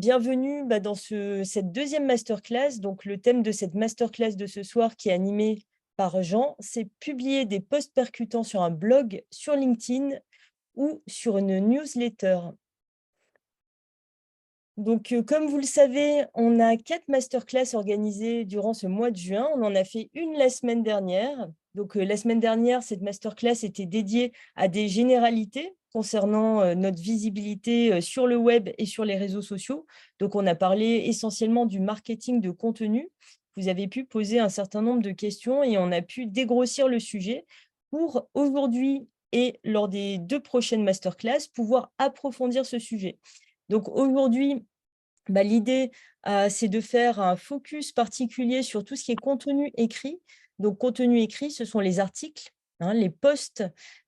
Bienvenue dans cette deuxième masterclass. Donc, le thème de cette masterclass de ce soir qui est animé par Jean, c'est publier des posts percutants sur un blog, sur LinkedIn ou sur une newsletter. Donc, comme vous le savez, on a 4 masterclass organisées durant ce mois de juin. On en a fait une la semaine dernière. Donc, la semaine dernière, cette masterclass était dédiée à des généralités concernant notre visibilité sur le web et sur les réseaux sociaux. Donc, on a parlé essentiellement du marketing de contenu. Vous avez pu poser un certain nombre de questions et on a pu dégrossir le sujet pour aujourd'hui et lors des 2 prochaines masterclass, pouvoir approfondir ce sujet. Donc aujourd'hui, l'idée, c'est de faire un focus particulier sur tout ce qui est contenu écrit. Donc contenu écrit, ce sont les articles, hein, les posts.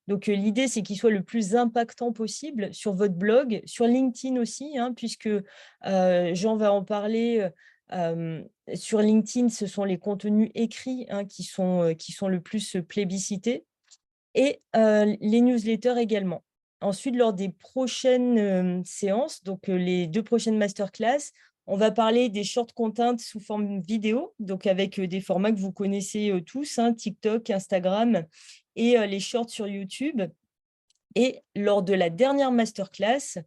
Donc l'idée, c'est qu'ils soient le plus impactant possible sur votre blog, sur LinkedIn aussi, hein, puisque Jean va en parler. Sur LinkedIn, ce sont les contenus écrits, hein, qui sont le plus plébiscités et les newsletters également. Ensuite, lors des prochaines séances, donc les 2 prochaines masterclass, on va parler des short content sous forme vidéo, donc avec des formats que vous connaissez tous, hein, TikTok, Instagram et les shorts sur YouTube. Et lors de la dernière masterclass,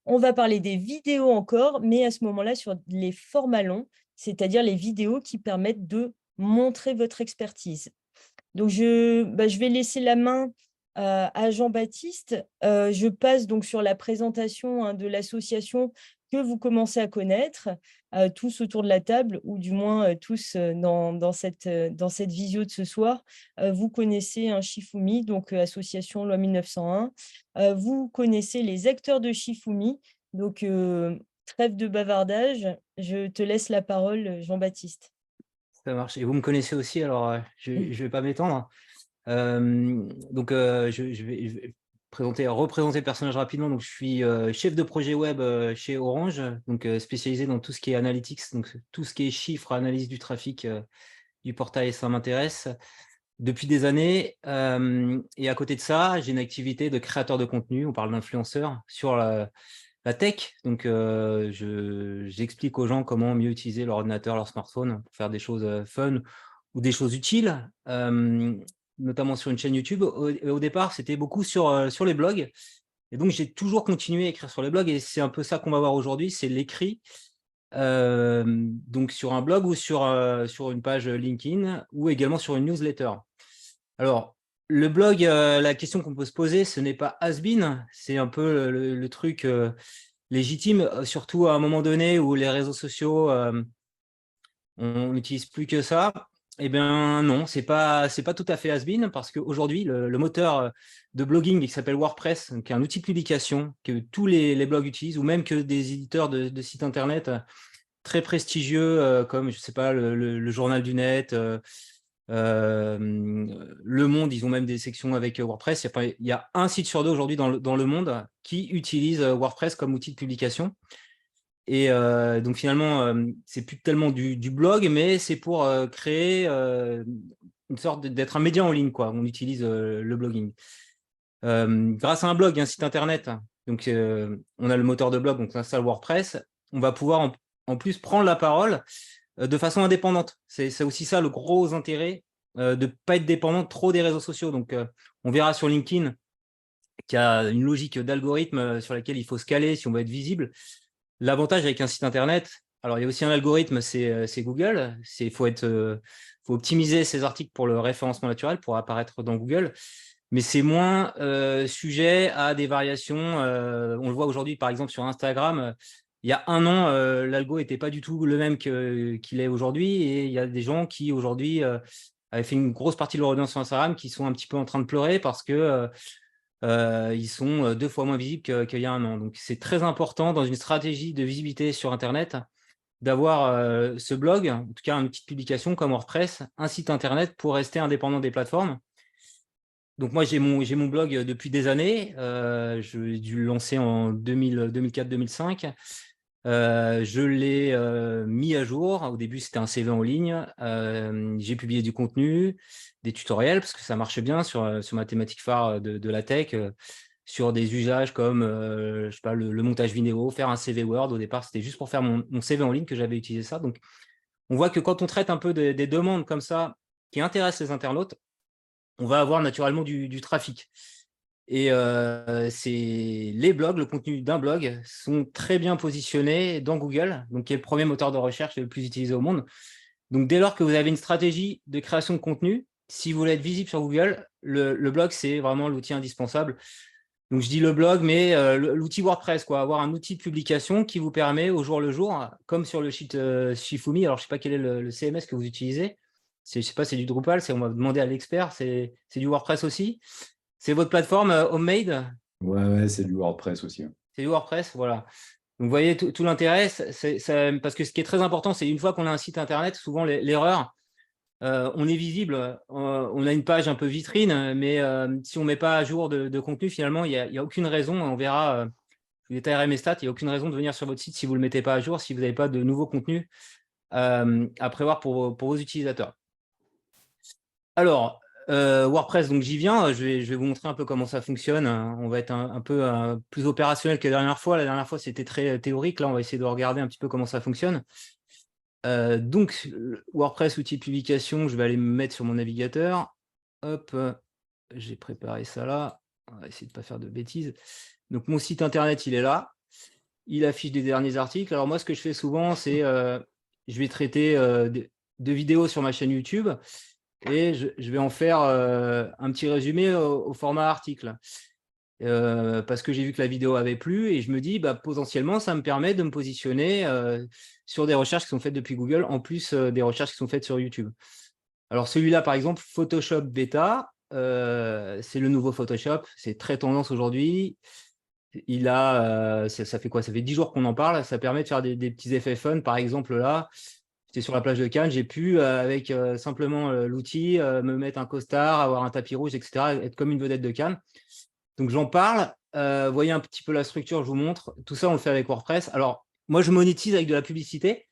on va parler des vidéos encore, mais à ce moment-là sur les formats longs, c'est-à-dire les vidéos qui permettent de montrer votre expertise. Donc je vais laisser la main à Jean-Baptiste. Je passe donc sur la présentation, hein, de l'association que vous commencez à connaître, tous autour de la table ou du moins, tous, dans cette visio de ce soir. Vous connaissez, hein, Shifumi, donc association loi 1901. Vous connaissez les acteurs de Shifumi, donc trêve de bavardage, je te laisse la parole, Jean-Baptiste. Ça marche et vous me connaissez aussi alors, je Mmh. ne vais pas m'étendre. Donc je vais représenter le personnage rapidement. Donc je suis, chef de projet web, chez Orange, donc spécialisé dans tout ce qui est analytics, donc tout ce qui est chiffres, analyse du trafic, du portail, ça m'intéresse depuis des années. Et à côté de ça, j'ai une activité de créateur de contenu, on parle d'influenceur, sur la tech. Donc j'explique aux gens comment mieux utiliser leur ordinateur, leur smartphone pour faire des choses fun ou des choses utiles, notamment sur une chaîne YouTube. Au départ, c'était beaucoup sur les blogs. Et donc, j'ai toujours continué à écrire sur les blogs. Et c'est un peu ça qu'on va voir aujourd'hui, c'est l'écrit. Donc, sur un blog ou sur une page LinkedIn ou également sur une newsletter. Alors, le blog, la question qu'on peut se poser, ce n'est pas has-been, c'est un peu le truc légitime, surtout à un moment donné où les réseaux sociaux, on n'utilise plus que ça. Eh bien non, c'est pas tout à fait has-been parce qu'aujourd'hui, le moteur de blogging qui s'appelle WordPress, qui est un outil de publication que tous les blogs utilisent, ou même que des éditeurs de sites internet très prestigieux, comme, je sais pas, le Journal du Net, Le Monde, ils ont même des sections avec WordPress. Il y a un site sur deux aujourd'hui dans le monde qui utilise WordPress comme outil de publication. Et donc finalement, c'est plus tellement du blog, mais c'est pour créer une sorte d'être un média en ligne, quoi. On utilise le blogging. Grâce à un blog, un site internet, donc on a le moteur de blog, donc on installe WordPress, on va pouvoir en plus prendre la parole de façon indépendante. C'est aussi ça le gros intérêt, de ne pas être dépendant trop des réseaux sociaux. Donc on verra sur LinkedIn qu'il y a une logique d'algorithme sur laquelle il faut se caler si on veut être visible. L'avantage avec un site internet, alors il y a aussi un algorithme, c'est Google. Faut optimiser ses articles pour le référencement naturel, pour apparaître dans Google. Mais c'est moins sujet à des variations. On le voit aujourd'hui, par exemple, sur Instagram. Il y a un an, l'algo n'était pas du tout le même qu'il est aujourd'hui. Et il y a des gens qui, aujourd'hui, avaient fait une grosse partie de leur audience sur Instagram qui sont un petit peu en train de pleurer parce que ils sont 2 fois moins visibles qu'il y a un an. Donc, c'est très important dans une stratégie de visibilité sur Internet d'avoir ce blog, en tout cas une petite publication comme WordPress, un site Internet pour rester indépendant des plateformes. Donc, moi, j'ai mon blog depuis des années. J'ai dû le lancer en 2004-2005. Je l'ai mis à jour. Au début, c'était un CV en ligne. J'ai publié du contenu, des tutoriels, parce que ça marchait bien sur ma thématique phare de la tech, sur des usages comme je sais pas, le montage vidéo, faire un CV Word. Au départ, c'était juste pour faire mon CV en ligne que j'avais utilisé ça. Donc, on voit que quand on traite un peu des demandes comme ça qui intéressent les internautes, on va avoir naturellement du trafic. Et les blogs, le contenu d'un blog sont très bien positionnés dans Google, donc qui est le premier moteur de recherche le plus utilisé au monde. Donc, dès lors que vous avez une stratégie de création de contenu, si vous voulez être visible sur Google, le blog, c'est vraiment l'outil indispensable. Donc, je dis le blog, mais l'outil WordPress, quoi, avoir un outil de publication qui vous permet au jour le jour, comme sur le site Shifumi. Alors, je ne sais pas quel est le CMS que vous utilisez. Je ne sais pas, c'est du Drupal, on va demander à l'expert, c'est du WordPress aussi. C'est votre plateforme Homemade? Ouais, c'est du WordPress aussi. C'est du WordPress, voilà. Donc, vous voyez, tout l'intérêt, parce que ce qui est très important, c'est une fois qu'on a un site Internet, souvent l'erreur, on est visible, on a une page un peu vitrine, mais si on ne met pas à jour de contenu, finalement, il n'y a aucune raison, on verra, je vous détaillerai mes stats, il n'y a aucune raison de venir sur votre site si vous ne le mettez pas à jour, si vous n'avez pas de nouveaux contenus à prévoir pour vos utilisateurs. Alors, WordPress, donc j'y viens, je vais vous montrer un peu comment ça fonctionne. On va être un peu plus opérationnel que la dernière fois. La dernière fois, c'était très théorique. Là, on va essayer de regarder un petit peu comment ça fonctionne. Donc, WordPress, outil de publication, je vais aller me mettre sur mon navigateur. Hop, j'ai préparé ça là. On va essayer de ne pas faire de bêtises. Donc, mon site internet, il est là. Il affiche des derniers articles. Alors, moi, ce que je fais souvent, c'est je vais traiter de vidéos sur ma chaîne YouTube et je vais en faire un petit résumé au format article. Parce que j'ai vu que la vidéo avait plu et je me dis, potentiellement, ça me permet de me positionner sur des recherches qui sont faites depuis Google, en plus des recherches qui sont faites sur YouTube. Alors, celui-là, par exemple, Photoshop Beta, c'est le nouveau Photoshop, c'est très tendance aujourd'hui. Ça fait quoi? Ça fait 10 jours qu'on en parle. Ça permet de faire des petits effets fun. Par exemple, là, j'étais sur la plage de Cannes, j'ai pu, avec simplement l'outil, me mettre un costard, avoir un tapis rouge, etc., être comme une vedette de Cannes. Donc, j'en parle. Voyez un petit peu la structure, je vous montre. Tout ça, on le fait avec WordPress. Alors, moi, je monétise avec de la publicité.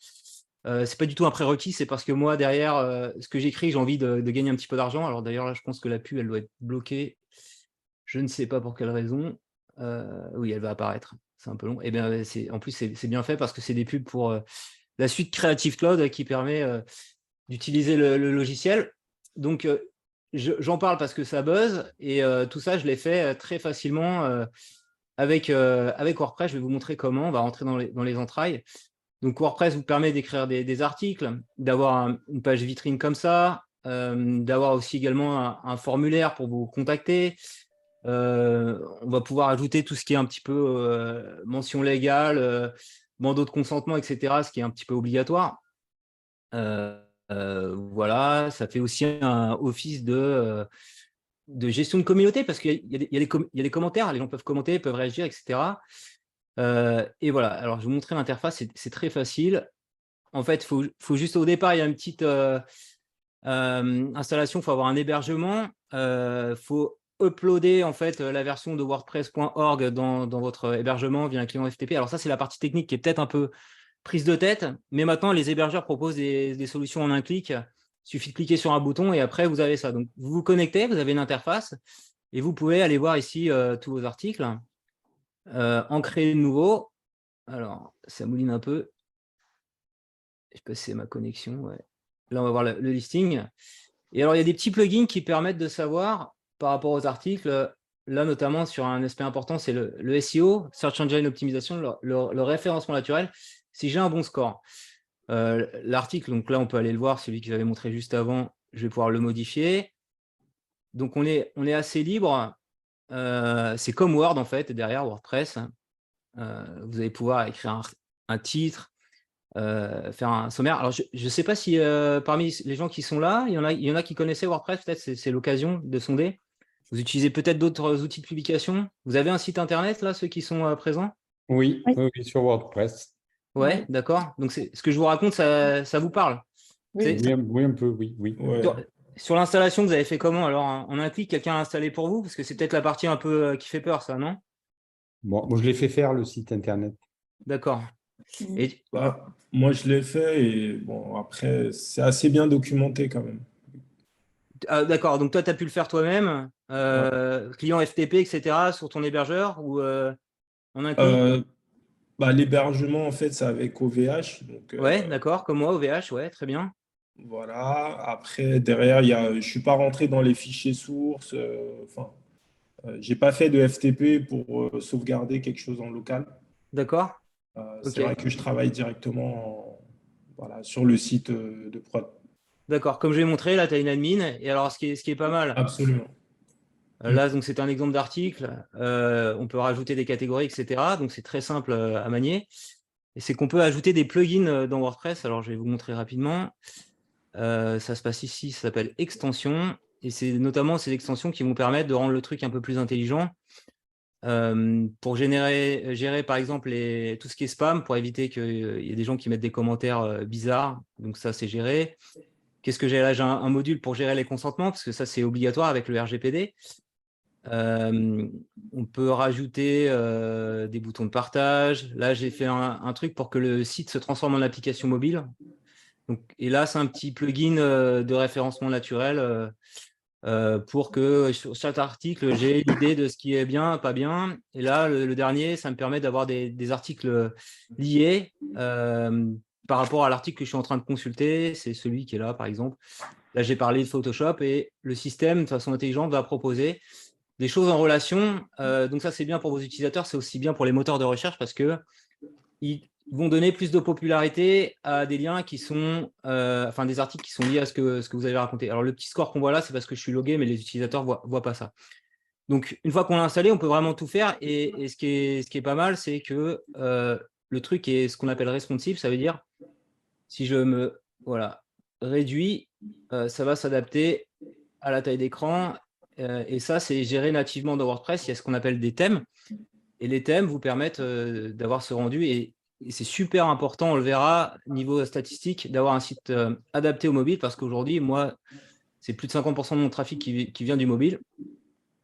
C'est pas du tout un prérequis, c'est parce que moi, derrière ce que j'écris, j'ai envie de gagner un petit peu d'argent. Alors, d'ailleurs, là, je pense que la pub, elle doit être bloquée. Je ne sais pas pour quelle raison. Oui, elle va apparaître. C'est un peu long. Et bien, en plus, c'est bien fait parce que c'est des pubs pour la suite Creative Cloud qui permet d'utiliser le logiciel. Donc, j'en parle parce que ça buzz et tout ça, je l'ai fait très facilement avec WordPress. Je vais vous montrer comment. On va rentrer dans les entrailles. Donc, WordPress vous permet d'écrire des articles, d'avoir une page vitrine comme ça, d'avoir aussi également un formulaire pour vous contacter. On va pouvoir ajouter tout ce qui est un petit peu mention légale, bandeau de consentement, etc., ce qui est un petit peu obligatoire. Voilà, ça fait aussi un office de gestion de communauté parce qu'il y a des commentaires, les gens peuvent commenter, peuvent réagir, etc. Et voilà, alors je vais vous montrer l'interface, c'est très facile. En fait, faut juste au départ, il y a une petite installation, il faut avoir un hébergement, faut uploader en fait la version de wordpress.org dans votre hébergement via un client FTP. Alors ça, c'est la partie technique qui est peut-être un peu prise de tête, mais maintenant les hébergeurs proposent des solutions en un clic. Il suffit de cliquer sur un bouton et après vous avez ça. Donc vous vous connectez, vous avez une interface et vous pouvez aller voir ici tous vos articles, en créer de nouveaux. Alors ça mouline un peu. Je sais pas si c'est ma connexion. Ouais. Là on va voir le listing. Et alors, il y a des petits plugins qui permettent de savoir, par rapport aux articles, là notamment sur un aspect important, c'est le SEO, Search Engine Optimization, le référencement naturel, si j'ai un bon score. L'article, donc là, on peut aller le voir, celui que j'avais montré juste avant, je vais pouvoir le modifier. Donc, on est assez libre. C'est comme Word, en fait, derrière WordPress. Vous allez pouvoir écrire un titre, faire un sommaire. Alors, je ne sais pas si parmi les gens qui sont là, il y en a qui connaissaient WordPress, peut-être c'est l'occasion de sonder. Vous utilisez peut-être d'autres outils de publication. Vous avez un site internet, là, ceux qui sont présents? Oui, Oui. oui, sur WordPress. Ouais, d'accord. Donc, ce que je vous raconte, ça vous parle? Oui. Oui, un peu, oui. Ouais. Sur l'installation, vous avez fait comment? Alors, en un clic, quelqu'un a installé pour vous? Parce que c'est peut-être la partie un peu qui fait peur, ça, non? Bon, moi, je l'ai fait faire le site internet. D'accord. Et Moi, je l'ai fait et bon, après, c'est assez bien documenté quand même. Ah, d'accord, donc toi, tu as pu le faire toi-même, client FTP, etc., sur ton hébergeur ou en un clic? Euh, L'hébergement, en fait, c'est avec OVH. Donc, Ouais, d'accord, comme moi, OVH, ouais, très bien. voilà. Après, derrière, je ne suis pas rentré dans les fichiers sources. Enfin, j'ai pas fait de FTP pour sauvegarder quelque chose en local. D'accord, C'est ok. vrai que je travaille directement voilà, sur le site de prod. D'accord, comme je l'ai montré, là, tu as une admin. Et alors, ce qui est pas mal, Absolument. là, donc c'est un exemple d'article. On peut rajouter des catégories, etc. Donc, c'est très simple à manier. Et c'est qu'on peut ajouter des plugins dans WordPress. Alors, je vais vous montrer rapidement. Ça se passe ici, ça s'appelle extension. Et c'est notamment ces extensions qui vont permettre de rendre le truc un peu plus intelligent. Pour gérer par exemple tout ce qui est spam, pour éviter qu'il y ait des gens qui mettent des commentaires bizarres. Donc ça, c'est géré. Qu'est-ce que j'ai là? J'ai un module pour gérer les consentements, parce que ça, c'est obligatoire avec le RGPD. On peut rajouter des boutons de partage. Là, j'ai fait un truc pour que le site se transforme en application mobile. Donc, et là, c'est un petit plugin de référencement naturel pour que sur chaque article, j'ai l'idée de ce qui est bien, pas bien. Et là, le dernier, ça me permet d'avoir des articles liés par rapport à l'article que je suis en train de consulter. C'est celui qui est là, par exemple. Là, j'ai parlé de Photoshop et le système, de façon intelligente, va proposer des choses en relation. Donc ça, c'est bien pour vos utilisateurs, c'est aussi bien pour les moteurs de recherche parce que ils vont donner plus de popularité à des liens qui sont, enfin des articles qui sont liés à ce que vous avez raconté. Alors le petit score qu'on voit là, c'est parce que je suis logué, mais les utilisateurs voient pas ça. Donc une fois qu'on l'a installé, on peut vraiment tout faire. Et ce qui est pas mal, c'est que le truc est ce qu'on appelle responsive. Ça veut dire si je me réduis, ça va s'adapter à la taille d'écran. Et ça, c'est géré nativement dans WordPress. Il y a ce qu'on appelle des thèmes. Et les thèmes vous permettent d'avoir ce rendu. Et c'est super important, on le verra, niveau statistique, d'avoir un site adapté au mobile. Parce qu'aujourd'hui, moi, c'est plus de 50% de mon trafic qui vient du mobile.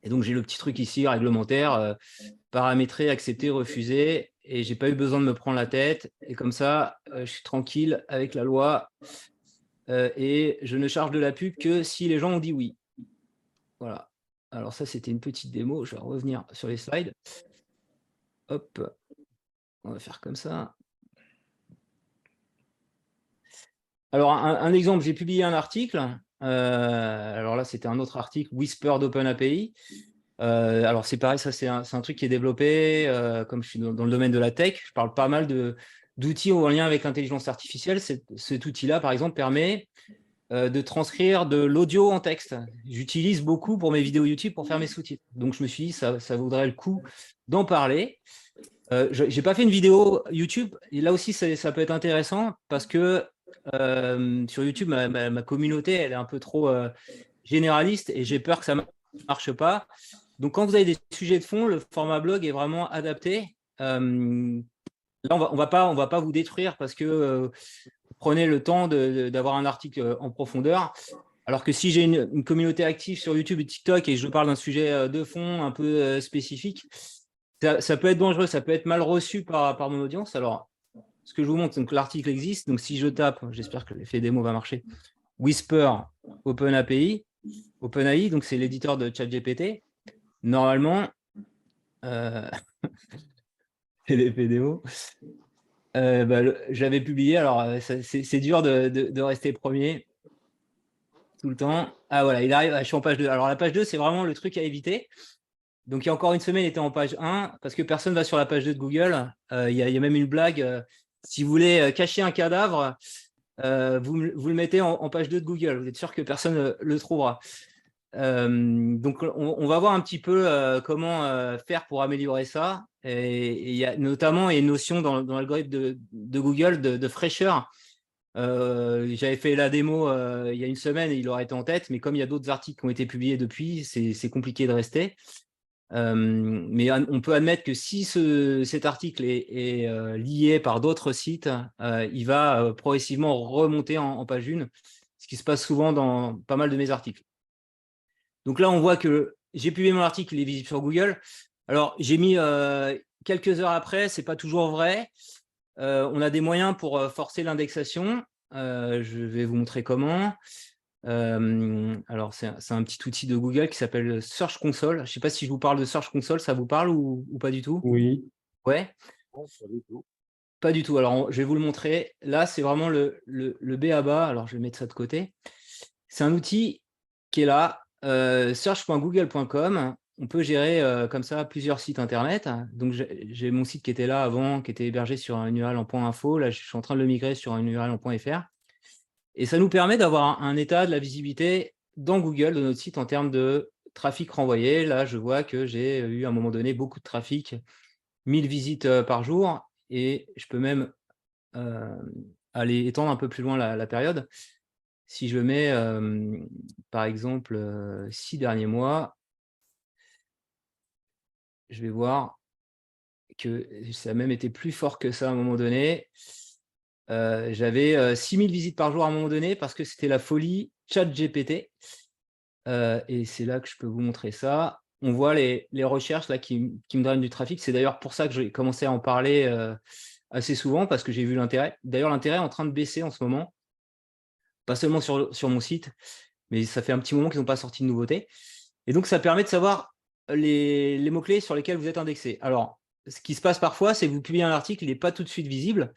Et donc, j'ai le petit truc ici, réglementaire, paramétrer, accepter, refuser. Et j'ai pas eu besoin de me prendre la tête. Et comme ça, je suis tranquille avec la loi. Et je ne charge de la pub que si les gens ont dit oui. Voilà. Alors ça, c'était une petite démo. Je vais revenir sur les slides. Hop, on va faire comme ça. Alors, un exemple, j'ai publié un article. Alors là, c'était un autre article, Whisper d'OpenAPI. Alors, c'est pareil, ça, c'est un truc qui est développé. Comme je suis dans le domaine de la tech, je parle pas mal d'outils en lien avec l'intelligence artificielle. Cet outil-là, par exemple, permet de transcrire de l'audio en texte. J'utilise beaucoup pour mes vidéos YouTube pour faire mes sous-titres. Donc, je me suis dit, ça vaudrait le coup d'en parler. Je n'ai pas fait une vidéo YouTube. Et là aussi, ça peut être intéressant parce que sur YouTube, ma communauté, elle est un peu trop généraliste et j'ai peur que ça ne marche pas. Donc, quand vous avez des sujets de fond, le format blog est vraiment adapté. Là, on va pas vous détruire parce que vous prenez le temps d'avoir un article en profondeur. Alors que si j'ai une communauté active sur YouTube et TikTok et je parle d'un sujet de fond un peu spécifique, ça peut être dangereux, ça peut être mal reçu par mon audience. Alors, ce que je vous montre, donc l'article existe. Donc, si je tape, j'espère que l'effet démo va marcher, Whisper OpenAPI, OpenAI, donc c'est l'éditeur de ChatGPT. Normalement, c'est l'effet démo. J'avais publié, alors c'est dur de rester premier tout le temps. Ah voilà, il arrive, je suis en page 2. Alors la page 2, c'est vraiment le truc à éviter. Donc il y a encore une semaine, il était en page 1 parce que personne ne va sur la page 2 de Google. Il y a même une blague. Si vous voulez cacher un cadavre, vous le mettez en page 2 de Google. Vous êtes sûr que personne ne le trouvera. Donc on va voir un petit peu comment faire pour améliorer ça. Et il y a notamment une notion dans l'algorithme de Google de fraîcheur. J'avais fait la démo il y a une semaine et il aurait été en tête, mais comme il y a d'autres articles qui ont été publiés depuis, c'est compliqué de rester. Mais on peut admettre que si cet article est lié par d'autres sites, il va progressivement remonter en page 1, ce qui se passe souvent dans pas mal de mes articles. Donc là, on voit que j'ai publié mon article, il est visible sur Google. Alors, j'ai mis quelques heures après, ce n'est pas toujours vrai. On a des moyens pour forcer l'indexation. Je vais vous montrer comment. Alors, c'est un petit outil de Google qui s'appelle Search Console. Je ne sais pas si je vous parle de Search Console, ça vous parle ou pas du tout? Oui. Ouais, Non, pas du tout. pas du tout. Alors, je vais vous le montrer. Là, c'est vraiment le b.a-ba. Alors, je vais mettre ça de côté. C'est un outil qui est là, search.google.com. On peut gérer comme ça plusieurs sites internet. Donc, j'ai mon site qui était là avant, qui était hébergé sur un URL en .info. Là, je suis en train de le migrer sur un URL en .fr. Et ça nous permet d'avoir un état de la visibilité dans Google de notre site en termes de trafic renvoyé. Là, je vois que j'ai eu à un moment donné beaucoup de trafic, 1000 visites par jour. Et je peux même aller étendre un peu plus loin la période. Si je mets, par exemple, 6 derniers mois, je vais voir que ça a même été plus fort que ça à un moment donné. J'avais 6000 visites par jour à un moment donné parce que c'était la folie ChatGPT. Et c'est là que je peux vous montrer ça. On voit les recherches là, qui me donnent du trafic. C'est d'ailleurs pour ça que j'ai commencé à en parler assez souvent parce que j'ai vu l'intérêt. D'ailleurs, l'intérêt est en train de baisser en ce moment. Pas seulement sur mon site, mais ça fait un petit moment qu'ils n'ont pas sorti de nouveautés. Et donc, ça permet de savoir les mots-clés sur lesquels vous êtes indexé. Alors, ce qui se passe parfois, c'est que vous publiez un article, il n'est pas tout de suite visible.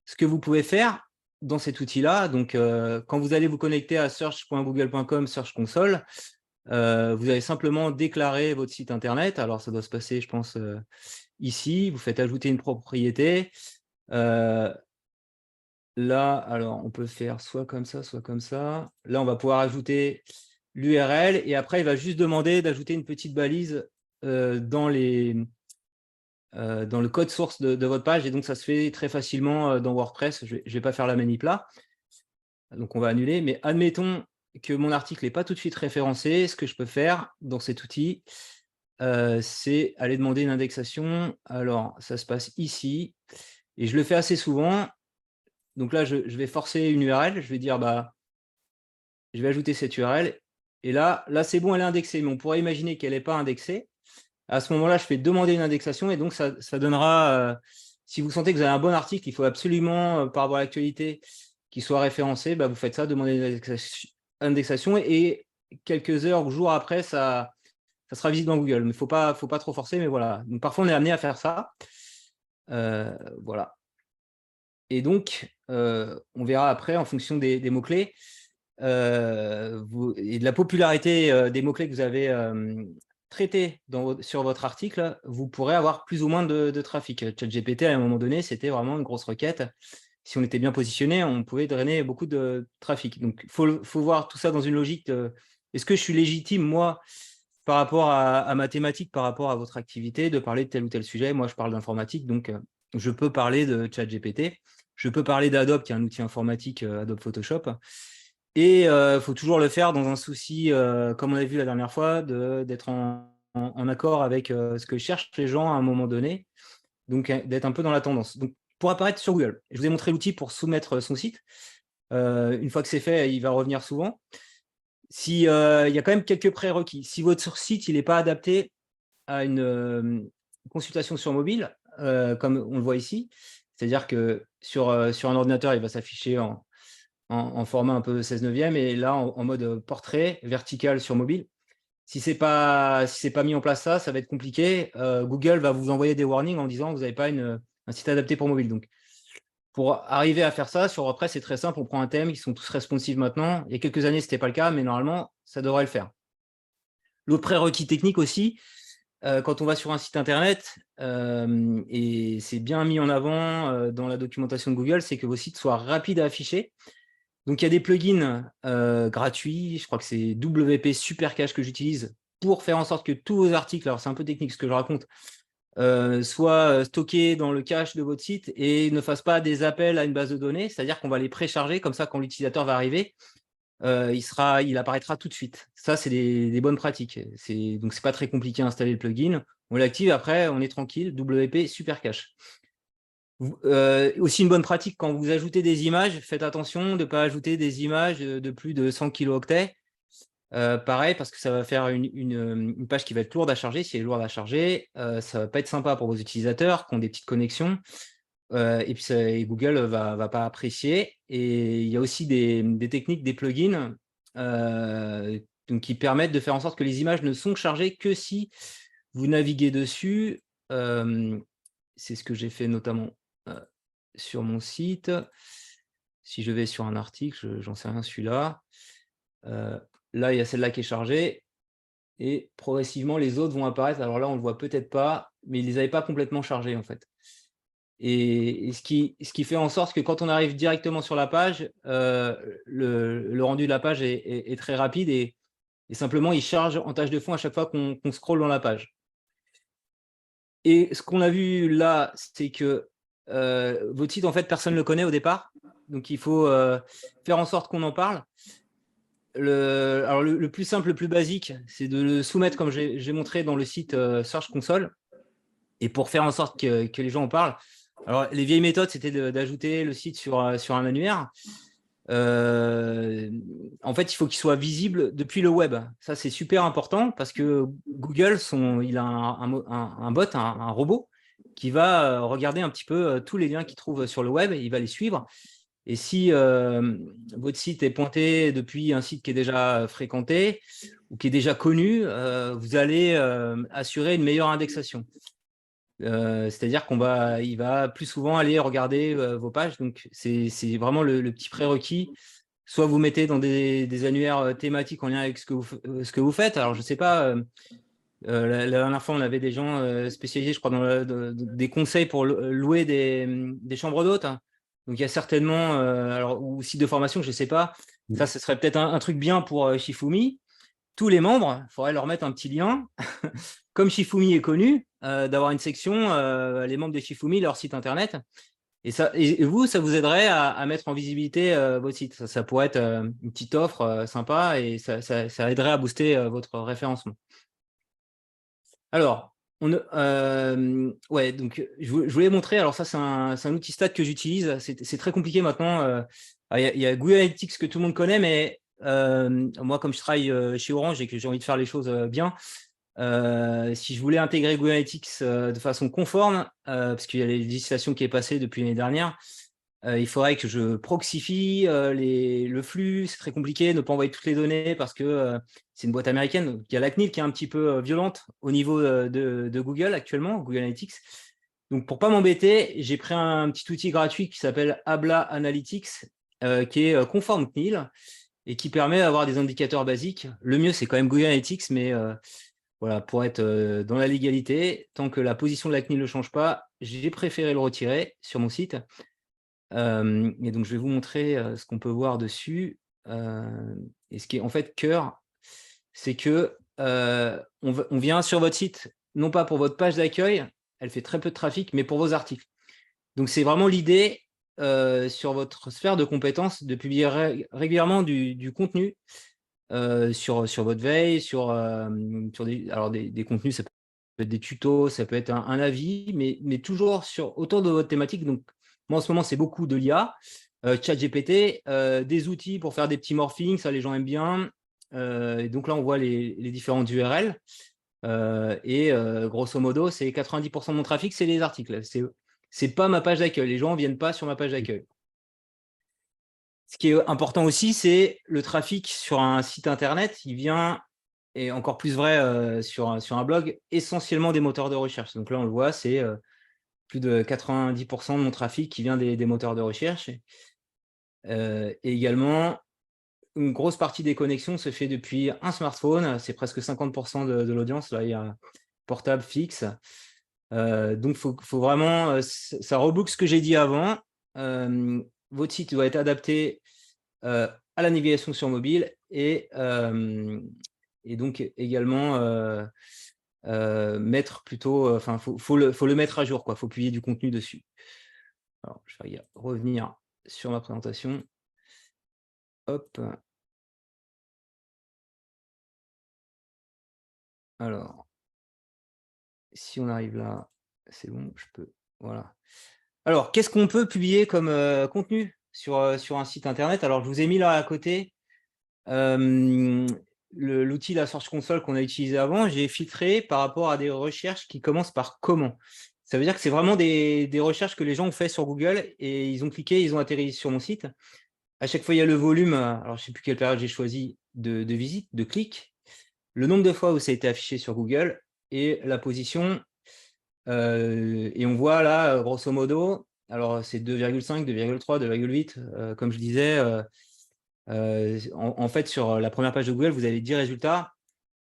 Ce que vous pouvez faire dans cet outil-là, donc quand vous allez vous connecter à search.google.com, Search Console, vous allez simplement déclarer votre site internet. Alors, ça doit se passer, je pense, ici. Vous faites ajouter une propriété. Là, alors, on peut faire soit comme ça, soit comme ça. Là, on va pouvoir ajouter l'URL et après, il va juste demander d'ajouter une petite balise dans le code source de votre page. Et donc, ça se fait très facilement dans WordPress. Je ne vais pas faire la manip là. Donc, on va annuler. Mais admettons que mon article n'est pas tout de suite référencé. Ce que je peux faire dans cet outil, c'est aller demander une indexation. Alors, ça se passe ici. Et je le fais assez souvent. Donc là, je vais forcer une URL. Je vais dire, je vais ajouter cette URL. Et là c'est bon, elle est indexée. Mais on pourrait imaginer qu'elle n'est pas indexée. À ce moment-là, je fais demander une indexation. Et donc, ça donnera, si vous sentez que vous avez un bon article, il faut absolument, par rapport à l'actualité, qu'il soit référencé. Vous faites ça, demandez une indexation. Et quelques heures ou jours après, ça sera visible dans Google. Mais il ne faut pas trop forcer. Mais voilà. Donc, parfois, on est amené à faire ça. Voilà. Et donc, on verra après, en fonction des mots-clés et de la popularité des mots-clés que vous avez traités sur votre article, vous pourrez avoir plus ou moins de trafic. ChatGPT, à un moment donné, c'était vraiment une grosse requête. Si on était bien positionné, on pouvait drainer beaucoup de trafic. Donc, il faut voir tout ça dans une logique. Est-ce que je suis légitime, moi, par rapport à ma thématique, par rapport à votre activité, de parler de tel ou tel sujet? Moi, je parle d'informatique, donc je peux parler de ChatGPT. Je peux parler d'Adobe, qui est un outil informatique, Adobe Photoshop. Et il faut toujours le faire dans un souci, comme on a vu la dernière fois, d'être en accord avec ce que cherchent les gens à un moment donné, donc d'être un peu dans la tendance. Donc, pour apparaître sur Google, je vous ai montré l'outil pour soumettre son site. Une fois que c'est fait, il va revenir souvent. Il y a quand même quelques prérequis. Si votre site n'est pas adapté à une consultation sur mobile, comme on le voit ici, c'est-à-dire que sur un ordinateur, il va s'afficher en format un peu 16/9 et là, en mode portrait vertical sur mobile. Si ce n'est pas mis en place ça va être compliqué. Google va vous envoyer des warnings en disant que vous n'avez pas un site adapté pour mobile. Donc, pour arriver à faire ça, sur WordPress, c'est très simple. On prend un thème, ils sont tous responsives maintenant. Il y a quelques années, ce n'était pas le cas, mais normalement, ça devrait le faire. L'autre prérequis technique aussi, quand on va sur un site internet, et c'est bien mis en avant dans la documentation de Google, c'est que vos sites soient rapides à afficher. Donc, il y a des plugins gratuits. Je crois que c'est WP Super Cache que j'utilise pour faire en sorte que tous vos articles, alors c'est un peu technique ce que je raconte, soient stockés dans le cache de votre site et ne fassent pas des appels à une base de données. C'est-à-dire qu'on va les précharger. Comme ça, quand l'utilisateur va arriver, il apparaîtra tout de suite. Ça, c'est des bonnes pratiques. Donc, ce n'est pas très compliqué à installer le plugin. On l'active, après, on est tranquille. WP Super Cache. Aussi une bonne pratique, quand vous ajoutez des images, faites attention de ne pas ajouter des images de plus de 100 kilooctets. Pareil, parce que ça va faire une page qui va être lourde à charger. Si elle est lourde à charger, ça ne va pas être sympa pour vos utilisateurs qui ont des petites connexions. Et puis Google ne va pas apprécier. Et il y a aussi des techniques, des plugins donc qui permettent de faire en sorte que les images ne sont chargées que si vous naviguez dessus. C'est ce que j'ai fait notamment sur mon site. Si je vais sur un article, j'en sais rien, celui-là. Là, il y a celle-là qui est chargée. Et progressivement, les autres vont apparaître. Alors là, on ne le voit peut-être pas, mais ils ne les avaient pas complètement chargés, en fait. Et ce qui fait en sorte que quand on arrive directement sur la page, le rendu de la page est très rapide et simplement, il charge en tâche de fond à chaque fois qu'on scrolle dans la page. Et ce qu'on a vu là, c'est que votre site, en fait, personne ne le connaît au départ. Donc, il faut faire en sorte qu'on en parle. Alors, le plus simple, le plus basique, c'est de le soumettre, comme j'ai montré dans le site Search Console. Et pour faire en sorte que les gens en parlent, alors les vieilles méthodes, c'était d'ajouter le site sur un annuaire. En fait, il faut qu'il soit visible depuis le web. Ça, c'est super important parce que Google, il a un bot, un robot, qui va regarder un petit peu tous les liens qu'il trouve sur le web et il va les suivre. Et si votre site est pointé depuis un site qui est déjà fréquenté ou qui est déjà connu, vous allez assurer une meilleure indexation. C'est-à-dire il va plus souvent aller regarder vos pages. Donc, c'est vraiment le petit prérequis. Soit vous mettez dans des annuaires thématiques en lien avec ce que vous faites. Alors, je ne sais pas, la dernière fois, on avait des gens spécialisés, je crois, dans des conseils pour louer des chambres d'hôtes. Donc, il y a certainement, ou site de formation, je ne sais pas. Ça, ce serait peut-être un truc bien pour Shifumi. Tous les membres, il faudrait leur mettre un petit lien. Comme Shifumi est connu, d'avoir une section, les membres de Shifumi, leur site internet. Et vous, ça vous aiderait à mettre en visibilité votre site. Ça pourrait être une petite offre sympa et ça aiderait à booster votre référencement. Alors, ouais, donc je voulais montrer. Alors ça, c'est un outil stat que j'utilise. C'est très compliqué maintenant. Il y a Google Analytics que tout le monde connaît, mais moi, comme je travaille chez Orange et que j'ai envie de faire les choses bien, si je voulais intégrer Google Analytics de façon conforme, parce qu'il y a la législation qui est passée depuis l'année dernière, il faudrait que je proxifie le flux. C'est très compliqué, ne pas envoyer toutes les données parce que c'est une boîte américaine. Donc, il y a la CNIL qui est un petit peu violente au niveau de Google actuellement, Google Analytics. Donc, pour ne pas m'embêter, j'ai pris un petit outil gratuit qui s'appelle Habla Analytics, qui est conforme CNIL et qui permet d'avoir des indicateurs basiques. Le mieux, c'est quand même Google Analytics, mais voilà, pour être dans la légalité, tant que la position de la CNIL ne change pas, j'ai préféré le retirer sur mon site. Et donc, je vais vous montrer ce qu'on peut voir dessus. Et ce qui est en fait cœur, c'est que on vient sur votre site, non pas pour votre page d'accueil, elle fait très peu de trafic, mais pour vos articles. Donc, c'est vraiment l'idée sur votre sphère de compétences de publier régulièrement du contenu sur votre veille, sur des contenus, ça peut être des tutos, ça peut être un avis, mais toujours autour de votre thématique. Donc, moi, en ce moment, c'est beaucoup de l'IA, ChatGPT, des outils pour faire des petits morphings, ça, les gens aiment bien. Et donc là, on voit les différentes URL. Grosso modo, c'est 90% de mon trafic, c'est les articles. C'est pas ma page d'accueil. Les gens ne viennent pas sur ma page d'accueil. Ce qui est important aussi, c'est le trafic sur un site internet. Il vient, et encore plus vrai sur un blog, essentiellement des moteurs de recherche. Donc là, on le voit, c'est plus de 90% de mon trafic qui vient des moteurs de recherche. Et également, une grosse partie des connexions se fait depuis un smartphone. C'est presque 50% de l'audience. Là, il y a un portable fixe. Donc, faut vraiment… ça reboucle ce que j'ai dit avant. Votre site doit être adapté à la navigation sur mobile et donc également mettre plutôt… Enfin, faut le mettre à jour, quoi. Faut publier du contenu dessus. Alors, je vais revenir sur ma présentation. Hop. Alors, si on arrive là, c'est bon, je peux… Voilà. Alors, qu'est-ce qu'on peut publier comme contenu sur un site internet? Alors, je vous ai mis là à côté l'outil la Search Console qu'on a utilisé avant. J'ai filtré par rapport à des recherches qui commencent par comment. Ça veut dire que c'est vraiment des recherches que les gens ont fait sur Google et ils ont cliqué, ils ont atterri sur mon site. À chaque fois, il y a le volume. Alors, je ne sais plus quelle période j'ai choisi. de visites, de clics, le nombre de fois où ça a été affiché sur Google et la position. Et on voit là, grosso modo, alors c'est 2,5, 2,3, 2,8, comme je disais. En fait, sur la première page de Google, vous avez 10 résultats.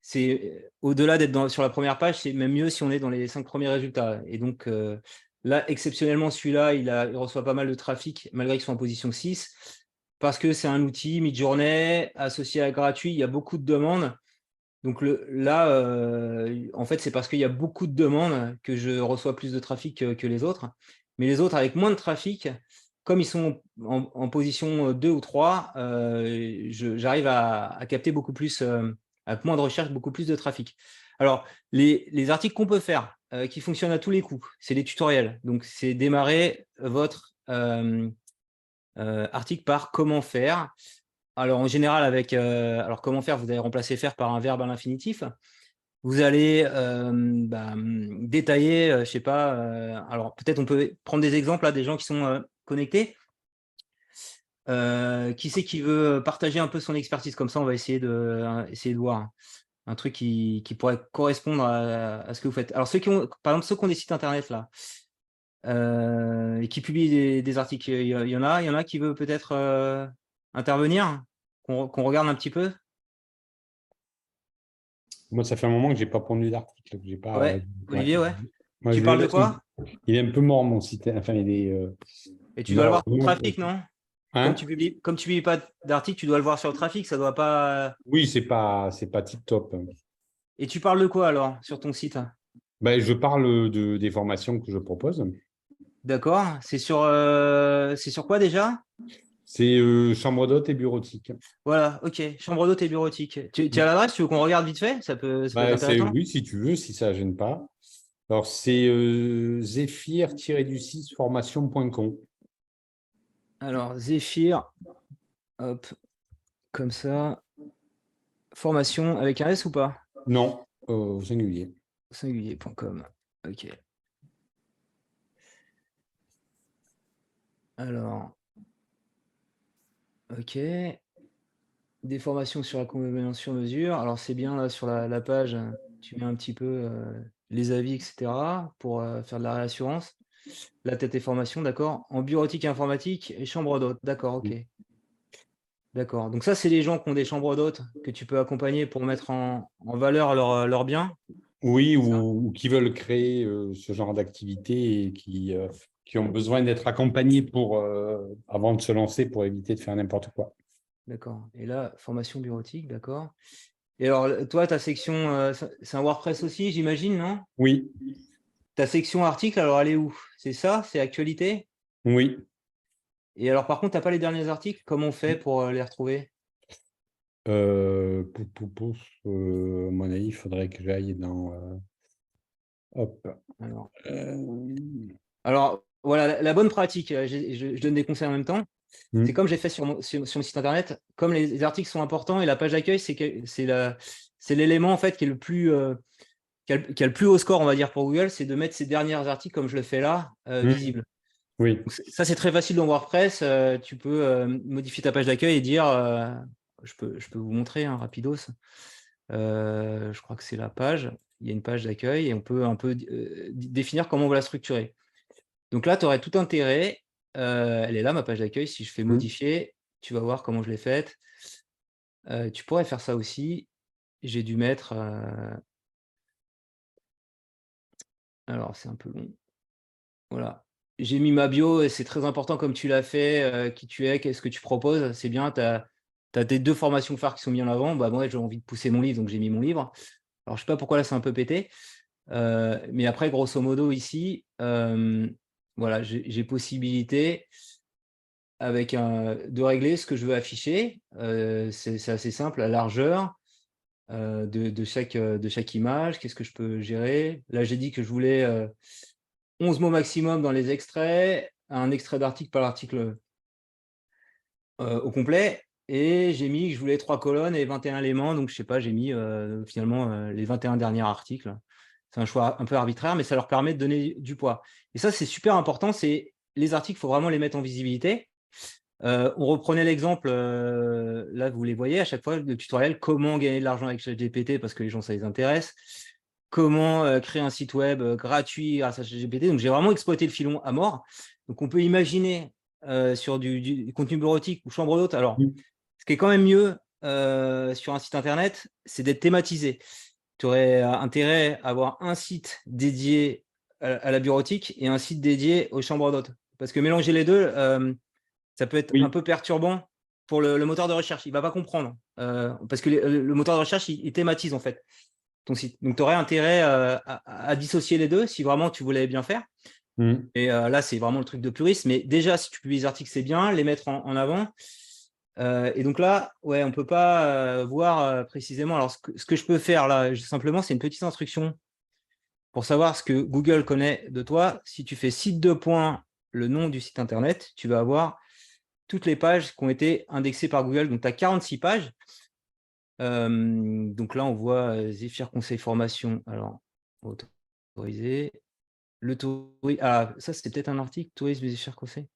C'est au-delà d'être sur la première page, c'est même mieux si on est dans les 5 premiers résultats. Et donc là, exceptionnellement, celui-là, il reçoit pas mal de trafic, malgré qu'il soit en position 6, parce que c'est un outil mid-journée, associé à gratuit, il y a beaucoup de demandes. Donc là, en fait, c'est parce qu'il y a beaucoup de demandes que je reçois plus de trafic que les autres. Mais les autres, avec moins de trafic, comme ils sont en position 2 ou 3, j'arrive à capter beaucoup plus, avec moins de recherche, beaucoup plus de trafic. Alors, les articles qu'on peut faire, qui fonctionnent à tous les coups, c'est les tutoriels. Donc, c'est démarrer votre article par comment faire. Alors, en général, alors comment faire, vous allez remplacer faire par un verbe à l'infinitif. Vous allez détailler, je ne sais pas, alors peut-être on peut prendre des exemples là, des gens qui sont connectés. Qui c'est qui veut partager un peu son expertise? Comme ça, on va essayer de voir un truc qui pourrait correspondre à ce que vous faites. Alors, par exemple, ceux qui ont des sites internet là, et qui publient des articles, il y en a qui veut peut-être intervenir, qu'on regarde un petit peu. Moi, ça fait un moment que je n'ai pas pondu d'article. J'ai pas. Ouais, Olivier, ouais. Moi, Tu parles de quoi? Il est un peu mort, mon site. Enfin, il est. Et tu dois le voir sur le malheureusement, trafic, non? hein? Comme tu publies pas d'article, tu dois le voir sur le trafic, ça doit pas. Oui, c'est pas tip top. Et tu parles de quoi alors sur ton site? Ben, je parle des formations que je propose. D'accord. C'est sur quoi déjà? C'est chambre d'hôte et bureautique. Voilà, ok. Chambre d'hôte et bureautique. Tu as l'adresse, tu veux qu'on regarde vite fait? Ça peut être intéressant. Oui, si tu veux, si ça ne gêne pas. Alors, c'est zéphyr-du6 formation.com. Alors, Zéphyr, hop, comme ça. Formation avec un S ou pas? Non, au singulier. Singulier.com. Ok. Alors, ok. Des formations sur la convenance sur mesure. Alors, c'est bien là sur la page, tu mets un petit peu les avis, etc. pour faire de la réassurance. La tête et formation, d'accord. En bureautique et informatique et chambre d'hôte, d'accord, ok. D'accord. Donc ça, c'est les gens qui ont des chambres d'hôtes que tu peux accompagner pour mettre en valeur leurs biens. Oui, ou qui veulent créer ce genre d'activité et qui ont besoin d'être accompagnés avant de se lancer pour éviter de faire n'importe quoi. D'accord. Et là, formation bureautique, d'accord. Et alors, toi, ta section, c'est un WordPress aussi, j'imagine, non? Oui, Ta section article, alors elle est où? C'est ça? C'est actualité? oui. Et alors, par contre, tu n'as pas les derniers articles? Comment on fait pour les retrouver? À mon avis, il faudrait que j'aille dans. Hop. Alors, voilà, la bonne pratique, je donne des conseils en même temps. C'est comme j'ai fait sur mon site internet, comme les articles sont importants et la page d'accueil, c'est l'élément en fait qui est le plus qui a le plus haut score, on va dire, pour Google, c'est de mettre ces derniers articles, comme je le fais là, visibles. Oui. Donc, ça, c'est très facile dans WordPress. Tu peux modifier ta page d'accueil et dire, je peux vous montrer hein, rapidos. Je crois que c'est la page. Il y a une page d'accueil et on peut un peu définir comment on va la structurer. Donc là, tu aurais tout intérêt. Elle est là, ma page d'accueil. Si je fais modifier, tu vas voir comment je l'ai faite. Tu pourrais faire ça aussi. J'ai dû mettre... Alors, c'est un peu long. Voilà. J'ai mis ma bio et c'est très important comme tu l'as fait, qui tu es, qu'est-ce que tu proposes. C'est bien, tu as tes 2 formations phares qui sont mises en avant. Bah, moi, j'ai envie de pousser mon livre, donc j'ai mis mon livre. Alors, je ne sais pas pourquoi là, c'est un peu pété. Mais après, grosso modo, ici, voilà, j'ai possibilité de régler ce que je veux afficher. C'est assez simple, la largeur de chaque image. Qu'est-ce que je peux gérer? Là, j'ai dit que je voulais 11 mots maximum dans les extraits, un extrait d'article par l'article au complet. Et j'ai mis que je voulais 3 colonnes et 21 éléments. Donc, je sais pas, j'ai mis finalement les 21 derniers articles. C'est un choix un peu arbitraire, mais ça leur permet de donner du poids. Et ça, c'est super important. C'est les articles, il faut vraiment les mettre en visibilité. On reprenait l'exemple, là, vous les voyez à chaque fois, le tutoriel, comment gagner de l'argent avec ChatGPT, parce que les gens, ça les intéresse. Comment créer un site web gratuit grâce à ChatGPT. Donc, j'ai vraiment exploité le filon à mort. Donc, on peut imaginer sur du contenu bureautique ou chambre d'hôte. Alors, ce qui est quand même mieux sur un site internet, c'est d'être thématisé. Tu aurais intérêt à avoir un site dédié à la bureautique et un site dédié aux chambres d'hôtes. Parce que mélanger les deux, ça peut être un peu perturbant pour le moteur de recherche. Il ne va pas comprendre. Parce que le moteur de recherche, il thématise en fait ton site. Donc, tu aurais intérêt à dissocier les deux si vraiment tu voulais bien faire. Et là, c'est vraiment le truc de puriste. Mais déjà, si tu publies des articles, c'est bien, les mettre en avant. Et donc là, ouais, on ne peut pas voir précisément. Alors, ce que je peux faire là, simplement, c'est une petite instruction pour savoir ce que Google connaît de toi. Si tu fais site de points, le nom du site internet, tu vas avoir toutes les pages qui ont été indexées par Google. Donc, tu as 46 pages. Donc là, on voit Zephyr Conseil Formation. Alors, autorisé. Le tourisme. Ah, ça, c'était peut-être un article, tourisme et Zephyr Conseil.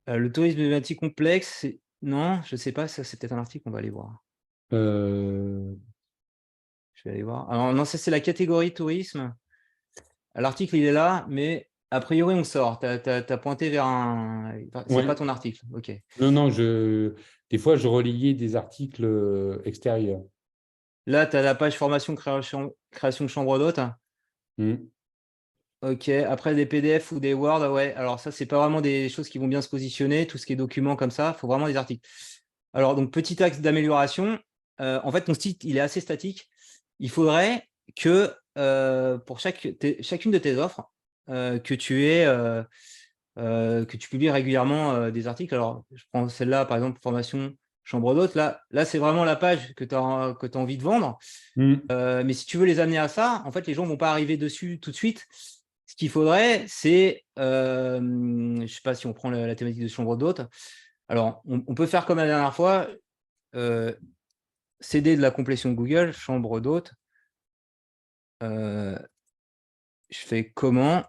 Le tourisme thématique complexe, non, je ne sais pas, ça, c'est peut-être un article, on va aller voir. Je vais aller voir. Alors, non, ça, c'est la catégorie tourisme. L'article, il est là, mais a priori, on sort. Tu as pointé vers un. C'est pas ton article. OK. Non, des fois, je relayais des articles extérieurs. Là, tu as la page formation création de chambre d'hôte. OK. Après, des PDF ou des Word, ouais. Alors, ça, c'est pas vraiment des choses qui vont bien se positionner. Tout ce qui est documents comme ça, il faut vraiment des articles. Alors, donc, petit axe d'amélioration. En fait, ton site, il est assez statique. Il faudrait que pour chacune de tes offres, que tu publies régulièrement des articles. Alors, je prends celle-là, par exemple, formation chambre d'hôte. Là c'est vraiment la page que tu as envie de vendre. Mais si tu veux les amener à ça, en fait, les gens ne vont pas arriver dessus tout de suite. Ce qu'il faudrait, c'est, je ne sais pas si on prend la thématique de chambre d'hôte. Alors, on peut faire comme la dernière fois, CD de la complétion de Google, chambre d'hôte. Je fais comment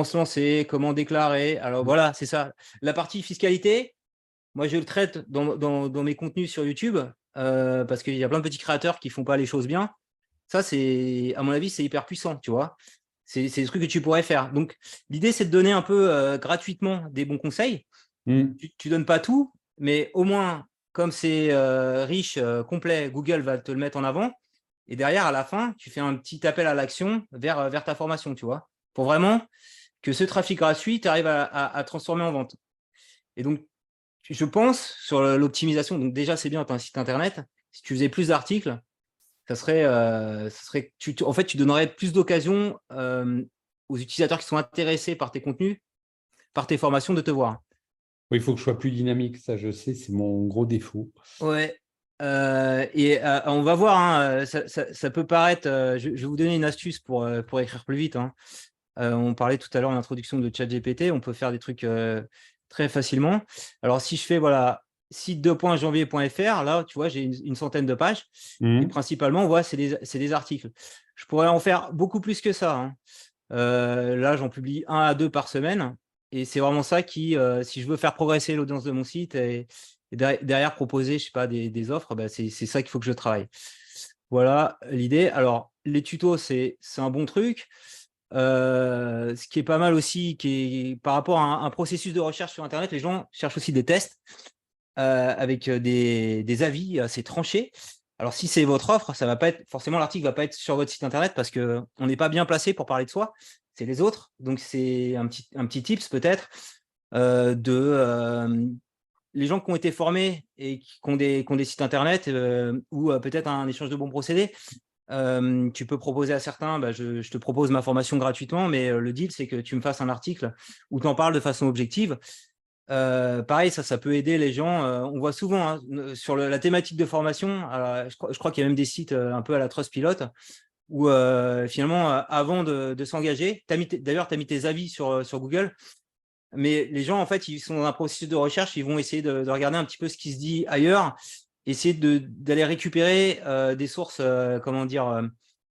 se lancer, comment déclarer. Alors voilà, c'est ça. La partie fiscalité, moi je le traite dans mes contenus sur YouTube parce qu'il y a plein de petits créateurs qui ne font pas les choses bien. Ça, c'est, à mon avis, c'est hyper puissant, tu vois. C'est des trucs que tu pourrais faire. Donc, l'idée, c'est de donner un peu gratuitement des bons conseils. Tu donnes pas tout, mais au moins, comme c'est riche, complet, Google va te le mettre en avant. Et derrière, à la fin, tu fais un petit appel à l'action vers ta formation, tu vois, pour vraiment que ce trafic gratuit, tu arrives à transformer en vente. Et donc, je pense sur l'optimisation, donc déjà, c'est bien, tu as un site internet. Si tu faisais plus d'articles, ça serait en fait, tu donnerais plus d'occasions aux utilisateurs qui sont intéressés par tes contenus, par tes formations, de te voir. Oui, il faut que je sois plus dynamique, ça je sais, c'est mon gros défaut. Ouais. On va voir, hein, ça peut paraître. Je vais vous donner une astuce pour écrire plus vite. Hein. On parlait tout à l'heure en introduction de ChatGPT, on peut faire des trucs très facilement. Alors, si je fais voilà, site2.janvier.fr, là, tu vois, j'ai une centaine de pages. Et principalement, voilà, c'est des articles. Je pourrais en faire beaucoup plus que ça. Hein. Là, j'en publie 1 à 2 par semaine. Et c'est vraiment ça qui, si je veux faire progresser l'audience de mon site et derrière proposer, je sais pas, des offres, bah, c'est ça qu'il faut que je travaille. Voilà l'idée. Alors, les tutos, c'est un bon truc. Ce qui est pas mal aussi, qui est par rapport à un processus de recherche sur Internet, les gens cherchent aussi des tests avec des avis assez tranchés. Alors, si c'est votre offre, ça va pas être forcément, l'article ne va pas être sur votre site Internet parce qu'on n'est pas bien placé pour parler de soi. C'est les autres. Donc, c'est un petit tips peut-être les gens qui ont été formés et qui ont des sites Internet ou peut-être un échange de bons procédés. Tu peux proposer à certains, bah, je te propose ma formation gratuitement, mais le deal, c'est que tu me fasses un article où tu en parles de façon objective. Pareil, ça peut aider les gens. On voit souvent hein, sur la thématique de formation, je crois qu'il y a même des sites un peu à la Trustpilot où finalement, avant de s'engager, d'ailleurs, tu as mis tes avis sur Google, mais les gens, en fait, ils sont dans un processus de recherche, ils vont essayer de regarder un petit peu ce qui se dit ailleurs, essayer d'aller récupérer des sources, comment dire,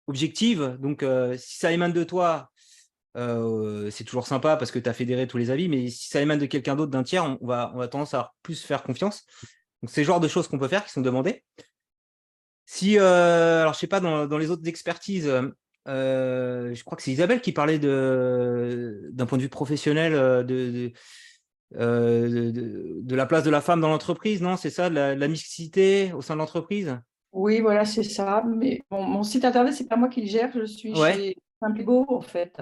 objectives. Donc, si ça émane de toi, c'est toujours sympa parce que tu as fédéré tous les avis, mais si ça émane de quelqu'un d'autre, d'un tiers, on va tendance à plus faire confiance. Donc, c'est le genre de choses qu'on peut faire qui sont demandées. Si, alors, je sais pas, dans les autres expertises, je crois que c'est Isabelle qui parlait d'un point de vue professionnel de la place de la femme dans l'entreprise, non? C'est ça, de la mixité au sein de l'entreprise? Oui, voilà, c'est ça. Mais mon site internet, c'est pas moi qui le gère. Je suis Ouais. chez Simpligo, en fait.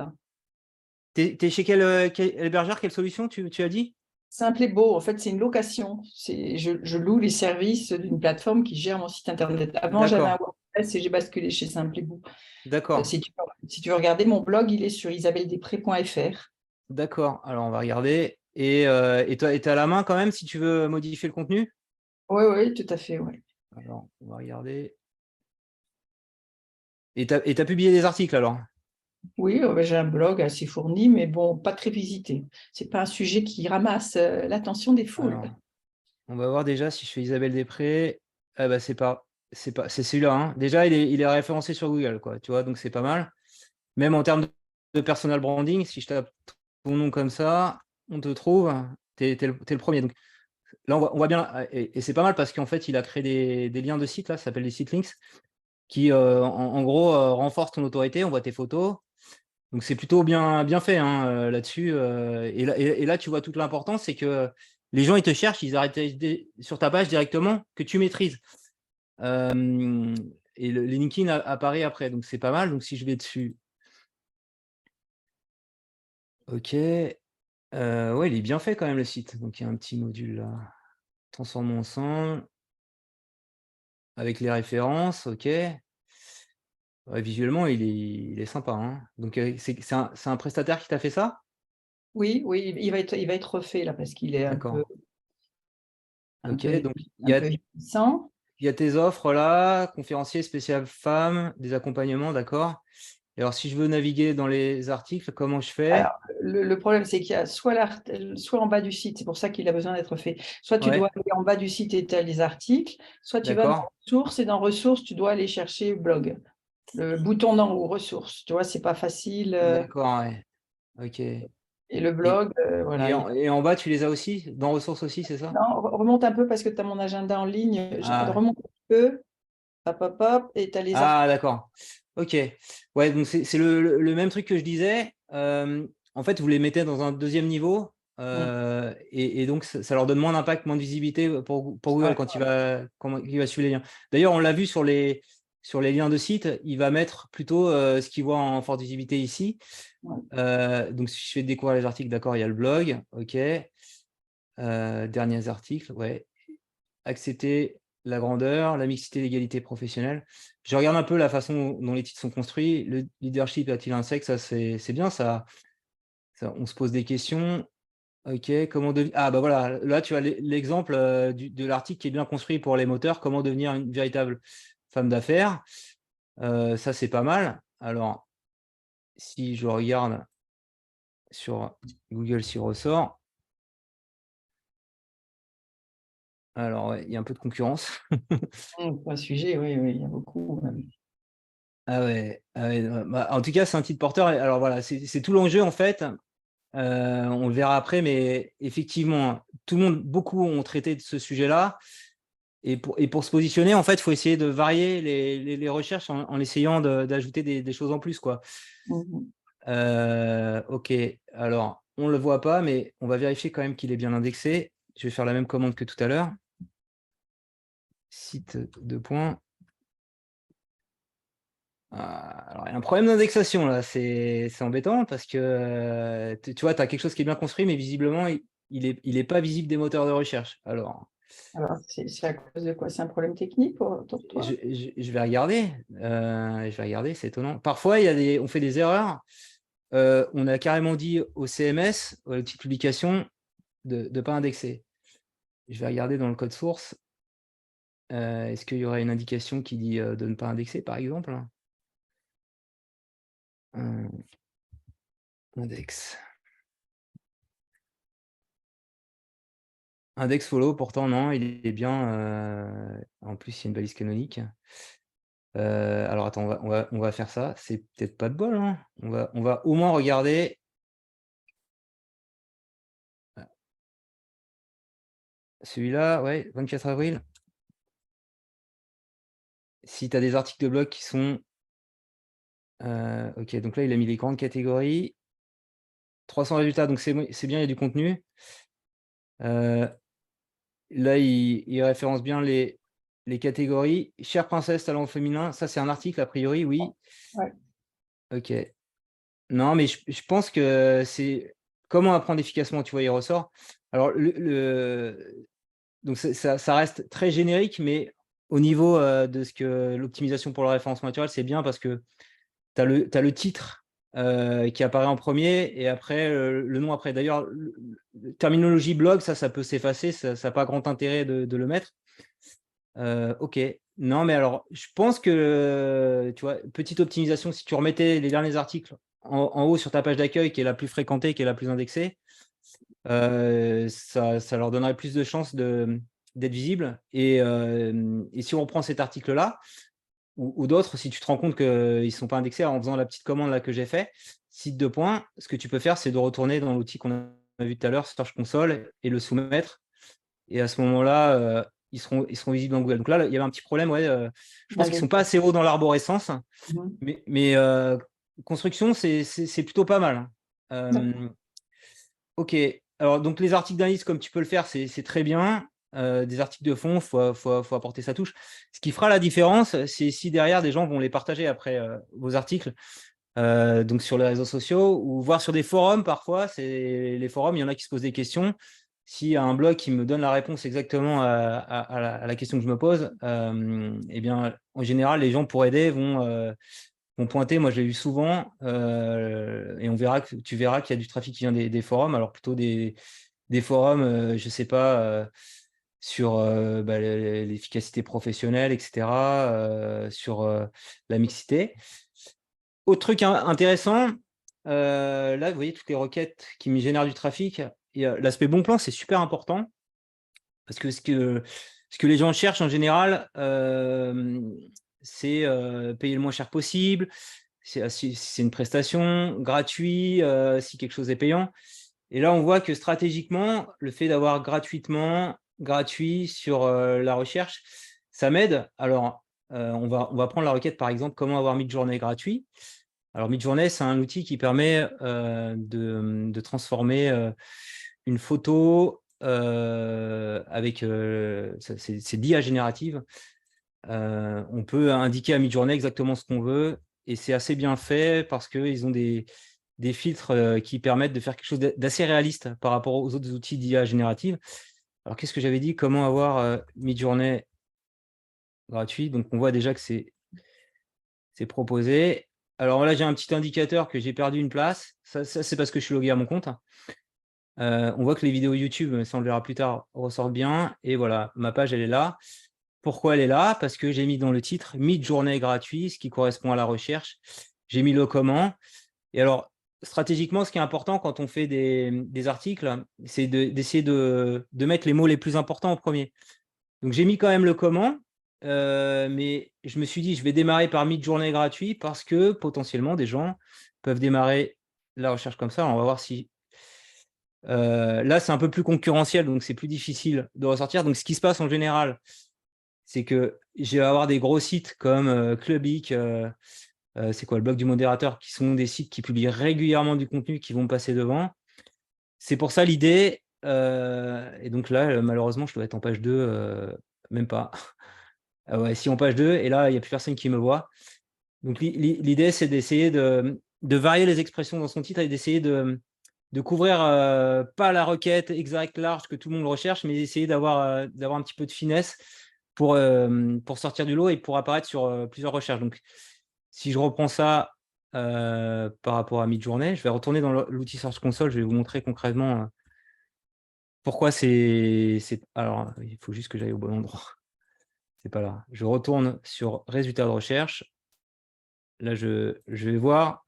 T'es chez quelle hébergeur, quelle solution tu as dit? Simpligo, en fait, c'est une location. Je loue les services d'une plateforme qui gère mon site internet. Avant, j'avais un D'accord, WordPress et j'ai basculé chez Simpligo. d'accord, Si tu veux regarder mon blog, il est sur isabelledesprez.fr. d'accord. Alors, on va regarder. Et tu as la main quand même si tu veux modifier le contenu? Oui, oui, tout à fait, oui. Alors, on va regarder. Et tu as publié des articles alors? Oui, j'ai un blog assez fourni, mais bon, pas très visité. C'est pas un sujet qui ramasse l'attention des foules. Alors, on va voir déjà si je fais Isabelle Després. Ah bah, c'est celui-là, hein. Déjà, il est référencé sur Google, quoi. Tu vois, donc c'est pas mal. Même en termes de personal branding, si je tape ton nom comme ça, on te trouve. T'es le premier. Donc là, on voit bien. Et c'est pas mal parce qu'en fait, il a créé des liens de sites, là, ça s'appelle des site links, qui en gros renforcent ton autorité. On voit tes photos. Donc c'est plutôt bien fait, hein, là-dessus. Et là, tu vois toute l'importance, c'est que les gens, ils te cherchent, ils arrêtent sur ta page directement que tu maîtrises. Et les LinkedIn apparaît après, donc c'est pas mal. Donc si je vais dessus, ok. Ouais, il est bien fait quand même le site. Donc il y a un petit module là. Transformons ensemble. Avec les références, ok. Ouais, visuellement, il est sympa, hein. Donc c'est un prestataire qui t'a fait ça? Oui, oui, il va être refait là parce qu'il est D'accord. un Ok, peu donc un peu vieillissant. il y a tes offres là, conférencier spécial femmes, des accompagnements, d'accord. Et alors, si je veux naviguer dans les articles, comment je fais? Alors, le problème, c'est qu'il y a soit en bas du site, c'est pour ça qu'il a besoin d'être fait. Soit tu Ouais, dois aller en bas du site et tu as les articles, soit tu vas dans d'accord. ressources et dans ressources, tu dois aller chercher blog. Le bouton d'en haut, ressources. Tu vois, c'est pas facile. D'accord, ouais. Ok. Et le Et, blog, voilà. et en bas, tu les as aussi? Dans ressources aussi, c'est ça? Non, remonte un peu parce que tu as mon agenda en ligne. Ah, ouais. Remonte un peu, hop, hop, hop, et tu as les articles. Ah, d'accord. Ok. Ouais, donc c'est le même truc que je disais. En fait, vous les mettez dans un deuxième niveau. Et donc, ça leur donne moins d'impact, moins de visibilité pour Google Ouais. quand il va suivre les liens. D'ailleurs, on l'a vu sur les liens de site, il va mettre plutôt ce qu'il voit en forte visibilité ici. Ouais. Donc, si je fais découvrir les articles, d'accord, il y a le blog. Ok. Derniers articles, ouais. Accepter la grandeur, la mixité, l'égalité professionnelle. Je regarde un peu la façon dont les titres sont construits. Le leadership a-t-il un sexe? Ça, c'est bien, on se pose des questions. Ok, comment devenir. Ah, bah voilà, là, tu as l'exemple de l'article qui est bien construit pour les moteurs. Comment devenir une véritable femme d'affaires? Ça, c'est pas mal. Alors, si je regarde sur Google s'y ressort, alors, ouais, il y a un peu de concurrence. C'est un sujet, oui, oui, il y a beaucoup. Ah ouais, bah, en tout cas, c'est un titre porteur. Alors voilà, c'est tout l'enjeu en fait. On le verra après, mais effectivement, beaucoup ont traité de ce sujet-là. Et pour se positionner, en fait, il faut essayer de varier les recherches en essayant d'ajouter des choses en plus, quoi. Mhm. Ok, alors, on ne le voit pas, mais on va vérifier quand même qu'il est bien indexé. Je vais faire la même commande que tout à l'heure. Site de points. Alors, il y a un problème d'indexation là, c'est embêtant parce que tu vois, tu as quelque chose qui est bien construit, mais visiblement, il est pas visible des moteurs de recherche. Alors, Alors, c'est à cause de quoi? C'est un problème technique pour toi? je vais regarder. C'est étonnant. Parfois, on fait des erreurs. On a carrément dit au CMS, au outil de publication, de ne pas indexer. Je vais regarder dans le code source. Est-ce qu'il y aurait une indication qui dit de ne pas indexer, par exemple? Index. Index follow, pourtant, non, il est bien. En plus, il y a une balise canonique. Alors, attends, on va faire ça. C'est peut-être pas de bol, hein. On va au moins regarder. Celui-là, ouais, 24 avril. Si tu as des articles de blog qui sont... ok, donc là, il a mis les grandes catégories. 300 résultats, donc c'est bien, il y a du contenu. Là, il référence bien les catégories. Chère princesse, talent au féminin, ça c'est un article a priori, oui. Ouais. Ok. Non, mais je pense que c'est comment apprendre efficacement, tu vois, il ressort. Alors, donc ça reste très générique, mais au niveau de ce que l'optimisation pour le référencement naturel, c'est bien parce que tu as le titre qui apparaît en premier et après le nom après. D'ailleurs, terminologie blog, ça peut s'effacer, ça n'a pas grand intérêt de le mettre. Ok. Non, mais alors, je pense que, tu vois, petite optimisation, si tu remettais les derniers articles en haut sur ta page d'accueil, qui est la plus fréquentée, qui est la plus indexée, ça leur donnerait plus de chances d'être visible. Et si on reprend cet article-là, ou d'autres, si tu te rends compte qu'ils ne sont pas indexés en faisant la petite commande là que j'ai fait, site de points, ce que tu peux faire, c'est de retourner dans l'outil qu'on a vu tout à l'heure, Search Console, et le soumettre. Et à ce moment-là, ils seront visibles dans Google. Donc là, il y avait un petit problème, ouais. Je pense qu'ils ne sont pas assez hauts dans l'arborescence, mais construction, c'est plutôt pas mal. Ok. Alors, donc les articles d'indice, comme tu peux le faire, c'est très bien. Des articles de fond, faut apporter sa touche. Ce qui fera la différence, c'est si derrière, des gens vont les partager après vos articles, donc sur les réseaux sociaux ou voir sur des forums parfois. Les forums, il y en a qui se posent des questions. S'il y a un blog qui me donne la réponse exactement à la question que je me pose, eh bien, en général, les gens pour aider vont pointer. Moi, je l'ai eu souvent et tu verras qu'il y a du trafic qui vient des forums. Alors, plutôt des forums, je ne sais pas, sur l'efficacité professionnelle, etc., sur la mixité. Autre truc intéressant, là, vous voyez toutes les requêtes qui me génèrent du trafic. L'aspect bon plan, c'est super important parce que ce que les gens cherchent en général, c'est payer le moins cher possible. Si c'est une prestation gratuite, si quelque chose est payant. Et là, on voit que stratégiquement, le fait d'avoir gratuit sur la recherche, ça m'aide. Alors, on va prendre la requête, par exemple, comment avoir Midjourney gratuit. Alors, Midjourney, c'est un outil qui permet de transformer une photo avec... c'est d'IA générative. On peut indiquer à Midjourney exactement ce qu'on veut et c'est assez bien fait parce qu'ils ont des filtres qui permettent de faire quelque chose d'assez réaliste par rapport aux autres outils d'IA générative. Alors, qu'est-ce que j'avais dit? Comment avoir Midjourney gratuit? Donc, on voit déjà que c'est proposé. Alors là, j'ai un petit indicateur que j'ai perdu une place. Ça c'est parce que je suis logué à mon compte. On voit que les vidéos YouTube, ça on le verra plus tard, ressortent bien. Et voilà, ma page, elle est là. Pourquoi elle est là? Parce que j'ai mis dans le titre « Midjourney gratuit », ce qui correspond à la recherche. J'ai mis le comment. Et alors, stratégiquement, ce qui est important quand on fait des articles, c'est d'essayer de mettre les mots les plus importants en premier. Donc, j'ai mis quand même le comment, mais je me suis dit, je vais démarrer par Midjourney gratuit parce que potentiellement, des gens peuvent démarrer la recherche comme ça. On va voir si... là, c'est un peu plus concurrentiel, donc c'est plus difficile de ressortir. Donc, ce qui se passe en général, c'est que je vais avoir des gros sites comme Clubic, c'est quoi le blog du modérateur, qui sont des sites qui publient régulièrement du contenu, qui vont me passer devant. C'est pour ça l'idée. Et donc là, malheureusement, je dois être en page 2, même pas. Ah ouais, si en page 2, et là, il n'y a plus personne qui me voit. Donc l'idée, c'est d'essayer de varier les expressions dans son titre et d'essayer de couvrir pas la requête exacte, large que tout le monde recherche, mais d'essayer d'avoir un petit peu de finesse pour sortir du lot et pour apparaître sur plusieurs recherches. Donc, si je reprends ça par rapport à Midjourney, je vais retourner dans l'outil Search Console, je vais vous montrer concrètement pourquoi c'est... Alors, il faut juste que j'aille au bon endroit. C'est pas là. Je retourne sur résultats de recherche. Là, je vais voir.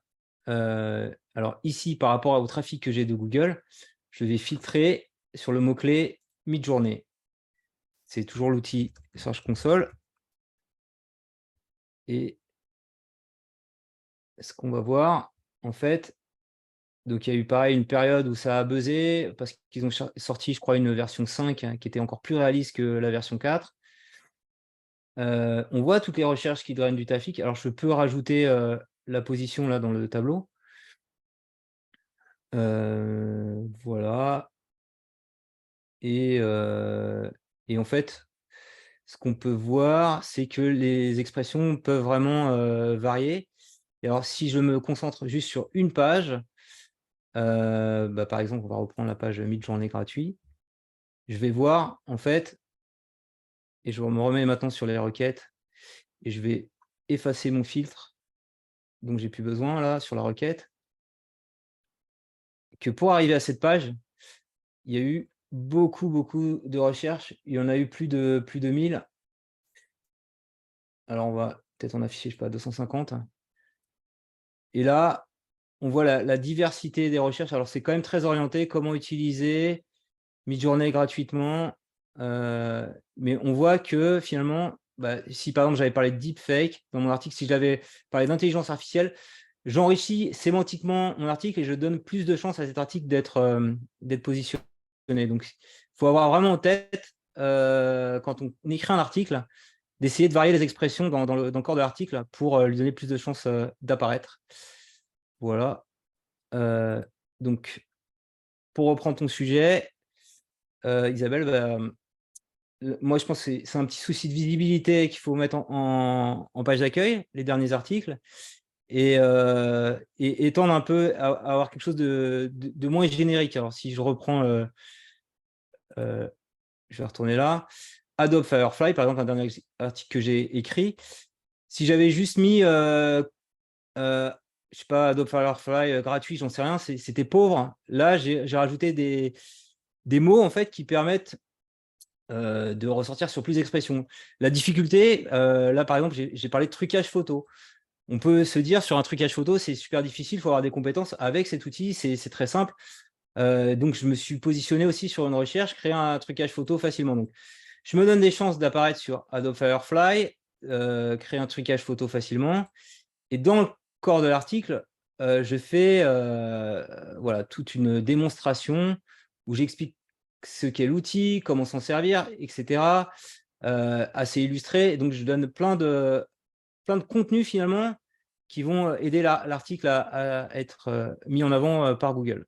Alors ici, par rapport au trafic que j'ai de Google, je vais filtrer sur le mot-clé Midjourney. C'est toujours l'outil Search Console. Et ce qu'on va voir, en fait, donc il y a eu pareil une période où ça a buzzé parce qu'ils ont sorti, je crois, une version 5 qui était encore plus réaliste que la version 4. On voit toutes les recherches qui drainent du trafic. Alors, je peux rajouter la position là dans le tableau. Voilà. Et en fait, ce qu'on peut voir, c'est que les expressions peuvent vraiment varier. Et alors, si je me concentre juste sur une page, par exemple, on va reprendre la page Midjourney gratuit. Je vais voir, en fait, et je me remets maintenant sur les requêtes, et je vais effacer mon filtre, donc j'ai plus besoin là sur la requête, que pour arriver à cette page, il y a eu beaucoup de recherches. Il y en a eu plus de 1000. Alors on va peut-être en afficher, je sais pas, 250. Et là, on voit la diversité des recherches. Alors c'est quand même très orienté, comment utiliser Midjourney gratuitement. Mais on voit que finalement, si par exemple j'avais parlé de deepfake dans mon article, si j'avais parlé d'intelligence artificielle, j'enrichis sémantiquement mon article et je donne plus de chances à cet article d'être positionné. Donc, il faut avoir vraiment en tête, quand on écrit un article, d'essayer de varier les expressions dans le corps de l'article pour lui donner plus de chances d'apparaître. Voilà. Donc, pour reprendre ton sujet, Isabelle, moi, je pense que c'est un petit souci de visibilité qu'il faut mettre en page d'accueil, les derniers articles, et étendre un peu, à avoir quelque chose de moins générique. Alors, si je reprends, je vais retourner là, Adobe Firefly, par exemple, un dernier article que j'ai écrit, si j'avais juste mis, je sais pas, Adobe Firefly gratuit, j'en sais rien, c'était pauvre. Là, j'ai rajouté des mots, en fait, qui permettent de ressortir sur plus d'expressions. La difficulté, là par exemple, j'ai parlé de trucage photo. On peut se dire sur un trucage photo, c'est super difficile, il faut avoir des compétences avec cet outil, c'est très simple. Donc je me suis positionné aussi sur une recherche, créer un trucage photo facilement. Donc je me donne des chances d'apparaître sur Adobe Firefly, créer un trucage photo facilement. Et dans le corps de l'article, je fais voilà, toute une démonstration où j'explique ce qu'est l'outil, comment s'en servir, etc. Assez illustré. Donc, je donne plein de contenus finalement qui vont aider l'article à être mis en avant par Google.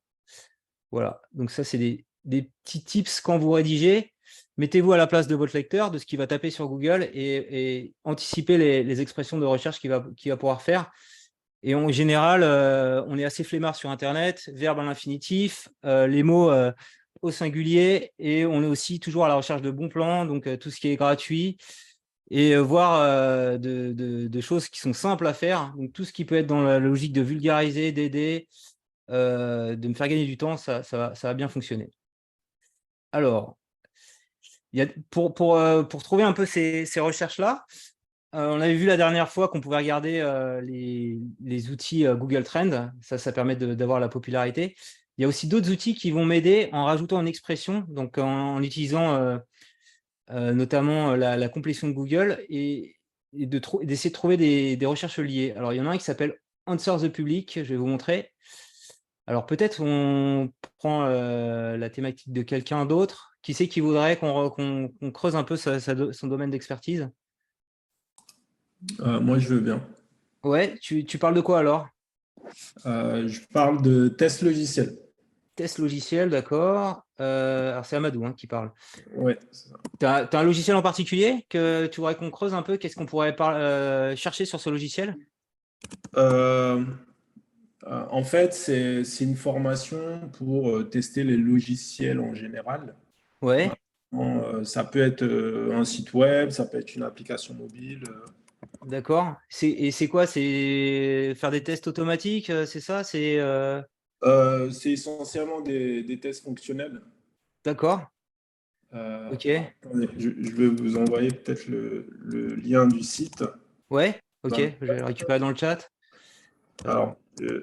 Voilà. Donc, ça, c'est des petits tips quand vous rédigez. Mettez-vous à la place de votre lecteur, de ce qu'il va taper sur Google et anticipez les expressions de recherche qu'il va pouvoir faire. Et en général, on est assez flemmard sur Internet, verbe à l'infinitif, les mots au singulier, et on est aussi toujours à la recherche de bons plans, donc tout ce qui est gratuit, et voir de choses qui sont simples à faire. Donc tout ce qui peut être dans la logique de vulgariser, d'aider, de me faire gagner du temps, ça va bien fonctionner. Alors, pour trouver un peu ces recherches-là, on avait vu la dernière fois qu'on pouvait regarder les outils Google Trends. Ça permet d'avoir la popularité. Il y a aussi d'autres outils qui vont m'aider en rajoutant une expression, donc en utilisant notamment la complétion de Google et d'essayer de trouver des recherches liées. Alors, il y en a un qui s'appelle Answer the Public, je vais vous montrer. Alors, peut-être on prend la thématique de quelqu'un d'autre. Qui c'est qui voudrait qu'on creuse un peu son domaine d'expertise? Moi, je veux bien. Ouais, tu parles de quoi alors? Je parle de test logiciel. Test logiciel, d'accord. Alors c'est Amadou qui parle. Ouais. Tu as un logiciel en particulier que tu voudrais qu'on creuse un peu? Qu'est-ce qu'on pourrait chercher sur ce logiciel? En fait, c'est une formation pour tester les logiciels en général. Ouais, Ça peut être un site web, ça peut être une application mobile. d'accord. Et c'est quoi? C'est faire des tests automatiques, c'est ça? C'est essentiellement des tests fonctionnels. D'accord, Euh, ok. Attendez, je vais vous envoyer peut-être le lien du site. Ouais, ok, Dans- je vais le récupérer dans le chat. Alors,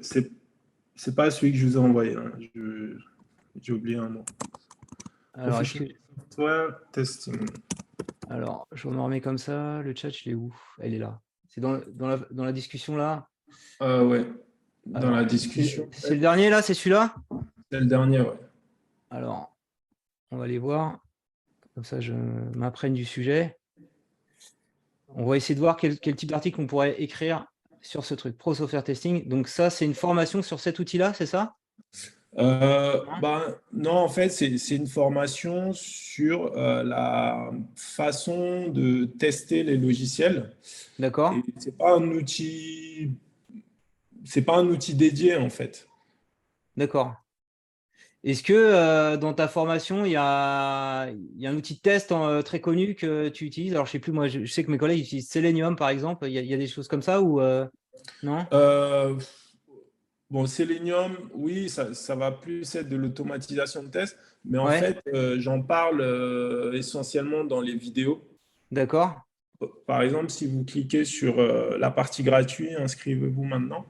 c'est pas celui que je vous ai envoyé, hein. J'ai oublié un mot. Alors, est-ce que... Professional Software Testing. Alors, je me remets comme ça. Le chat, je l'ai où? Elle est là. C'est dans la discussion là. Ouais, dans Alors, la discussion. c'est le dernier là, c'est celui-là? C'est le dernier, ouais. Alors, on va aller voir. Comme ça, je m'imprègne du sujet. On va essayer de voir quel type d'article on pourrait écrire sur ce truc. Pro Software Testing. Donc ça, c'est une formation sur cet outil-là, c'est ça? Non, en fait, c'est une formation sur la façon de tester les logiciels. D'accord. Et c'est pas un outil dédié, en fait. D'accord. Est-ce que dans ta formation, il y a un outil de test très connu que tu utilises? Alors, je sais plus, moi, je sais que mes collègues utilisent Selenium, par exemple. Il y a des choses comme ça ou non? Bon, Selenium, oui, ça va plus être de l'automatisation de tests, mais en Ouais, fait, j'en parle essentiellement dans les vidéos. d'accord. Par exemple, si vous cliquez sur la partie gratuite, inscrivez-vous maintenant.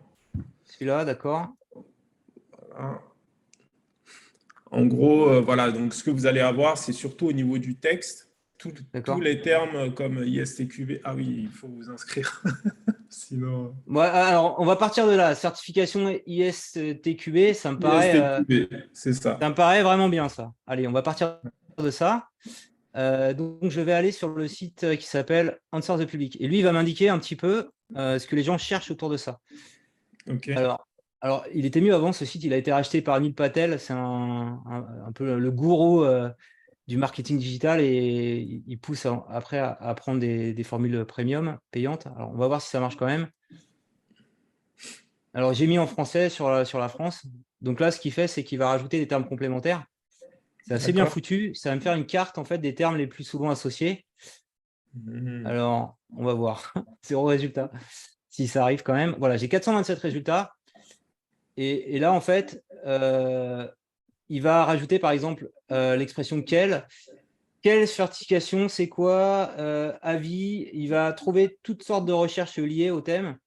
Celui-là, d'accord. Voilà. En gros, voilà, donc ce que vous allez avoir, c'est surtout au niveau du texte, tous D'accord. les termes comme ISTQB. Ah oui, il faut vous inscrire. Sinon, Bon, alors, on va partir de là. Certification ISTQB, ISTQB, c'est ça. ça me paraît vraiment bien, ça. Allez, on va partir de ça. Donc, je vais aller sur le site qui s'appelle Answer the Public. Et lui, il va m'indiquer un petit peu ce que les gens cherchent autour de ça. OK. Alors, il était mieux avant, ce site, il a été racheté par Neil Patel. C'est un peu le gourou du marketing digital et il pousse après à prendre des formules premium payantes. Alors, on va voir si ça marche quand même. Alors, j'ai mis en français sur la France. Donc là, ce qu'il fait, c'est qu'il va rajouter des termes complémentaires. C'est assez bien D'accord. foutu. Ça va me faire une carte en fait des termes les plus souvent associés. Alors, on va voir. 0 résultat. Si ça arrive quand même. Voilà, j'ai 427 résultats. Et là, en fait, il va rajouter par exemple l'expression quelle. Quelle certification, c'est quoi, avis. Il va trouver toutes sortes de recherches liées au thème.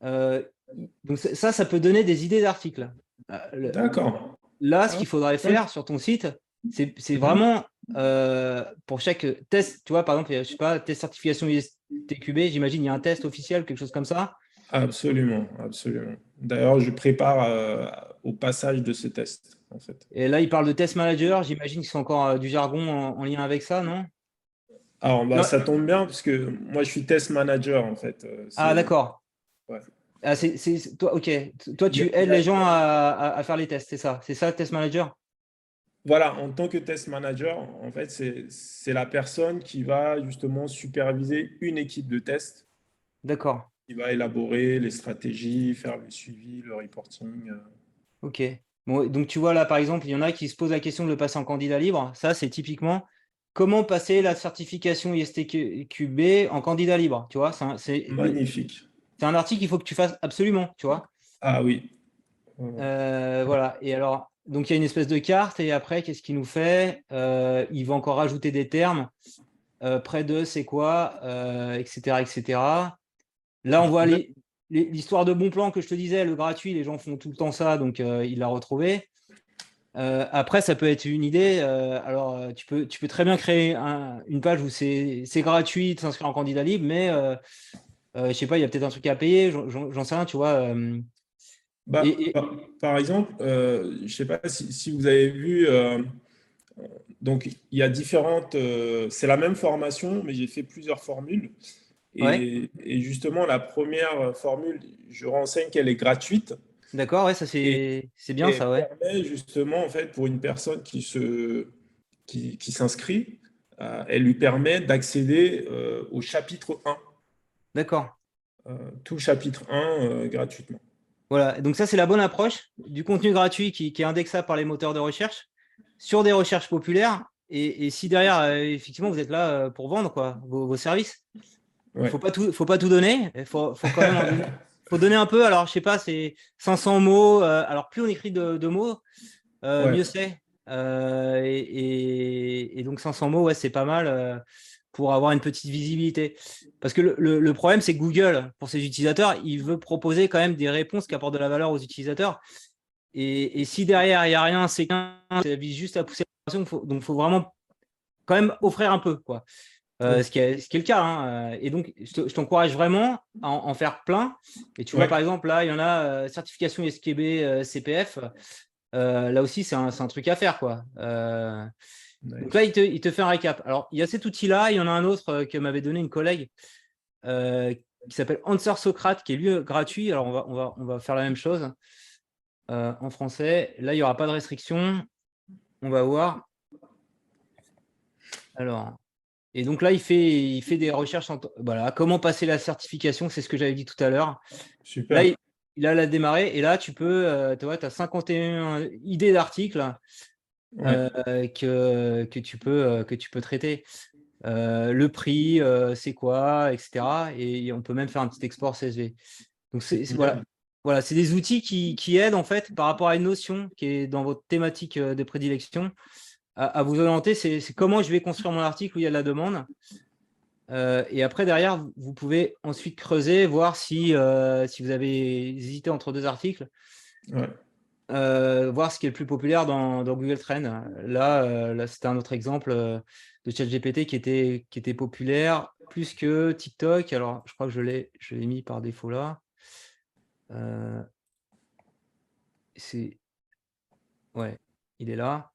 Donc ça peut donner des idées d'articles. D'accord. Là, ce qu'il faudrait faire sur ton site, c'est vraiment pour chaque test, tu vois, par exemple, je sais pas, test certification ISTQB, j'imagine, il y a un test officiel, quelque chose comme ça. Absolument, absolument. D'ailleurs, je prépare au passage de ce test, en fait. Et là, il parle de test manager, j'imagine que c'est encore du jargon en lien avec ça, non? Alors, Non. ça tombe bien parce que moi, je suis test manager, en fait. Ah, d'accord. Ouais. Ah, toi, ok. Toi, tu aides les gens à faire les tests, c'est ça? C'est ça, test manager? Voilà, en tant que test manager, en fait, c'est la personne qui va justement superviser une équipe de test, D'accord. qui va élaborer les stratégies, faire le suivi, le reporting. Ok. Bon, donc tu vois là, par exemple, il y en a qui se posent la question de le passer en candidat libre. Ça, c'est typiquement comment passer la certification ISTQB en candidat libre. Tu vois, c'est Magnifique. un article qu'il faut que tu fasses absolument. Tu vois. Ah oui. Voilà. Et alors, donc il y a une espèce de carte. Et après, qu'est-ce qu'il nous fait? Il va encore rajouter des termes. Près de, c'est quoi, etc., etc. Là, on voit l'histoire de bon plan que je te disais, le gratuit, les gens font tout le temps ça, donc il l'a retrouvé. Après, ça peut être une idée. Alors, tu peux très bien créer une page où c'est gratuit de s'inscrire en candidat libre, mais je sais pas, il y a peut-être un truc à payer, j'en sais rien, tu vois. Par exemple, je ne sais pas si vous avez vu, donc il y a différentes, c'est la même formation, mais j'ai fait plusieurs formules. Ouais, Et justement, la première formule, je renseigne qu'elle est gratuite d'accord, ouais, ça et, c'est bien et ça, ouais. permet justement, en fait, pour une personne qui s'inscrit, elle lui permet d'accéder au chapitre 1, D'accord. tout chapitre 1 gratuitement. Voilà, donc ça, c'est la bonne approche du contenu gratuit qui est indexable par les moteurs de recherche sur des recherches populaires. Et si derrière, effectivement, vous êtes là pour vendre quoi, vos services, il Ouais. faut pas tout donner. Il faut quand même en donner. Faut donner un peu. Alors, je sais pas, c'est 500 mots. Alors, plus on écrit de mots, Ouais. mieux c'est. Et donc, 500 mots, ouais, c'est pas mal pour avoir une petite visibilité. Parce que le problème, c'est que Google, pour ses utilisateurs, il veut proposer quand même des réponses qui apportent de la valeur aux utilisateurs. Et si derrière, il n'y a rien, c'est qu'un, ça vise juste à pousser l'information. Donc, il faut vraiment quand même offrir un peu, quoi. ce qui est le cas, hein. Et donc, je t'encourage vraiment à en faire plein. Et tu vois, Ouais. par exemple, là, il y en a certification SKB, CPF. Là aussi, c'est un truc à faire, quoi. Donc là, il te fait un récap. Alors, il y a cet outil-là. Il y en a un autre que m'avait donné une collègue qui s'appelle Answer Socrate, qui est lui gratuit. Alors, on va faire la même chose en français. Là, il n'y aura pas de restriction. On va voir. Alors, et donc là, il fait des recherches. Voilà, comment passer la certification, c'est ce que j'avais dit tout à l'heure. Super. Là, il a démarré. Et là, tu peux, tu vois, tu as 51 idées d'articles Ouais. que tu peux traiter. Le prix, c'est quoi, etc. Et on peut même faire un petit export CSV. Donc, voilà, c'est des outils qui aident en fait par rapport à une notion qui est dans votre thématique de prédilection à vous orienter. C'est comment je vais construire mon article où il y a de la demande. Et après, derrière, vous pouvez ensuite creuser, voir si vous avez hésité entre deux articles. Ouais. Voir ce qui est le plus populaire dans Google Trends. Là c'était un autre exemple de ChatGPT qui était populaire plus que TikTok. Alors, je crois que je l'ai mis par défaut là. Ouais, il est là.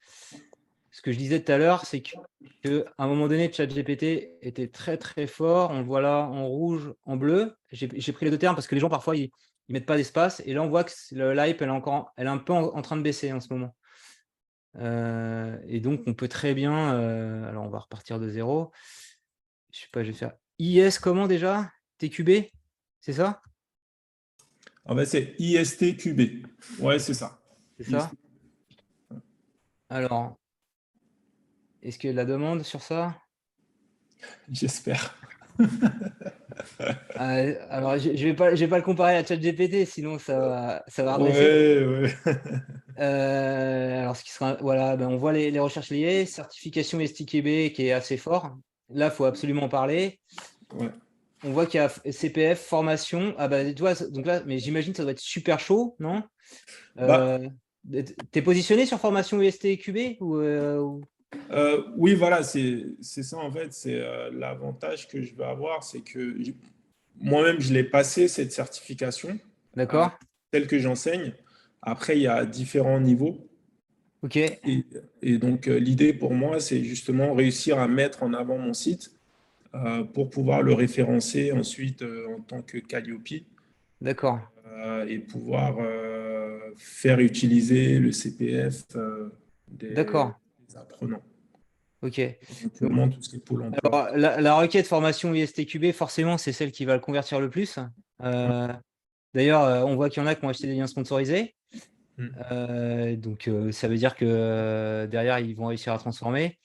Ce que je disais tout à l'heure, c'est qu'à un moment donné, ChatGPT était très très fort. On le voit là en rouge, en bleu. J'ai pris les deux termes parce que les gens parfois ils mettent pas d'espace. Et là, on voit que l'hype, elle est un peu en train de baisser en ce moment. Et donc, on peut très bien. Alors, on va repartir de zéro. Je sais pas, je vais faire IS comment déjà? TQB? C'est ça? Ah ben, c'est ISTQB. Ouais, c'est ça. C'est ça? Alors, est-ce qu'il y a de la demande sur ça? J'espère. Alors, je vais pas le comparer à ChatGPT, sinon ça va redresser. Ouais, ouais. Alors, ce qui sera, voilà, ben, on voit les recherches liées, certification STKB qui est assez fort. Là, il faut absolument en parler. Ouais. On voit qu'il y a CPF, formation. Ah bah, tu vois, donc là, mais j'imagine que ça doit être super chaud, non? Bah, T'es positionné sur formation UST-QB oui, voilà, c'est ça en fait. C'est l'avantage que je vais avoir, c'est que moi-même, je l'ai passé cette certification, D'accord. telle que j'enseigne. Après, il y a différents niveaux. Ok. Et donc, l'idée pour moi, c'est justement réussir à mettre en avant mon site pour pouvoir le référencer ensuite en tant que Calliope D'accord. et pouvoir faire utiliser le CPF D'accord. des apprenants. Ok. Donc, Éventuellement, tout ce qui est Pôle emploi. alors, la requête formation UST-QB, forcément, c'est celle qui va le convertir le plus. D'ailleurs, on voit qu'il y en a qui ont acheté des liens sponsorisés. Donc, ça veut dire que derrière, ils vont réussir à transformer.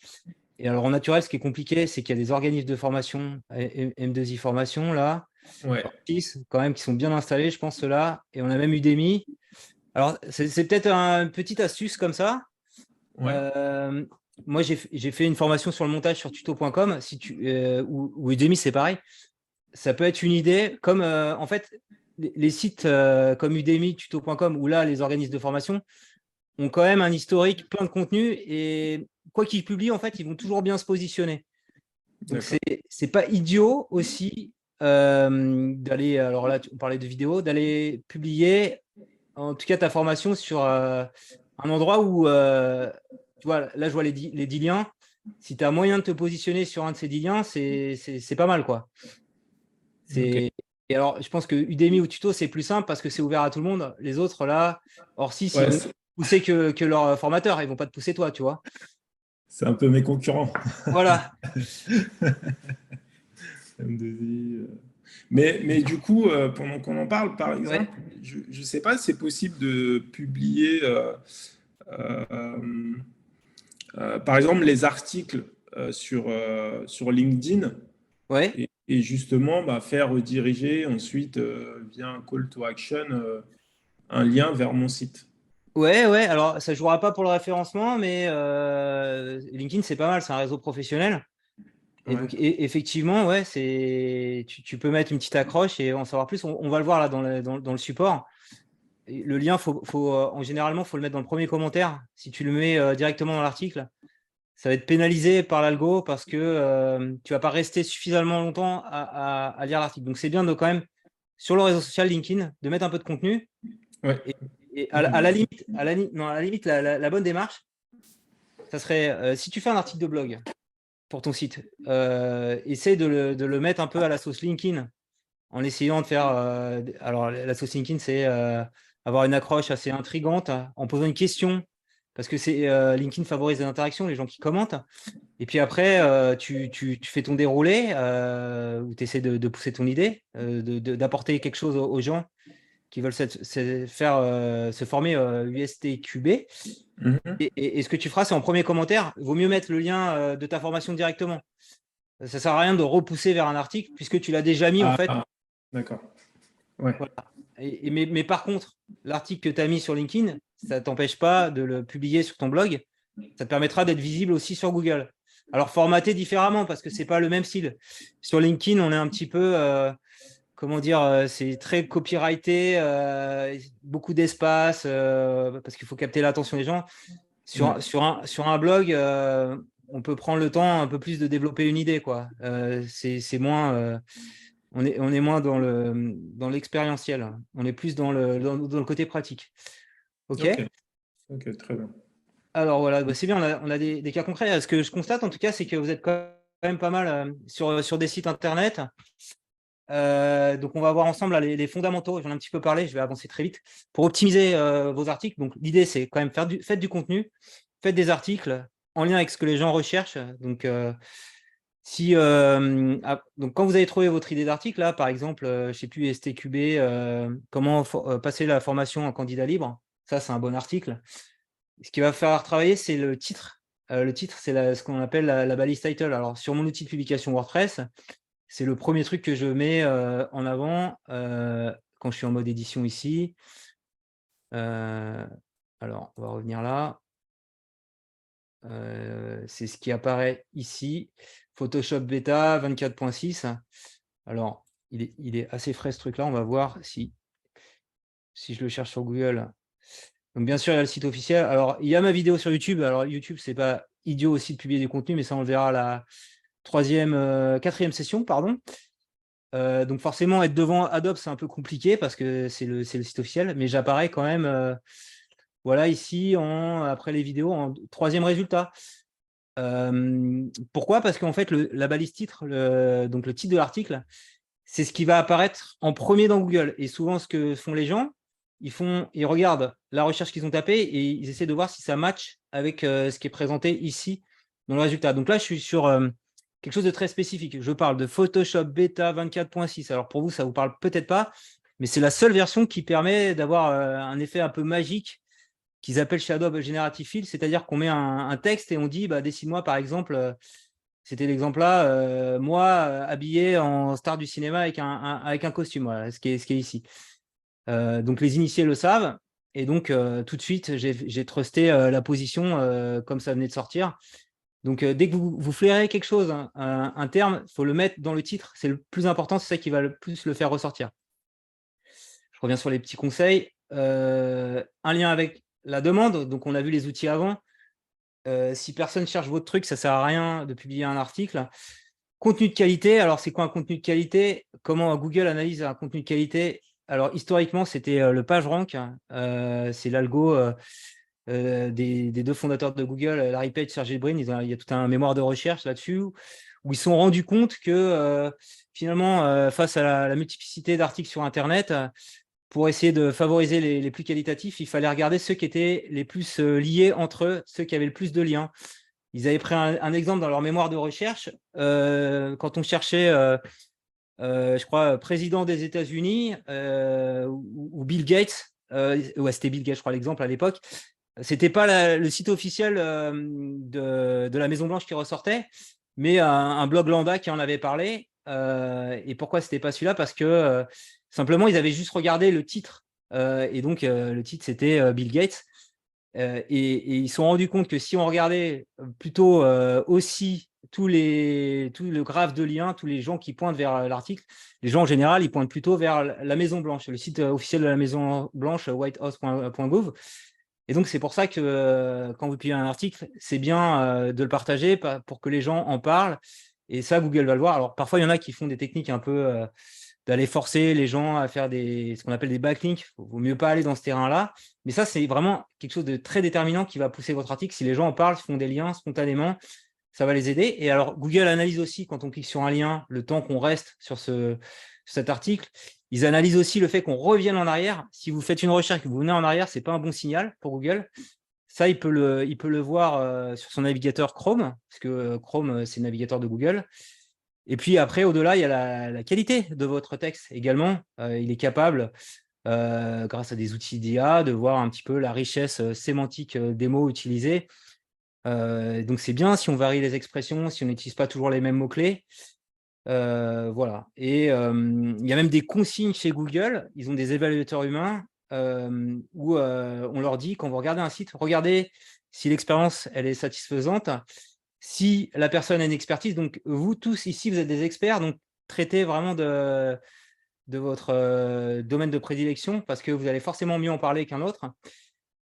Et alors, en naturel, ce qui est compliqué, c'est qu'il y a des organismes de formation, M2I Formation, là, Ouais. 6, quand même, qui sont bien installés, je pense, ceux-là. Et on a même Udemy. Alors, c'est peut-être une petite astuce comme ça. Ouais. Moi, j'ai fait une formation sur le montage sur tuto.com. Ou Udemy, c'est pareil. Ça peut être une idée. Comme, en fait, les sites comme Udemy, tuto.com, où là, les organismes de formation ont quand même un historique plein de contenu. Et quoi qu'ils publient, en fait, ils vont toujours bien se positionner. Donc, c'est pas idiot aussi d'aller, alors là, on parlait de vidéo, d'aller publier, en tout cas, ta formation sur un endroit où, tu vois, là, je vois les 10 liens. Si tu as moyen de te positionner sur un de ces 10 liens, c'est pas mal, quoi. Et alors, je pense que Udemy ou Tuto, c'est plus simple parce que c'est ouvert à tout le monde. Les autres, là, Orsis, ils vont pousser que leurs formateurs, ils vont pas te pousser toi, tu vois. C'est un peu mes concurrents. Voilà. M2I, mais du coup, pendant qu'on en parle, par exemple, je ne sais pas si c'est possible de publier, par exemple, les articles sur LinkedIn Ouais. et justement faire rediriger ensuite via un call to action un lien vers mon site. Ouais. Alors, ça ne jouera pas pour le référencement, mais LinkedIn, c'est pas mal, c'est un réseau professionnel. Et donc, effectivement, ouais, tu peux mettre une petite accroche et en savoir plus. On va le voir là dans le support. Et le lien, généralement, faut le mettre dans le premier commentaire. Si tu le mets directement dans l'article, ça va être pénalisé par l'algo parce que tu vas pas rester suffisamment longtemps à lire l'article. Donc, c'est bien de quand même, sur le réseau social LinkedIn, de mettre un peu de contenu. Ouais. Et à la limite, non, à la limite, la bonne démarche, ça serait, si tu fais un article de blog pour ton site, essaye de le mettre un peu à la sauce LinkedIn, en essayant de faire… alors, la sauce LinkedIn, c'est avoir une accroche assez intrigante, en posant une question, parce que LinkedIn favorise les interactions, les gens qui commentent. Et puis après, tu fais ton déroulé, où tu essaies de pousser ton idée, d'apporter quelque chose aux gens qui veulent se former USTQB. Mhm. Et ce que tu feras, c'est en premier commentaire, il vaut mieux mettre le lien de ta formation directement. Ça ne sert à rien de repousser vers un article, puisque tu l'as déjà mis, en fait. D'accord. Ouais. Voilà. Mais par contre, l'article que tu as mis sur LinkedIn, ça ne t'empêche pas de le publier sur ton blog. Ça te permettra d'être visible aussi sur Google. Alors, formaté différemment, parce que ce n'est pas le même style. Sur LinkedIn, on est un petit peu… comment dire, c'est très copyrighté, beaucoup d'espace, parce qu'il faut capter l'attention des gens. Sur un blog, on peut prendre le temps un peu plus de développer une idée, quoi. C'est moins… on est moins dans l'expérientiel. On est plus dans le côté pratique. OK. Ok, très bien. Alors voilà, bah, c'est bien, on a des cas concrets. Ce que je constate en tout cas, c'est que vous êtes quand même pas mal sur des sites internet. Donc on va voir ensemble là, les fondamentaux. J'en ai un petit peu parlé, je vais avancer très vite. Pour optimiser vos articles, donc l'idée c'est quand même faites du contenu, faites des articles en lien avec ce que les gens recherchent. Donc, donc quand vous avez trouvé votre idée d'article, là, par exemple, je ne sais plus, STQB, comment passer la formation en candidat libre, ça c'est un bon article. Ce qui va faire travailler, c'est le titre. Le titre, c'est ce qu'on appelle la balise title. Alors, sur mon outil de publication WordPress, c'est le premier truc que je mets en avant quand je suis en mode édition ici. Alors, on va revenir là. C'est ce qui apparaît ici. Photoshop Beta 24.6. Alors, il est assez frais ce truc-là. On va voir si je le cherche sur Google. Donc, bien sûr, il y a le site officiel. Alors, il y a ma vidéo sur YouTube. Alors, YouTube, c'est pas idiot aussi de publier du contenu, mais ça, on le verra à la quatrième session, pardon. Donc, forcément, être devant Adobe, c'est un peu compliqué parce que c'est le site officiel, mais j'apparais quand même, voilà, ici, après les vidéos, en troisième résultat. Pourquoi? Parce qu'en fait, la balise titre, donc le titre de l'article, c'est ce qui va apparaître en premier dans Google. Et souvent, ce que font les gens, ils regardent la recherche qu'ils ont tapée et ils essaient de voir si ça match avec ce qui est présenté ici dans le résultat. Donc là, je suis sur quelque chose de très spécifique. Je parle de Photoshop Beta 24.6. Alors pour vous, ça ne vous parle peut-être pas, mais c'est la seule version qui permet d'avoir un effet un peu magique qu'ils appellent chez Adobe Generative Fill, c'est-à-dire qu'on met un texte et on dit bah, dessine-moi par exemple, c'était l'exemple là, moi habillé en star du cinéma avec un costume, voilà, ce qui est ici. Donc les initiés le savent, et donc tout de suite j'ai trusté la position comme ça venait de sortir. Donc dès que vous flairez quelque chose, hein, un terme, il faut le mettre dans le titre, c'est le plus important, c'est ça qui va le plus le faire ressortir. Je reviens sur les petits conseils. Un lien avec la demande, donc on a vu les outils avant. Si personne cherche votre truc, ça ne sert à rien de publier un article. Contenu de qualité, alors c'est quoi un contenu de qualité? Comment Google analyse un contenu de qualité? Alors historiquement, c'était le PageRank, c'est l'algo des deux fondateurs de Google, Larry Page et Sergey Brin. Il y a tout un mémoire de recherche là-dessus où ils se sont rendus compte que finalement, face à la multiplicité d'articles sur Internet, pour essayer de favoriser les plus qualitatifs, il fallait regarder ceux qui étaient les plus liés entre eux, ceux qui avaient le plus de liens. Ils avaient pris un exemple dans leur mémoire de recherche. Quand on cherchait, je crois, président des États-Unis ou Bill Gates, ouais, c'était Bill Gates, je crois, l'exemple à l'époque. C'était pas le site officiel de la Maison-Blanche qui ressortait, mais un blog lambda qui en avait parlé. Et pourquoi c'était pas celui-là? Parce que simplement, ils avaient juste regardé le titre. Et donc, le titre, c'était Bill Gates. Et ils se sont rendus compte que si on regardait plutôt aussi tout le graphe de liens, tous les gens qui pointent vers l'article, les gens en général, ils pointent plutôt vers la Maison-Blanche, le site officiel de la Maison-Blanche, whitehouse.gov. Et donc, c'est pour ça que quand vous publiez un article, c'est bien de le partager pour que les gens en parlent. Et ça, Google va le voir. Alors, parfois, il y en a qui font des techniques un peu d'aller forcer les gens à faire ce qu'on appelle des backlinks. Il vaut mieux pas aller dans ce terrain-là. Mais ça, c'est vraiment quelque chose de très déterminant qui va pousser votre article. Si les gens en parlent, font des liens spontanément, ça va les aider. Et alors, Google analyse aussi, quand on clique sur un lien, le temps qu'on reste sur cet article. Ils analysent aussi le fait qu'on revienne en arrière. Si vous faites une recherche et que vous venez en arrière, ce n'est pas un bon signal pour Google. Ça, il peut le voir sur son navigateur Chrome, parce que Chrome, c'est le navigateur de Google. Et puis après, au-delà, il y a la qualité de votre texte également. Il est capable, grâce à des outils d'IA, de voir un petit peu la richesse sémantique des mots utilisés. Donc, c'est bien si on varie les expressions, si on n'utilise pas toujours les mêmes mots-clés. Voilà. Et il y a même des consignes chez Google. Ils ont des évaluateurs humains où on leur dit, quand vous regardez un site, regardez si l'expérience elle est satisfaisante, si la personne a une expertise. Donc, vous tous ici, vous êtes des experts, donc traitez vraiment de votre domaine de prédilection parce que vous allez forcément mieux en parler qu'un autre.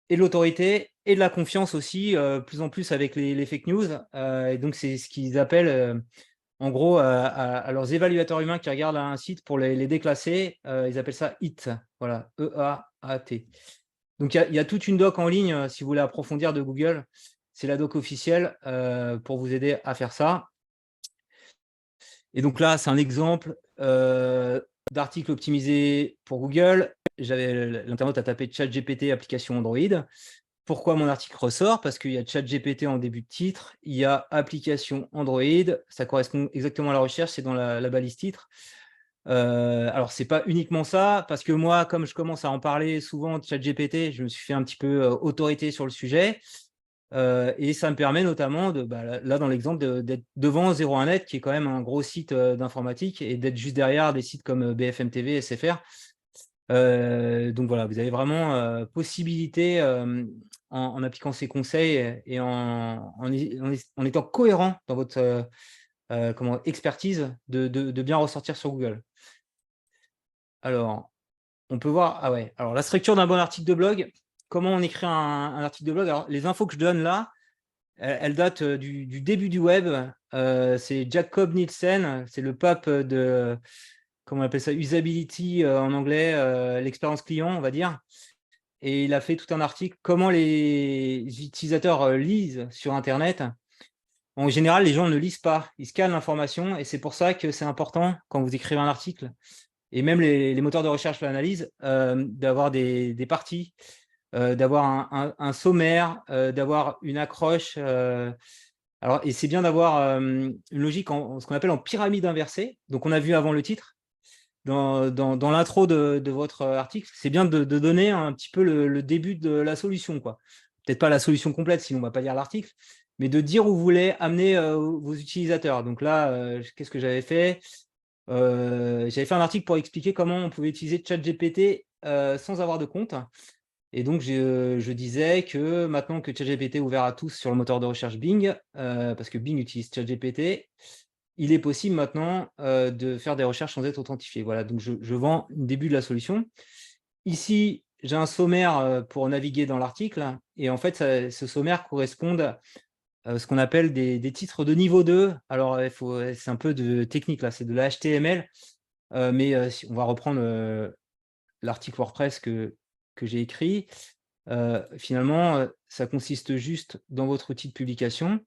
Et de l'autorité et de la confiance aussi, plus en plus avec les fake news. Et donc, c'est ce qu'ils appellent, en gros, à leurs évaluateurs humains qui regardent un site pour les déclasser, ils appellent ça EAT. Voilà, E-A-A-T. Donc, il y a toute une doc en ligne, si vous voulez approfondir, de Google. C'est la doc officielle pour vous aider à faire ça. Et donc là, c'est un exemple d'article optimisé pour Google. L'internaute a tapé ChatGPT application Android. Pourquoi mon article ressort? Parce qu'il y a ChatGPT en début de titre, il y a application Android, ça correspond exactement à la recherche, c'est dans la balise titre. Alors, ce n'est pas uniquement ça, parce que moi, comme je commence à en parler souvent de ChatGPT, je me suis fait un petit peu autorité sur le sujet. Et ça me permet notamment, là dans l'exemple, d'être devant 01net, qui est quand même un gros site d'informatique, et d'être juste derrière des sites comme BFM TV, SFR. Donc voilà, vous avez vraiment possibilité, en appliquant ces conseils et en étant cohérent dans votre expertise, de bien ressortir sur Google. Alors, on peut voir, ah ouais, alors la structure d'un bon article de blog. Comment on écrit un article de blog? Alors, les infos que je donne là, elles datent du début du web. C'est Jacob Nielsen, c'est le pape de, comment on appelle ça, usability en anglais, l'expérience client, on va dire. Et il a fait tout un article, comment les utilisateurs lisent sur Internet. En général, les gens ne lisent pas, ils scannent l'information, et c'est pour ça que c'est important, quand vous écrivez un article, et même les moteurs de recherche l'analysent, d'avoir des parties, d'avoir un sommaire, d'avoir une accroche. Alors, et c'est bien d'avoir une logique ce qu'on appelle en pyramide inversée. Donc, on a vu avant le titre, dans l'intro de votre article, c'est bien de donner un petit peu le début de la solution, quoi. Peut-être pas la solution complète, sinon on ne va pas lire l'article, mais de dire où vous voulez amener vos utilisateurs. Donc là, qu'est-ce que j'avais fait? J'avais fait un article pour expliquer comment on pouvait utiliser ChatGPT sans avoir de compte. Et donc, je disais que maintenant que ChatGPT est ouvert à tous sur le moteur de recherche Bing, parce que Bing utilise ChatGPT, il est possible maintenant de faire des recherches sans être authentifié. Voilà, donc je vends le début de la solution. Ici, j'ai un sommaire pour naviguer dans l'article. Et en fait, ce sommaire correspond à ce qu'on appelle des titres de niveau 2. Alors, c'est un peu de technique, là, c'est de la HTML. Mais on va reprendre l'article WordPress que j'ai écrit. Finalement, ça consiste juste dans votre outil de publication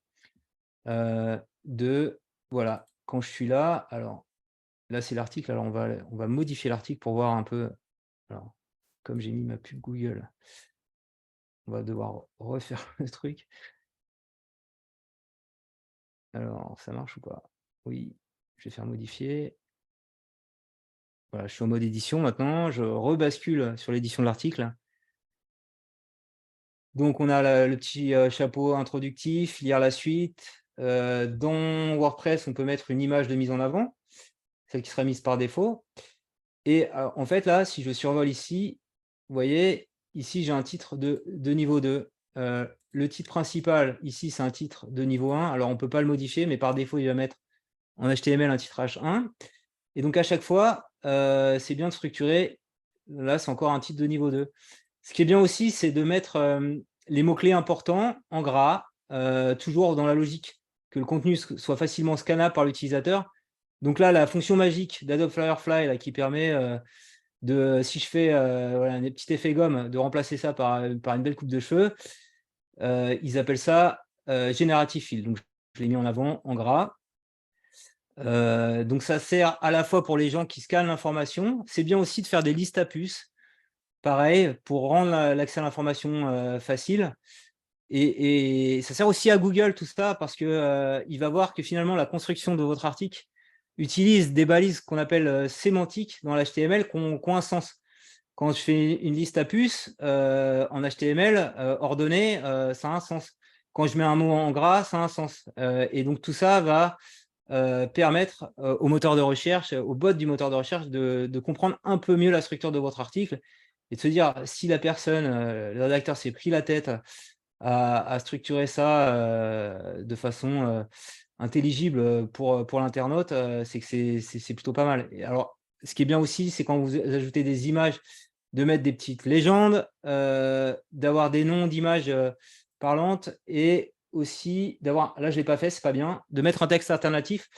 voilà, quand je suis là, alors là c'est l'article, alors on va modifier l'article pour voir un peu. Alors, comme j'ai mis ma pub Google, on va devoir refaire le truc. Alors, ça marche ou pas? Oui, je vais faire modifier. Voilà, je suis en mode édition maintenant, je rebascule sur l'édition de l'article. Donc, on a le petit chapeau introductif, lire la suite. Dans WordPress, on peut mettre une image de mise en avant, celle qui sera mise par défaut. Et en fait, là, si je survole ici, vous voyez, ici, j'ai un titre de niveau 2. Le titre principal, ici, c'est un titre de niveau 1. Alors, on ne peut pas le modifier, mais par défaut, il va mettre en HTML un titre H1. Et donc, à chaque fois, c'est bien de structurer. Là, c'est encore un titre de niveau 2. Ce qui est bien aussi, c'est de mettre les mots-clés importants en gras, toujours dans la logique, que le contenu soit facilement scannable par l'utilisateur. Donc là, la fonction magique d'Adobe Firefly là, qui permet si je fais voilà, un petit effet gomme, de remplacer ça par une belle coupe de cheveux, ils appellent ça Generative Fill. Donc je l'ai mis en avant en gras. Donc ça sert à la fois pour les gens qui scannent l'information. C'est bien aussi de faire des listes à puces, pareil, pour rendre l'accès à l'information facile. Et ça sert aussi à Google tout ça, parce que il va voir que finalement la construction de votre article utilise des balises qu'on appelle sémantiques dans l'HTML qui ont un sens. Quand je fais une liste à puces en HTML ordonnée, ça a un sens. Quand je mets un mot en gras, ça a un sens. Et donc tout ça va permettre au moteur de recherche, au bot du moteur de recherche de comprendre un peu mieux la structure de votre article et de se dire si la personne, le rédacteur s'est pris la tête à structurer ça de façon intelligible pour l'internaute, c'est que c'est plutôt pas mal. Et alors, ce qui est bien aussi, c'est quand vous ajoutez des images, de mettre des petites légendes, d'avoir des noms d'images parlantes et aussi d'avoir, là je ne l'ai pas fait, c'est pas bien, de mettre un texte alternatif.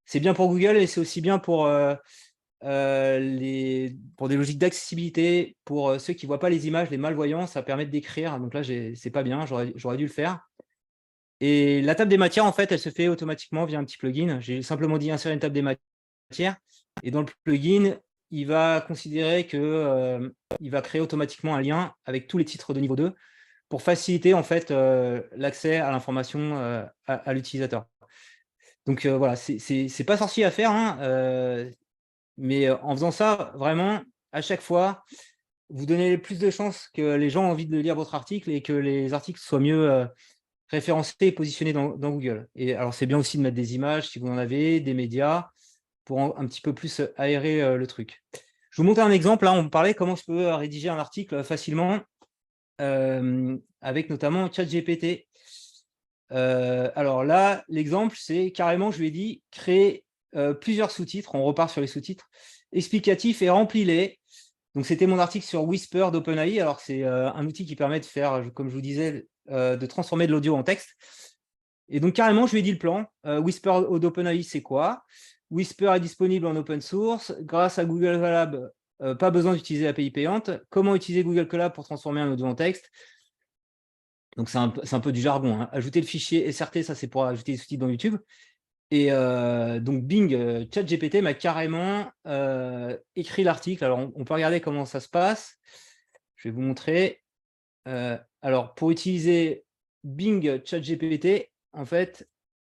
C'est bien pour Google et c'est aussi bien pour des logiques d'accessibilité, pour ceux qui ne voient pas les images, les malvoyants, ça permet d'écrire. Donc là, c'est pas bien, j'aurais dû le faire. Et la table des matières, en fait, elle se fait automatiquement via un petit plugin. J'ai simplement dit insérer une table des matières. Et dans le plugin, il va considérer que il va créer automatiquement un lien avec tous les titres de niveau 2 pour faciliter en fait l'accès à l'information à l'utilisateur. Donc voilà, c'est pas sorcier à faire, hein, mais en faisant ça, vraiment, à chaque fois, vous donnez plus de chances que les gens aient envie de lire votre article et que les articles soient mieux référencés et positionnés dans Google. Et alors, c'est bien aussi de mettre des images, si vous en avez, des médias, pour un petit peu plus aérer le truc. Je vous montre un exemple. Là, on me parlait comment je peux rédiger un article facilement avec notamment ChatGPT. Alors là, l'exemple, c'est carrément, je lui ai dit, créer plusieurs sous-titres. On repart sur les sous-titres explicatifs et remplis-les. Donc, c'était mon article sur Whisper d'OpenAI. Alors, c'est un outil qui permet de faire, comme je vous disais, de transformer de l'audio en texte. Et donc, carrément, je lui ai dit le plan. Whisper d'OpenAI, c'est quoi? Whisper est disponible en open source. Grâce à Google Colab, pas besoin d'utiliser l'API payante. Comment utiliser Google Colab pour transformer un audio en texte? Donc, c'est un peu du jargon, hein. Ajouter le fichier SRT, ça, c'est pour ajouter des sous-titres dans YouTube. Et donc, Bing, ChatGPT m'a carrément écrit l'article. Alors, on peut regarder comment ça se passe. Je vais vous montrer. Alors, pour utiliser Bing ChatGPT, en fait,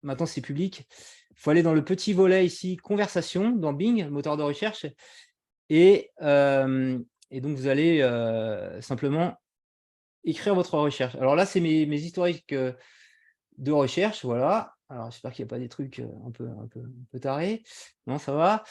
maintenant, c'est public. Il faut aller dans le petit volet ici, conversation, dans Bing, moteur de recherche. Et donc, vous allez simplement écrire votre recherche. Alors là, c'est mes historiques de recherche, voilà. Alors, j'espère qu'il n'y a pas des trucs un peu tarés. Non, ça va.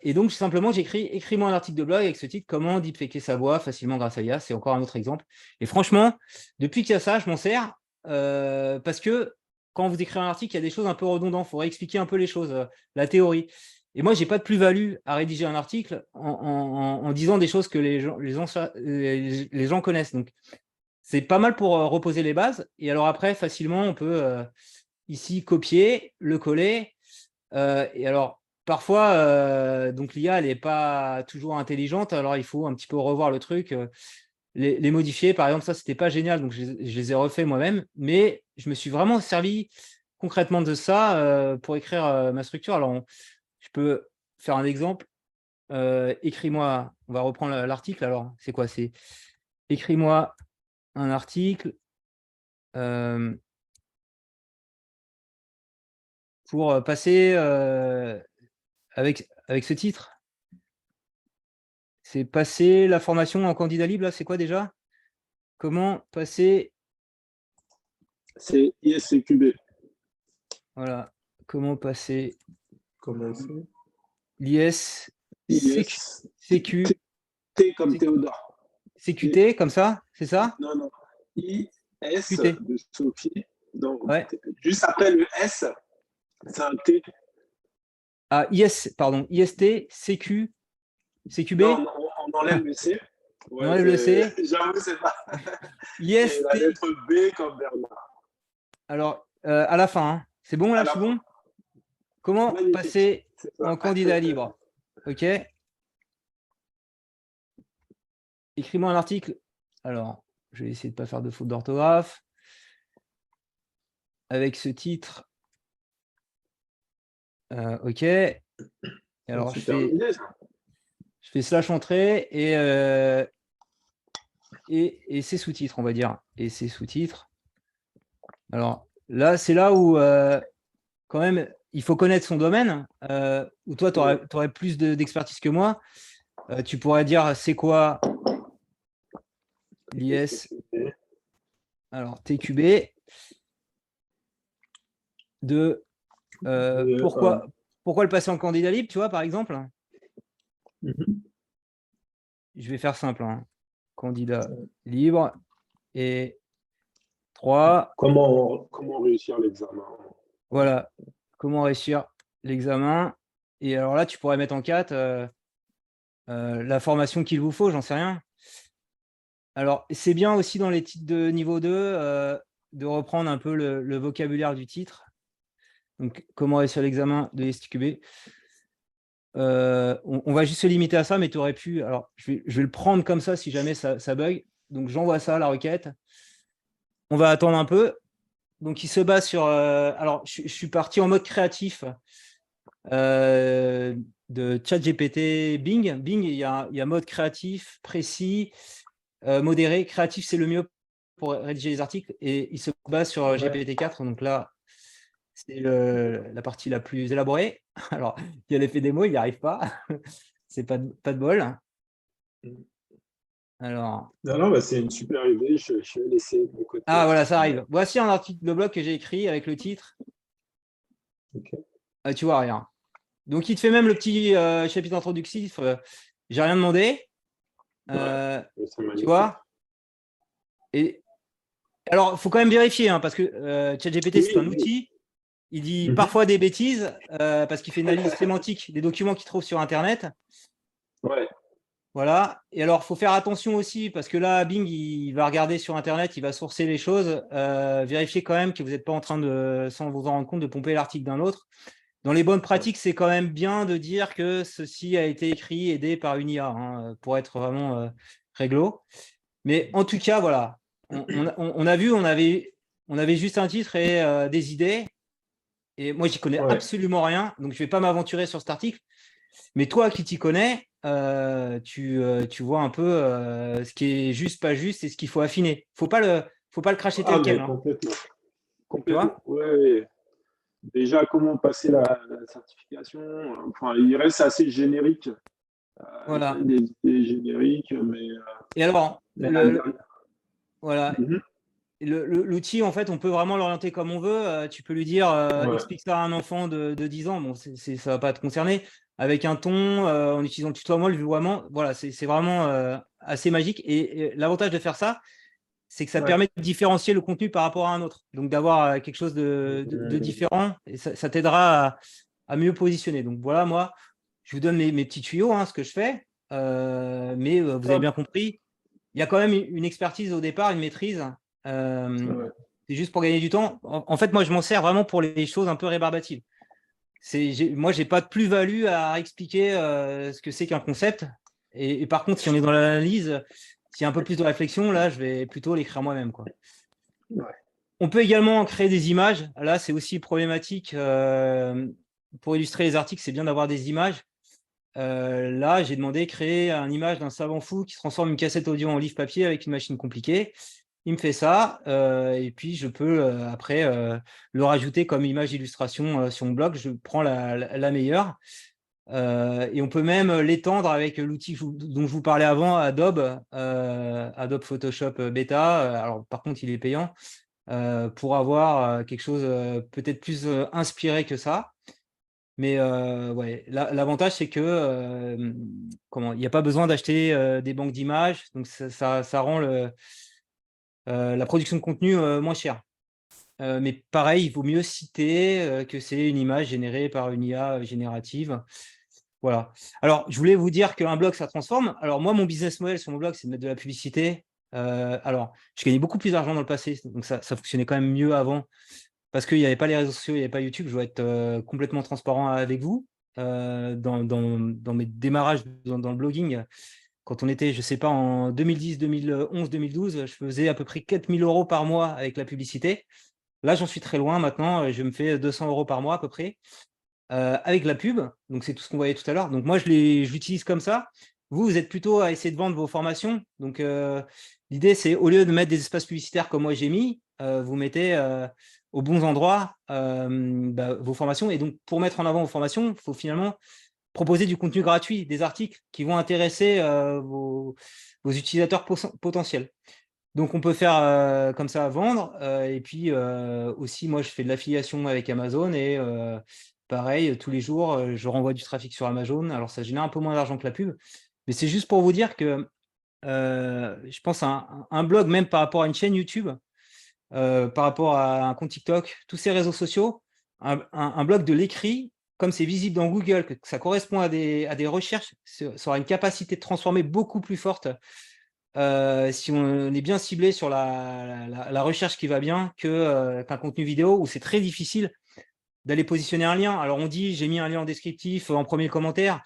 Et donc, simplement, j'écris « Écris-moi un article de blog avec ce titre, comment deepfaker sa voix facilement grâce à l'IA ». C'est encore un autre exemple. Et franchement, depuis qu'il y a ça, je m'en sers parce que quand vous écrivez un article, il y a des choses un peu redondantes. Il faudrait expliquer un peu les choses, la théorie. Et moi, je n'ai pas de plus-value à rédiger un article en disant des choses que les gens connaissent. Donc, c'est pas mal pour reposer les bases. Et alors après, facilement, on peut ici copier, le coller. Et alors, parfois, donc l'IA, elle n'est pas toujours intelligente. Alors, il faut un petit peu revoir le truc, les modifier. Par exemple, ça, c'était pas génial. Donc, je les ai refaits moi-même. Mais je me suis vraiment servi concrètement de ça pour écrire ma structure. Alors, je peux faire un exemple. Écris-moi, on va reprendre l'article. Alors, c'est quoi? C'est écris-moi un article pour passer avec ce titre. C'est passer la formation en candidat libre, là, c'est quoi déjà? Comment passer... C'est ISCQB. Voilà. Comment passer Comment c'est? l'IS-CQ. T comme Théodore. CQT, comme ça, c'est ça? Non, non. IS QT. de Sophie. Donc, Ouais. juste après le S, c'est un T. Ah, IS, pardon. IST, CQ, CQB. Non, on enlève le C. On Ouais, enlève le C. j'avoue, c'est pas. Et la IST. lettre B comme Bernard. Alors, à la fin, hein. C'est bon, là, À je la suis fin. bon? Comment Magnifique. passer C'est ça. en candidat libre? OK. Écris-moi un article. Alors, je vais essayer de ne pas faire de faute d'orthographe. Avec ce titre. OK. Et alors, C'est terminé, ça. je fais slash entrée et c'est sous-titres, on va dire. Et c'est sous-titres. Alors, là, c'est là où, quand même, il faut connaître son domaine, où toi, tu aurais plus d'expertise que moi. Tu pourrais dire, c'est quoi l'IS? Alors, TQB. Pourquoi le passer en candidat libre, tu vois, par exemple? Je vais faire simple, hein. Candidat libre. Et 3. Comment réussir l'examen? Voilà. Comment réussir l'examen? Et alors là, tu pourrais mettre en 4 la formation qu'il vous faut, j'en sais rien. Alors, c'est bien aussi dans les titres de niveau 2 de reprendre un peu le vocabulaire du titre. Donc, comment réussir l'examen de STQB. On va juste se limiter à ça, mais tu aurais pu. Alors, je vais le prendre comme ça si jamais ça bug. Donc, j'envoie ça, la requête. On va attendre un peu. Donc, il se base sur. Alors, je suis parti en mode créatif de ChatGPT, Bing. Bing, il y a mode créatif, précis, modéré. Créatif, c'est le mieux pour rédiger les articles. Et il se base sur GPT-4. Donc là, c'est la partie la plus élaborée. Alors, il y a l'effet démo, il n'y arrive pas. C'est pas de bol. Alors. Non, bah, c'est une super idée. Je vais laisser de mon côté. Ah, voilà, ça arrive. Voici un article de blog que j'ai écrit avec le titre. Okay. Tu vois rien. Donc, il te fait même le petit chapitre introductif. J'ai rien demandé. Tu vois. Et alors, il faut quand même vérifier, hein, parce que ChatGPT, c'est un outil. Il dit parfois des bêtises parce qu'il fait une analyse sémantique des documents qu'il trouve sur Internet. Ouais. Voilà. Et alors, il faut faire attention aussi parce que là, Bing, il va regarder sur Internet, il va sourcer les choses. Vérifiez quand même que vous n'êtes pas en train de, sans vous en rendre compte, de pomper l'article d'un autre. Dans les bonnes pratiques, c'est quand même bien de dire que ceci a été écrit, aidé par une IA, hein, pour être vraiment réglo. Mais en tout cas, voilà. On a vu, on avait juste un titre et des idées. Et moi, j'y connais absolument rien. Donc, je ne vais pas m'aventurer sur cet article. Mais toi qui t'y connais, tu vois un peu ce qui est juste, pas juste et ce qu'il faut affiner. Faut pas le cracher tel quel. Complètement. Complètement. Oui. Déjà, comment passer la certification? Enfin, il reste assez générique. Voilà. Des idées génériques, mais. Et alors, voilà. L'outil, en fait, on peut vraiment l'orienter comme on veut. Tu peux lui dire, explique ça à un enfant de 10 ans. Bon, ça ne va pas te concerner. Avec un ton, en utilisant le tutoiement, le vouvoiement. Voilà, c'est vraiment assez magique. Et l'avantage de faire ça, c'est que ça permet de différencier le contenu par rapport à un autre. Donc, d'avoir quelque chose de différent. Et ça t'aidera à mieux positionner. Donc, voilà, moi, je vous donne mes petits tuyaux, hein, ce que je fais. Mais vous avez bien compris, il y a quand même une expertise au départ, une maîtrise. C'est juste pour gagner du temps. En fait, moi, je m'en sers vraiment pour les choses un peu rébarbatives. Moi, je n'ai pas de plus-value à expliquer ce que c'est qu'un concept. Et par contre, si on est dans l'analyse, s'il y a un peu plus de réflexion, là, je vais plutôt l'écrire moi-même, quoi. On peut également créer des images. Là, c'est aussi problématique. Pour illustrer les articles, c'est bien d'avoir des images. Là, j'ai demandé de créer une image d'un savant fou qui transforme une cassette audio en livre papier avec une machine compliquée. Il me fait ça, et puis je peux après le rajouter comme image d'illustration sur mon blog. Je prends la meilleure. Et on peut même l'étendre avec l'outil dont je vous parlais avant, Adobe Photoshop Beta. Alors, par contre, il est payant pour avoir quelque chose peut-être plus inspiré que ça. Mais ouais, l'avantage, c'est que il n'y a pas besoin d'acheter des banques d'images. Donc, ça rend la production de contenu moins chère. Mais pareil, il vaut mieux citer que c'est une image générée par une IA générative. Voilà. Alors, je voulais vous dire qu'un blog, ça transforme. Alors, moi, mon business model sur mon blog, c'est de mettre de la publicité. Alors, je gagnais beaucoup plus d'argent dans le passé, donc ça fonctionnait quand même mieux avant, parce qu'il n'y avait pas les réseaux sociaux, il n'y avait pas YouTube. Je dois être complètement transparent avec vous. Dans mes démarrages dans le blogging, quand on était, je ne sais pas, en 2010, 2011, 2012, je faisais à peu près 4 000 € par mois avec la publicité. Là, j'en suis très loin maintenant. Je me fais 200 € par mois à peu près avec la pub. Donc, c'est tout ce qu'on voyait tout à l'heure. Donc, moi, je l'utilise comme ça. Vous êtes plutôt à essayer de vendre vos formations. Donc, l'idée, c'est au lieu de mettre des espaces publicitaires comme moi j'ai mis, vous mettez aux bons endroits vos formations. Et donc, pour mettre en avant vos formations, il faut finalement proposer du contenu gratuit, des articles qui vont intéresser vos utilisateurs potentiels. Donc, on peut faire comme ça, vendre. Et puis, aussi, moi, je fais de l'affiliation avec Amazon et pareil, tous les jours, je renvoie du trafic sur Amazon. Alors, ça génère un peu moins d'argent que la pub. Mais c'est juste pour vous dire que je pense à un blog, même par rapport à une chaîne YouTube, par rapport à un compte TikTok, tous ces réseaux sociaux, un blog de l'écrit, comme c'est visible dans Google, que ça correspond à des recherches, ça aura une capacité de transformer beaucoup plus forte si on est bien ciblé sur la recherche qui va bien qu'un contenu vidéo où c'est très difficile d'aller positionner un lien. Alors on dit j'ai mis un lien en descriptif en premier commentaire,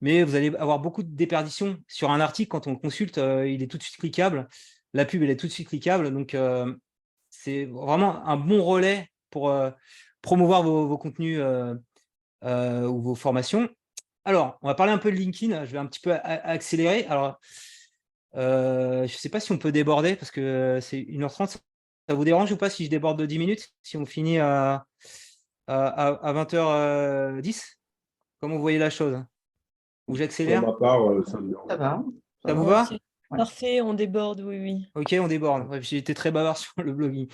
mais vous allez avoir beaucoup de déperditions sur un article. Quand on le consulte, il est tout de suite cliquable. La pub, elle est tout de suite cliquable. Donc c'est vraiment un bon relais pour promouvoir vos contenus ou vos formations. Alors, on va parler un peu de LinkedIn. Je vais un petit peu accélérer. Alors, je ne sais pas si on peut déborder parce que c'est 1h30. Ça vous dérange ou pas si je déborde de 10 minutes? Si on finit à 20h10? Comment vous voyez la chose? Ou Pour j'accélère? ma part, ça me dérange Ça pas. va. Ça vous Non, va? c'est Ouais. parfait, on déborde, oui, oui. Ok, on déborde. Ouais, j'ai été très bavard sur le blogging.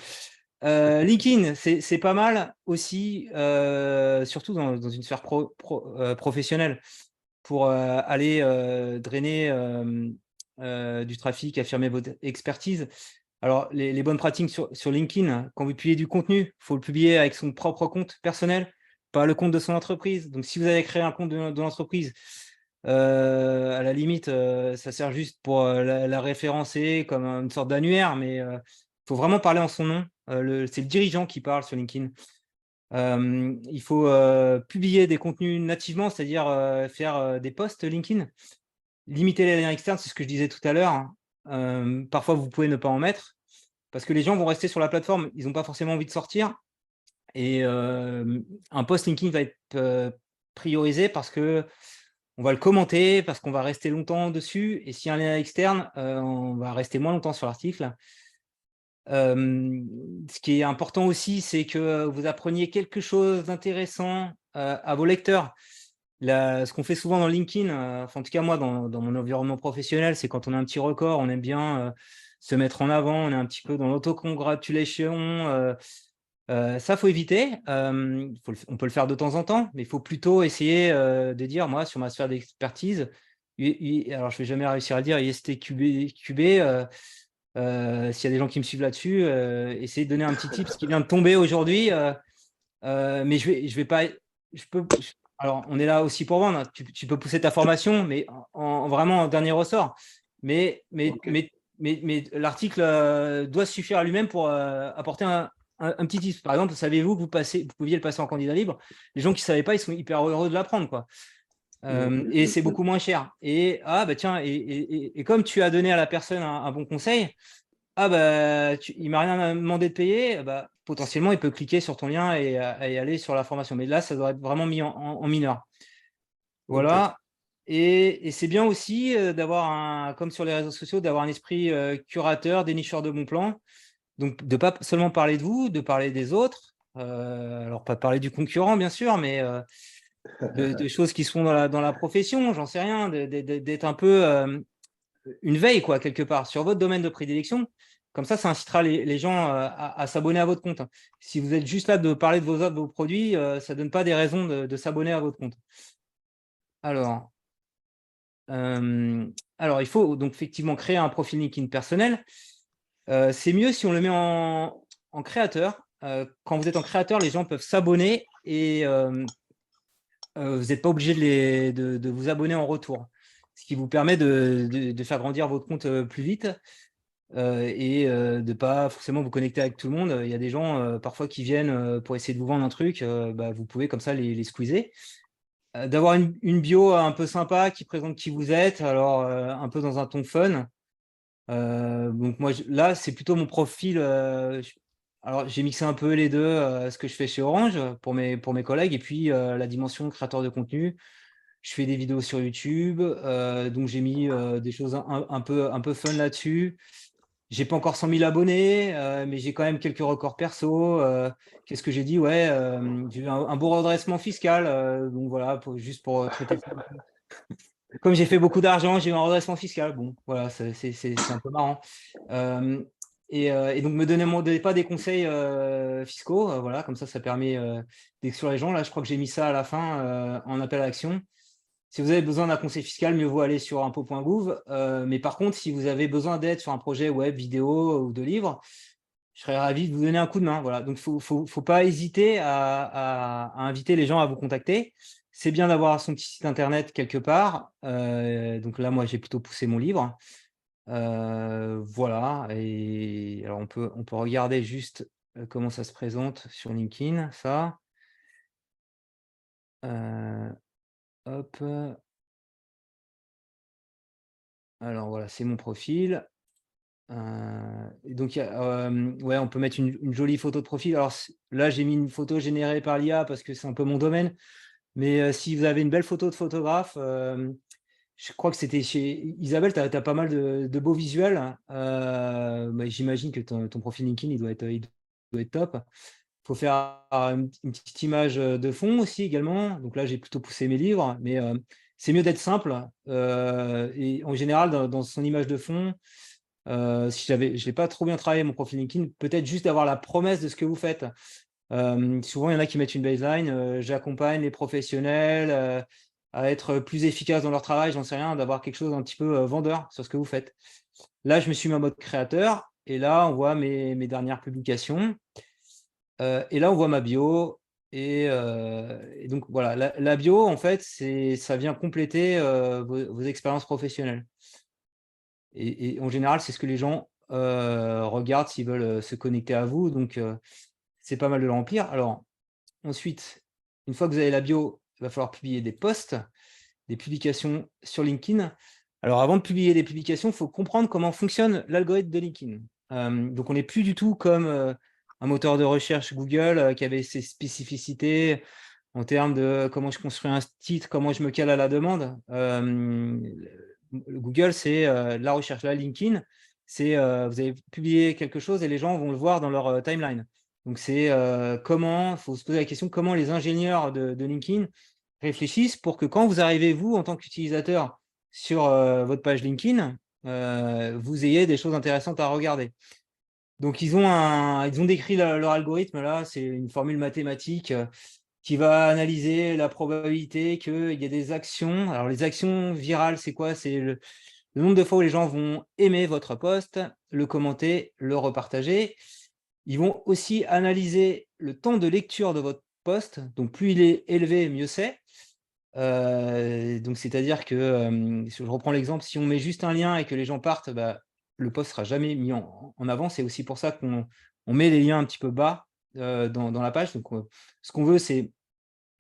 LinkedIn, c'est pas mal aussi, surtout dans une sphère professionnelle, pour aller drainer du trafic, affirmer votre expertise. Alors, les bonnes pratiques sur LinkedIn, quand vous publiez du contenu, il faut le publier avec son propre compte personnel, pas le compte de son entreprise. Donc, si vous avez créé un compte de l'entreprise, à la limite, ça sert juste pour la référencer comme une sorte d'annuaire, mais il faut vraiment parler en son nom. C'est le dirigeant qui parle sur LinkedIn. Il faut publier des contenus nativement, c'est-à-dire faire des posts LinkedIn. Limiter les liens externes, c'est ce que je disais tout à l'heure, hein. Parfois, vous pouvez ne pas en mettre parce que les gens vont rester sur la plateforme. Ils n'ont pas forcément envie de sortir. Et un post LinkedIn va être priorisé parce qu'on va le commenter, parce qu'on va rester longtemps dessus. Et s'il y a un lien externe, on va rester moins longtemps sur l'article. Ce qui est important aussi, c'est que vous appreniez quelque chose d'intéressant à vos lecteurs. Ce qu'on fait souvent dans LinkedIn, enfin, en tout cas moi dans mon environnement professionnel, c'est quand on a un petit record, on aime bien se mettre en avant, on est un petit peu dans l'autocongratulation. Ça, faut éviter. On peut le faire de temps en temps, mais il faut plutôt essayer de dire, moi, sur ma sphère d'expertise, alors je ne vais jamais réussir à le dire, ISTQB, s'il y a des gens qui me suivent là-dessus, essayer de donner un petit tip, ce qui vient de tomber aujourd'hui. Mais je vais pas. Alors, on est là aussi pour vendre. Tu peux pousser ta formation, mais vraiment en dernier ressort. Mais l'article doit suffire à lui-même pour apporter un petit tip. Par exemple, savez-vous que vous pouviez le passer en candidat libre? Les gens qui ne savaient pas, ils sont hyper heureux de l'apprendre, quoi. Et c'est beaucoup moins cher. Et tiens, et comme tu as donné à la personne un bon conseil, il m'a rien demandé de payer, potentiellement il peut cliquer sur ton lien et aller sur la formation. Mais là, ça doit être vraiment mis en mineur. Voilà. Et c'est bien aussi d'avoir comme sur les réseaux sociaux, d'avoir un esprit curateur, dénicheur de bons plans. Donc de pas seulement parler de vous, de parler des autres. Alors pas parler du concurrent, bien sûr, mais de choses qui se font dans la profession, j'en sais rien, d'être un peu une veille, quoi, quelque part, sur votre domaine de prédilection. Comme ça incitera les gens à s'abonner à votre compte. Si vous êtes juste là de parler de vos offres, de vos produits, ça ne donne pas des raisons de s'abonner à votre compte. Alors, il faut donc effectivement créer un profil LinkedIn personnel. C'est mieux si on le met en créateur. Quand vous êtes en créateur, les gens peuvent s'abonner et vous n'êtes pas obligé de vous abonner en retour, ce qui vous permet de faire grandir votre compte plus vite et de ne pas forcément vous connecter avec tout le monde. Il y a des gens parfois qui viennent pour essayer de vous vendre un truc, vous pouvez comme ça les squeezer. D'avoir une bio un peu sympa qui présente qui vous êtes, alors un peu dans un ton fun. Donc moi, là, c'est plutôt mon profil. Alors, j'ai mixé un peu les deux, ce que je fais chez Orange pour mes collègues, et puis la dimension créateur de contenu. Je fais des vidéos sur YouTube, donc j'ai mis des choses un peu fun là-dessus. J'ai pas encore 100 000 abonnés, mais j'ai quand même quelques records perso. Qu'est-ce que j'ai dit? Ouais, j'ai eu un beau redressement fiscal. Donc voilà, juste pour traiter ça. Comme j'ai fait beaucoup d'argent, j'ai eu un redressement fiscal. Bon, voilà, c'est un peu marrant. Et donc, me donnez pas des conseils fiscaux. Voilà, comme ça permet d'exclure les gens. Là, je crois que j'ai mis ça à la fin en appel à l'action. Si vous avez besoin d'un conseil fiscal, mieux vaut aller sur impôt.gouv. Mais par contre, si vous avez besoin d'aide sur un projet web, vidéo ou de livre, je serais ravi de vous donner un coup de main. Voilà. Donc, faut pas hésiter à inviter les gens à vous contacter. C'est bien d'avoir son petit site internet quelque part. Donc là, moi, j'ai plutôt poussé mon livre. Voilà. Et alors, on peut regarder juste comment ça se présente sur LinkedIn, ça. Hop. Alors voilà, c'est mon profil. Et donc, ouais, on peut mettre une jolie photo de profil. Alors là, j'ai mis une photo générée par l'IA parce que c'est un peu mon domaine. Mais si vous avez une belle photo de photographe, je crois que c'était chez Isabelle, tu as pas mal de beaux visuels. J'imagine que ton profil LinkedIn, il doit être top. Il faut faire une petite image de fond aussi également. Donc là, j'ai plutôt poussé mes livres, mais c'est mieux d'être simple. Et en général, dans son image de fond, si je n'ai pas trop bien travaillé mon profil LinkedIn, peut-être juste d'avoir la promesse de ce que vous faites. Souvent, il y en a qui mettent une baseline. J'accompagne les professionnels à être plus efficaces dans leur travail, j'en sais rien, d'avoir quelque chose un petit peu vendeur sur ce que vous faites. Là, je me suis mis en mode créateur et là, on voit mes dernières publications. Et là, on voit ma bio. Et donc, voilà, la bio, en fait, ça vient compléter vos expériences professionnelles. Et en général, c'est ce que les gens regardent s'ils veulent se connecter à vous. Donc, c'est pas mal de le remplir. Alors, ensuite, une fois que vous avez la bio, il va falloir publier des posts, des publications sur LinkedIn. Alors, avant de publier des publications, il faut comprendre comment fonctionne l'algorithme de LinkedIn. Donc, on n'est plus du tout comme un moteur de recherche Google qui avait ses spécificités en termes de comment je construis un titre, comment je me cale à la demande. Google, c'est la recherche. Là, LinkedIn, c'est vous avez publié quelque chose et les gens vont le voir dans leur timeline. Donc, c'est comment, il faut se poser la question, comment les ingénieurs de LinkedIn réfléchissent pour que quand vous arrivez, vous, en tant qu'utilisateur, sur votre page LinkedIn, vous ayez des choses intéressantes à regarder. Donc, ils ont décrit leur algorithme, là, c'est une formule mathématique qui va analyser la probabilité qu'il y ait des actions. Alors, les actions virales, c'est quoi? C'est le nombre de fois où les gens vont aimer votre post, le commenter, le repartager. Ils vont aussi analyser le temps de lecture de votre post. Donc, plus il est élevé, mieux c'est. Donc, c'est-à-dire que, si je reprends l'exemple, si on met juste un lien et que les gens partent, le post ne sera jamais mis en avant. C'est aussi pour ça qu'on met les liens un petit peu bas dans la page. Donc, ce qu'on veut, c'est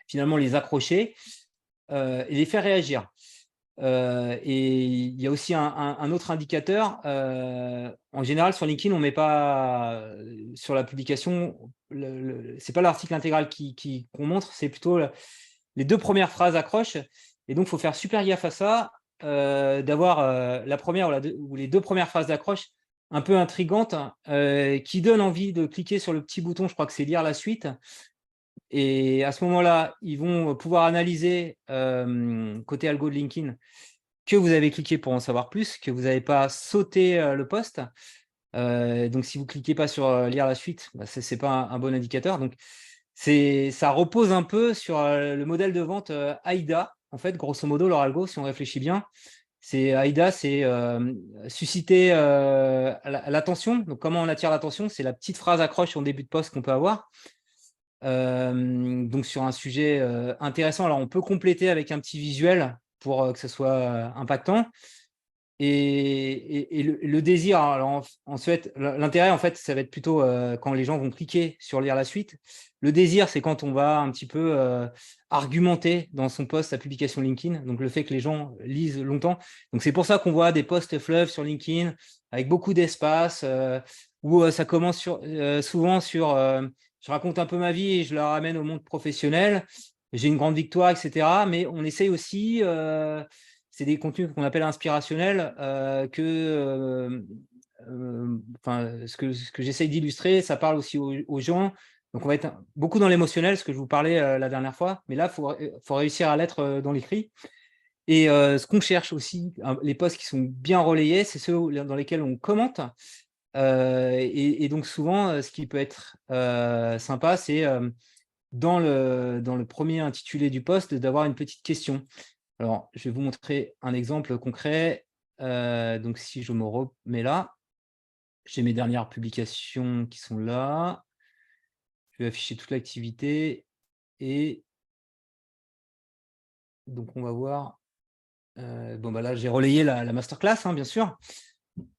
finalement les accrocher et les faire réagir. Et il y a aussi un autre indicateur. En général, sur LinkedIn, on ne met pas sur la publication, c'est pas l'article intégral qu'on montre, c'est plutôt les 2 premières phrases accrochent. Et donc, il faut faire super gaffe à ça, d'avoir la première ou les 2 premières phrases d'accroche un peu intrigantes, qui donnent envie de cliquer sur le petit bouton, je crois que c'est lire la suite. Et à ce moment-là, ils vont pouvoir analyser côté algo de LinkedIn que vous avez cliqué pour en savoir plus, que vous n'avez pas sauté le post. Donc, si vous ne cliquez pas sur lire la suite, ce n'est pas un bon indicateur. Donc, ça repose un peu sur le modèle de vente AIDA. En fait, grosso modo, leur algo, si on réfléchit bien, c'est AIDA, c'est susciter l'attention. Donc, comment on attire l'attention? C'est la petite phrase accroche en début de post qu'on peut avoir. donc sur un sujet intéressant. Alors, on peut compléter avec un petit visuel pour que ce soit impactant. Et le désir, alors ensuite, l'intérêt, en fait, ça va être plutôt quand les gens vont cliquer sur lire la suite. Le désir, c'est quand on va un petit peu argumenter dans son post sa publication LinkedIn, donc le fait que les gens lisent longtemps. Donc, c'est pour ça qu'on voit des posts fleuves sur LinkedIn avec beaucoup d'espace, où ça commence souvent sur je raconte un peu ma vie et je la ramène au monde professionnel. J'ai une grande victoire, etc. Mais on essaye aussi c'est des contenus qu'on appelle inspirationnels, ce que j'essaye d'illustrer, ça parle aussi aux gens. Donc, on va être beaucoup dans l'émotionnel, ce que je vous parlais la dernière fois. Mais là, il faut réussir à l'être dans l'écrit. Et ce qu'on cherche aussi, les posts qui sont bien relayés, c'est ceux dans lesquels on commente. Et donc, souvent, ce qui peut être sympa, c'est dans le premier intitulé du post, d'avoir une petite question. Alors, je vais vous montrer un exemple concret. Donc, si je me remets là, j'ai mes dernières publications qui sont là. Je vais afficher toute l'activité et donc on va voir. Là, j'ai relayé la masterclass, hein, bien sûr.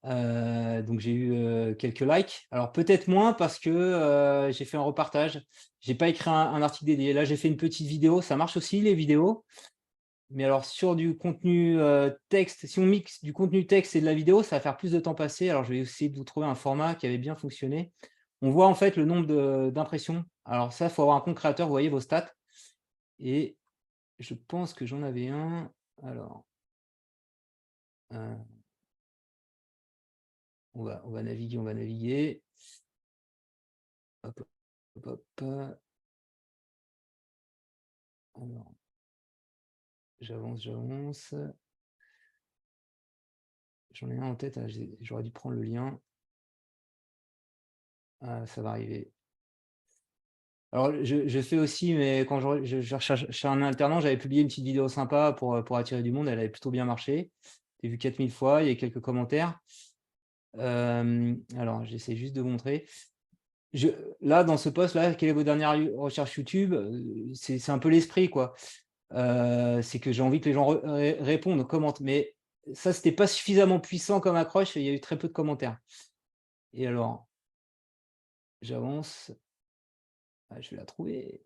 Donc, j'ai eu quelques likes. Alors, peut-être moins parce que j'ai fait un repartage. Je n'ai pas écrit un article dédié. Là, j'ai fait une petite vidéo. Ça marche aussi, les vidéos. Mais alors, sur du contenu texte, si on mixe du contenu texte et de la vidéo, ça va faire plus de temps passé. Alors, je vais essayer de vous trouver un format qui avait bien fonctionné. On voit en fait le nombre d'impressions. Alors ça, il faut avoir un compte créateur, vous voyez vos stats. Et je pense que j'en avais un. Alors, on va naviguer. Hop, hop, hop. Alors, j'avance. J'en ai un en tête, j'aurais dû prendre le lien. Ah, ça va arriver. Alors, je fais aussi, mais quand je recherche un alternant, j'avais publié une petite vidéo sympa pour attirer du monde. Elle avait plutôt bien marché. J'ai vu 4000 fois, il y a quelques commentaires. Alors, j'essaie juste de vous montrer. Là, dans ce post-là, quelle est vos dernières recherches YouTube? C'est un peu l'esprit, quoi. C'est que j'ai envie que les gens répondent, commentent. Mais ça, c'était pas suffisamment puissant comme accroche. Il y a eu très peu de commentaires. Et alors, j'avance. Ah, je vais la trouver.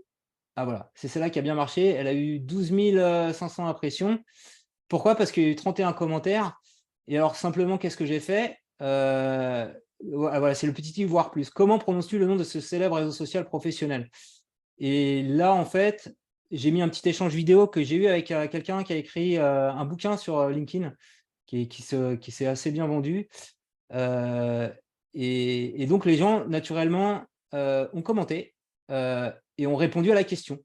Ah voilà, c'est celle-là qui a bien marché. Elle a eu 12 500 impressions. Pourquoi? Parce qu'il y a eu 31 commentaires. Et alors, simplement, qu'est-ce que j'ai fait? Voilà, c'est le petit i, voire plus. Comment prononces-tu le nom de ce célèbre réseau social professionnel? Et là, en fait, j'ai mis un petit échange vidéo que j'ai eu avec quelqu'un qui a écrit un bouquin sur LinkedIn qui s'est assez bien vendu. Et donc, les gens, naturellement, ont commenté et ont répondu à la question.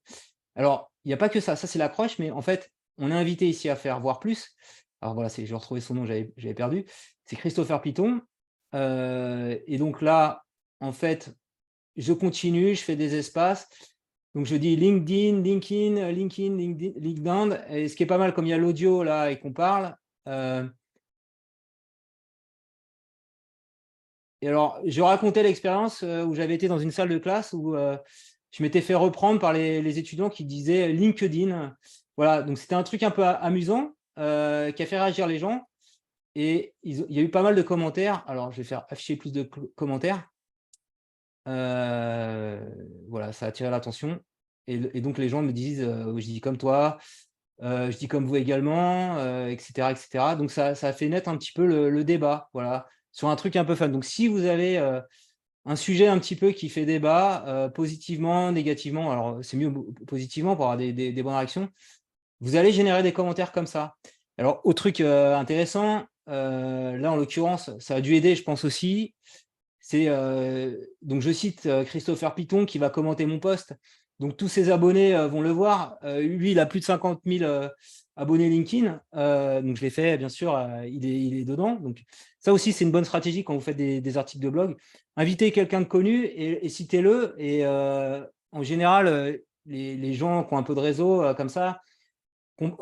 Alors, il n'y a pas que ça. Ça, c'est l'accroche, mais en fait, on est invité ici à faire voir plus. Alors voilà, je vais retrouver son nom, j'avais perdu. C'est Christopher Piton. Et donc là, en fait, je continue, je fais des espaces. Donc, je dis LinkedIn, LinkedIn. Et ce qui est pas mal, comme il y a l'audio là et qu'on parle. Et alors, je racontais l'expérience où j'avais été dans une salle de classe où je m'étais fait reprendre par les étudiants qui disaient LinkedIn. Voilà, donc c'était un truc un peu amusant qui a fait réagir les gens. Et il y a eu pas mal de commentaires. Alors, je vais faire afficher plus de commentaires. Voilà, ça a attiré l'attention. Et donc, les gens me disent, je dis comme toi, je dis comme vous également, etc., etc. Donc, ça a fait naître un petit peu le débat, voilà, sur un truc un peu fun. Donc, si vous avez un sujet un petit peu qui fait débat, positivement, négativement, alors c'est mieux positivement pour avoir des bonnes réactions, vous allez générer des commentaires comme ça. Alors, autre truc intéressant, là, en l'occurrence, ça a dû aider, je pense aussi, c'est, donc je cite Christopher Piton qui va commenter mon post. Donc, tous ses abonnés vont le voir. Lui, il a plus de 50 000 abonnés LinkedIn. Donc, je l'ai fait, bien sûr, il est dedans. Donc, ça aussi, c'est une bonne stratégie quand vous faites des articles de blog. Invitez quelqu'un de connu et citez-le. Et en général, les gens qui ont un peu de réseau comme ça,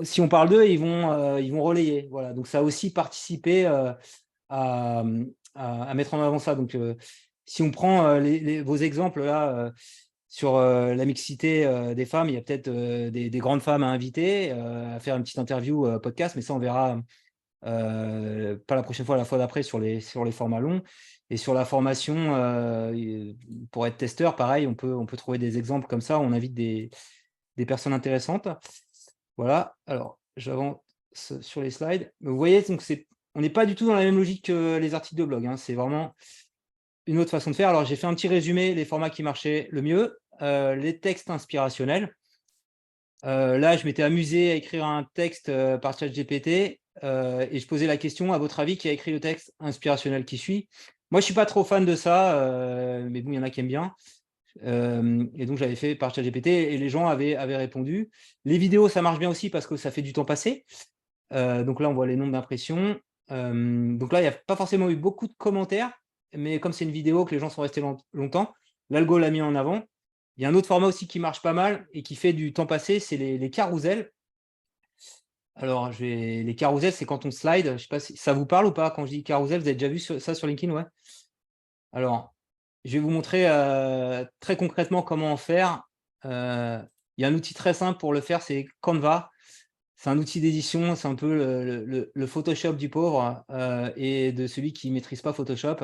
si on parle d'eux, ils vont relayer. Voilà. Donc, ça a aussi participé à mettre en avant ça. Donc, si on prend vos exemples là, sur la mixité des femmes. Il y a peut-être des grandes femmes à inviter, à faire une petite interview podcast, mais ça, on verra pas la prochaine fois, la fois d'après sur les formats longs. Et sur la formation, pour être testeur, pareil, on peut trouver des exemples comme ça. On invite des personnes intéressantes. Voilà. Alors, j'avance sur les slides. Vous voyez, donc on n'est pas du tout dans la même logique que les articles de blog. Hein. C'est vraiment une autre façon de faire. Alors, j'ai fait un petit résumé, les formats qui marchaient le mieux. Les textes inspirationnels. Là, je m'étais amusé à écrire un texte par ChatGPT et je posais la question, à votre avis, qui a écrit le texte inspirationnel qui suit? Moi, je ne suis pas trop fan de ça, mais bon, il y en a qui aiment bien. Et donc, j'avais fait par ChatGPT et les gens avaient répondu. Les vidéos, ça marche bien aussi parce que ça fait du temps passé. Donc là, on voit les nombres d'impressions. Donc là, il n'y a pas forcément eu beaucoup de commentaires, mais comme c'est une vidéo que les gens sont restés longtemps, l'algo l'a mis en avant. Il y a un autre format aussi qui marche pas mal et qui fait du temps passé, c'est les carousels. Alors, les carousels, c'est quand on slide. Je ne sais pas si ça vous parle ou pas quand je dis carousel. Vous avez déjà vu ça sur LinkedIn, ouais. Alors, je vais vous montrer très concrètement comment en faire. Il y a un outil très simple pour le faire, c'est Canva. C'est un outil d'édition, c'est un peu le Photoshop du pauvre et de celui qui ne maîtrise pas Photoshop.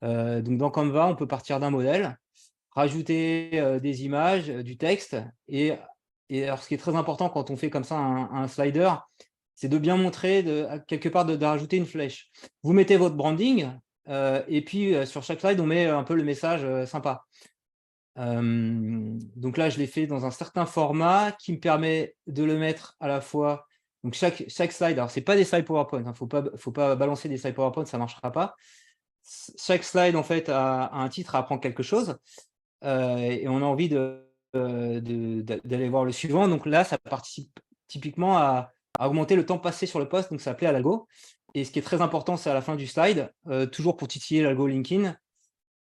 Donc, dans Canva, on peut partir d'un modèle, rajouter des images, du texte. Et alors, ce qui est très important quand on fait comme ça un slider, c'est de bien montrer, quelque part, de rajouter une flèche. Vous mettez votre branding et puis sur chaque slide, on met un peu le message sympa. Donc là, je l'ai fait dans un certain format qui me permet de le mettre à la fois. Donc chaque slide, alors ce n'est pas des slides PowerPoint, il ne faut pas balancer des slides PowerPoint, ça ne marchera pas. Chaque slide, en fait, a un titre, apprend quelque chose et on a envie d'aller voir le suivant. Donc là, ça participe typiquement à augmenter le temps passé sur le post, donc ça plaît à l'algo. Et ce qui est très important, c'est à la fin du slide, toujours pour titiller l'algo LinkedIn.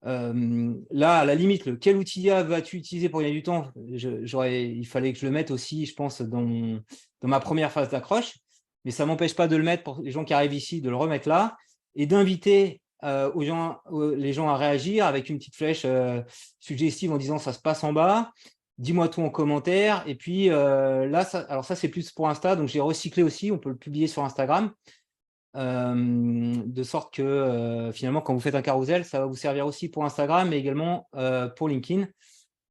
Là, à la limite, quel outil vas-tu utiliser pour gagner du temps? Il fallait que je le mette aussi, je pense, dans ma première phase d'accroche. Mais ça ne m'empêche pas de le mettre pour les gens qui arrivent ici, de le remettre là et d'inviter les gens à réagir avec une petite flèche suggestive en disant ça se passe en bas, dis-moi tout en commentaire. Et puis là, alors ça c'est plus pour Insta, donc j'ai recyclé aussi, on peut le publier sur Instagram, de sorte que finalement quand vous faites un carrousel, ça va vous servir aussi pour Instagram, mais également pour LinkedIn.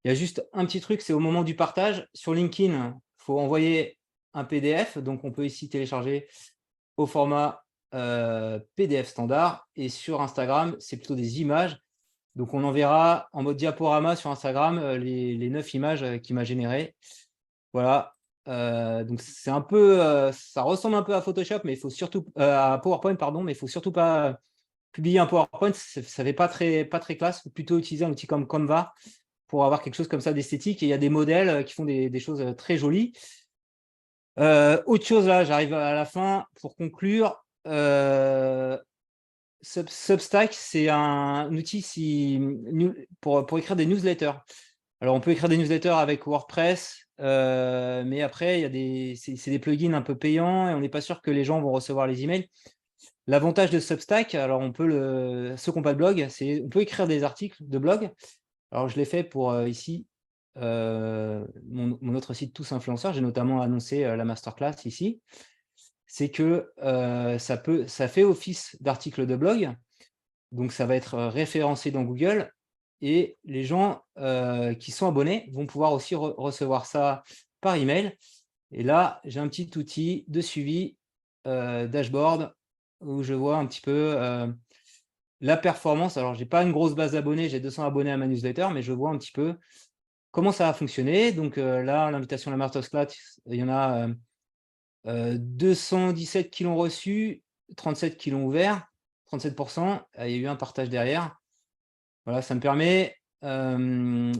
Il y a juste un petit truc, c'est au moment du partage. Sur LinkedIn, il faut envoyer un PDF, donc on peut ici télécharger au format PDF standard, et sur Instagram, c'est plutôt des images. Donc, on enverra en mode diaporama sur Instagram les 9 images qu'il m'a générées. Voilà. Donc, c'est un peu, ça ressemble un peu à Photoshop, mais il faut surtout à PowerPoint, pardon, mais il faut surtout pas publier un PowerPoint. Ça fait pas très classe. Il faut plutôt utiliser un outil comme Canva pour avoir quelque chose comme ça d'esthétique. Et il y a des modèles qui font des choses très jolies. Autre chose, là, j'arrive à la fin pour conclure. Substack, c'est un outil pour écrire des newsletters. Alors, on peut écrire des newsletters avec WordPress, mais après, c'est des plugins un peu payants et on n'est pas sûr que les gens vont recevoir les emails. L'avantage de Substack, alors ceux qui n'ont pas de blog, c'est on peut écrire des articles de blog. Alors, je l'ai fait pour ici, mon autre site Tous Influenceurs. J'ai notamment annoncé la masterclass ici. C'est que ça fait office d'article de blog, donc ça va être référencé dans Google et les gens qui sont abonnés vont pouvoir aussi recevoir ça par email. Et là, j'ai un petit outil de suivi dashboard où je vois un petit peu la performance. Alors, je n'ai pas une grosse base d'abonnés, j'ai 200 abonnés à ma newsletter, mais je vois un petit peu comment ça a fonctionné. Donc là, l'invitation à la masterclass, il y en a 217 qui l'ont reçu, 37 qui l'ont ouvert, 37%. Il y a eu un partage derrière. Voilà, ça me permet un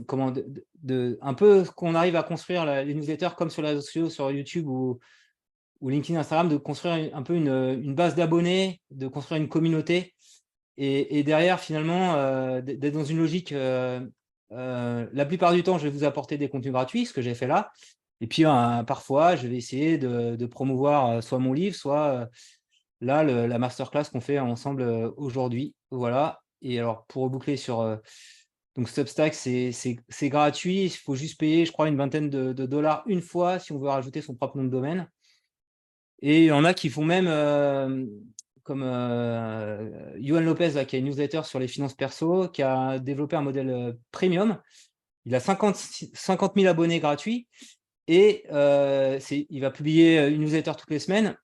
peu qu'on arrive à construire les newsletters comme sur les réseaux sociaux, sur YouTube ou LinkedIn, Instagram, de construire un peu une base d'abonnés, de construire une communauté et derrière, finalement, d'être dans une logique. La plupart du temps, je vais vous apporter des contenus gratuits, ce que j'ai fait là. Et puis, parfois, je vais essayer de promouvoir soit mon livre, soit là, la masterclass qu'on fait ensemble aujourd'hui. Voilà. Et alors, pour reboucler sur Donc Substack, c'est gratuit. Il faut juste payer, je crois, une vingtaine de dollars une fois si on veut rajouter son propre nom de domaine. Et il y en a qui font même, comme Yohan Lopez, là, qui a une newsletter sur les finances perso, qui a développé un modèle premium. Il a 50 000 abonnés gratuits et il va publier une newsletter toutes les semaines,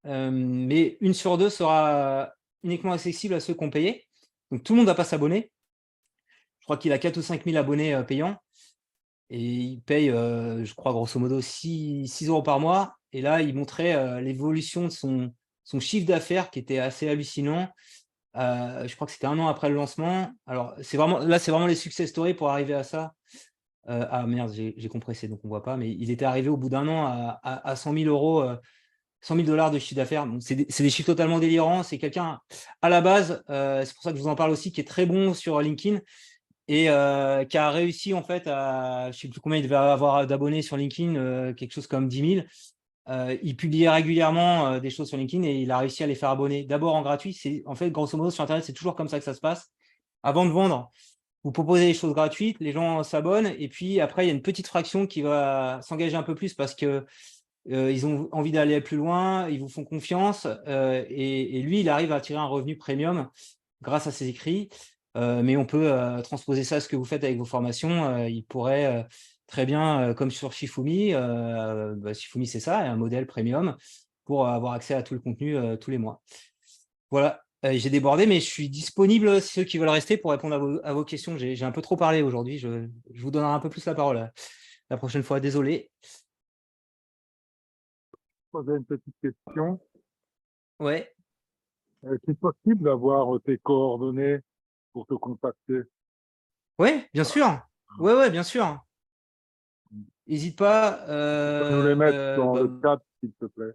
mais 1 sur 2 sera uniquement accessible à ceux qui ont payé. Donc tout le monde ne va pas s'abonner. Je crois qu'il a 4 ou 5 000 abonnés payants et il paye, je crois, grosso modo 6 € par mois. Et là, il montrait l'évolution de son chiffre d'affaires qui était assez hallucinant. Je crois que c'était 1 an après le lancement. Alors, c'est vraiment les success stories pour arriver à ça. Ah merde, j'ai compressé, donc on ne voit pas, mais il était arrivé au bout d'1 an à 100 000 €, 100 000 $ de chiffre d'affaires. C'est des chiffres totalement délirants. C'est quelqu'un, à la base, c'est pour ça que je vous en parle aussi, qui est très bon sur LinkedIn et qui a réussi en fait à, je ne sais plus combien il devait avoir d'abonnés sur LinkedIn, quelque chose comme 10 000. Il publiait régulièrement des choses sur LinkedIn et il a réussi à les faire abonner. D'abord en gratuit. En fait, grosso modo, sur Internet, c'est toujours comme ça que ça se passe. Avant de vendre, vous proposez des choses gratuites, les gens s'abonnent et puis après, il y a une petite fraction qui va s'engager un peu plus parce que ils ont envie d'aller plus loin, ils vous font confiance et lui, il arrive à tirer un revenu premium grâce à ses écrits. Mais on peut transposer ça à ce que vous faites avec vos formations. Il pourrait très bien, comme sur Shifumi, Shifumi, c'est ça, un modèle premium pour avoir accès à tout le contenu tous les mois. Voilà, j'ai débordé, mais je suis disponible si ceux qui veulent rester pour répondre à vos questions. J'ai un peu trop parlé aujourd'hui. Je vous donnerai un peu plus la parole la prochaine fois. Désolé. Poser une petite question. Ouais. C'est possible d'avoir tes coordonnées pour te contacter? Ouais, bien sûr. Ouais, bien sûr. N'hésite pas. Tu peux nous les mettre dans le chat, s'il te plaît.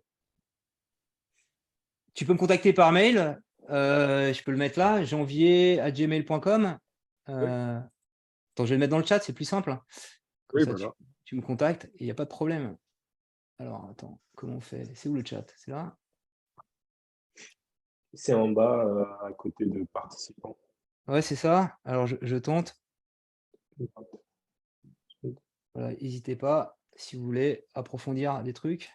Tu peux me contacter par mail. Je peux le mettre là, janvier@gmail.com. Attends, je vais le mettre dans le chat, c'est plus simple. Comme Oui, ça, voilà. tu me contactes et il n'y a pas de problème. Alors, attends, comment on fait? C'est où le chat? C'est là? C'est en bas, à côté de participants. Ouais, c'est ça. Alors, je tente. Voilà, n'hésitez pas si vous voulez approfondir des trucs.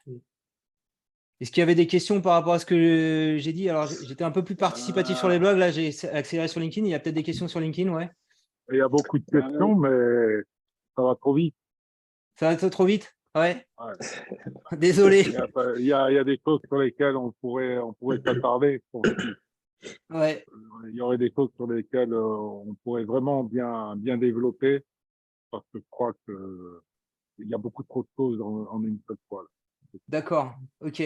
Est-ce qu'il y avait des questions par rapport à ce que j'ai dit? Alors, j'étais un peu plus participatif sur les blogs. Là, j'ai accéléré sur LinkedIn. Il y a peut-être des questions sur LinkedIn, ouais. Il y a beaucoup de questions, mais ça va trop vite. Ça va trop vite? Ouais. Ouais. Désolé. Il y a des choses sur lesquelles on pourrait s'attarder. Ouais. Il y aurait des choses sur lesquelles on pourrait vraiment bien développer, parce que je crois qu'il y a beaucoup trop de choses en une seule fois. D'accord, ok.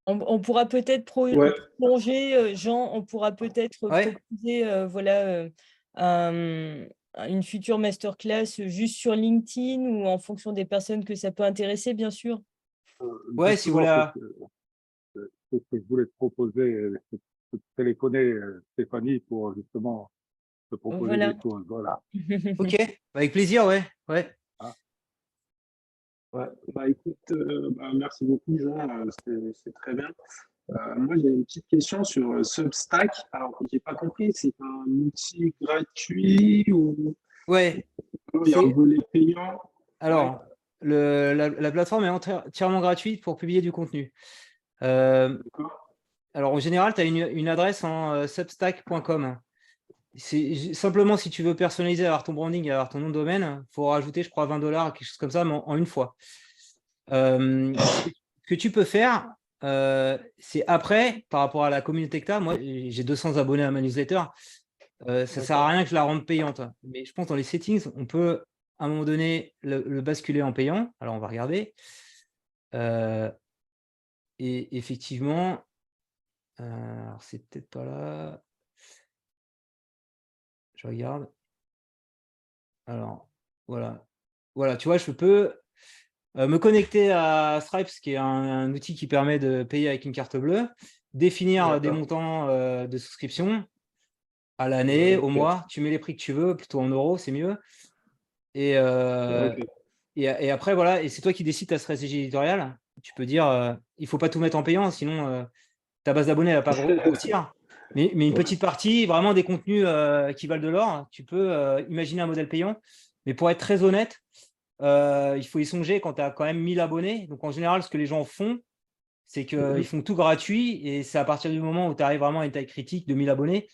On pourra peut-être prolonger, Jean, on pourra peut-être proposer une future masterclass juste sur LinkedIn ou en fonction des personnes que ça peut intéresser, bien sûr. Ouais, si vous voulez. C'est ce que je voulais te proposer, c'est de téléphoner Stéphanie pour justement te proposer des choses. Voilà. Ok, avec plaisir, ouais. Ouais, écoute, merci beaucoup, Jean, c'est très bien. Moi, j'ai une petite question sur Substack. Alors, j'ai pas compris, c'est un outil gratuit ou ouais, il y a un volet payant? Alors, la plateforme est entièrement gratuite pour publier du contenu. Alors, en général, tu as une adresse en substack.com. Simplement, si tu veux personnaliser, avoir ton branding, avoir ton nom de domaine, il faut rajouter, je crois, 20 $, quelque chose comme ça, mais en une fois. Ce que tu peux faire, c'est après, par rapport à la communauté que tu as, moi, j'ai 200 abonnés à ma newsletter, ça ne sert à rien que je la rende payante. Mais je pense dans les settings, on peut, à un moment donné, le basculer en payant. Alors, on va regarder. Et effectivement, alors c'est peut-être pas là. Je regarde. Alors, voilà. Voilà, tu vois, je peux me connecter à Stripe, qui est un outil qui permet de payer avec une carte bleue, définir des montants de souscription à l'année, au mois. Tu mets les prix que tu veux, plutôt en euros, c'est mieux. Et après, voilà, et c'est toi qui décides ta stratégie éditoriale. Tu peux dire, il ne faut pas tout mettre en payant, sinon ta base d'abonnés ne va pas grossir. Mais une Ouais. petite partie, vraiment des contenus qui valent de l'or, tu peux imaginer un modèle payant. Mais pour être très honnête, il faut y songer quand tu as quand même 1000 abonnés. Donc, en général, ce que les gens font, c'est qu'ils font tout gratuit. Et c'est à partir du moment où tu arrives vraiment à une taille critique de 1000 abonnés,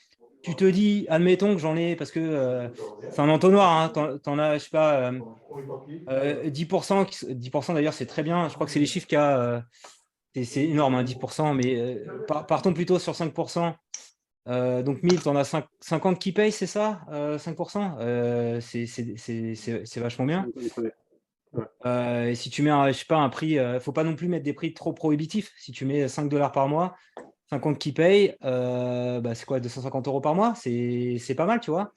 tu te dis, admettons que j'en ai, parce que c'est un entonnoir, hein, t'en as, je sais pas, 10%, 10% d'ailleurs, c'est très bien. Je crois que c'est les chiffres qu'il y a, c'est énorme, hein, 10%, mais partons plutôt sur 5%. Donc 1000, tu en as 50 qui payent, c'est ça 5%. C'est vachement bien. Et si tu mets, je sais pas, un prix, faut pas non plus mettre des prix trop prohibitifs. Si tu mets 5 $ par mois, 50 qui payent, c'est quoi, 250 € par mois? C'est pas mal, tu vois.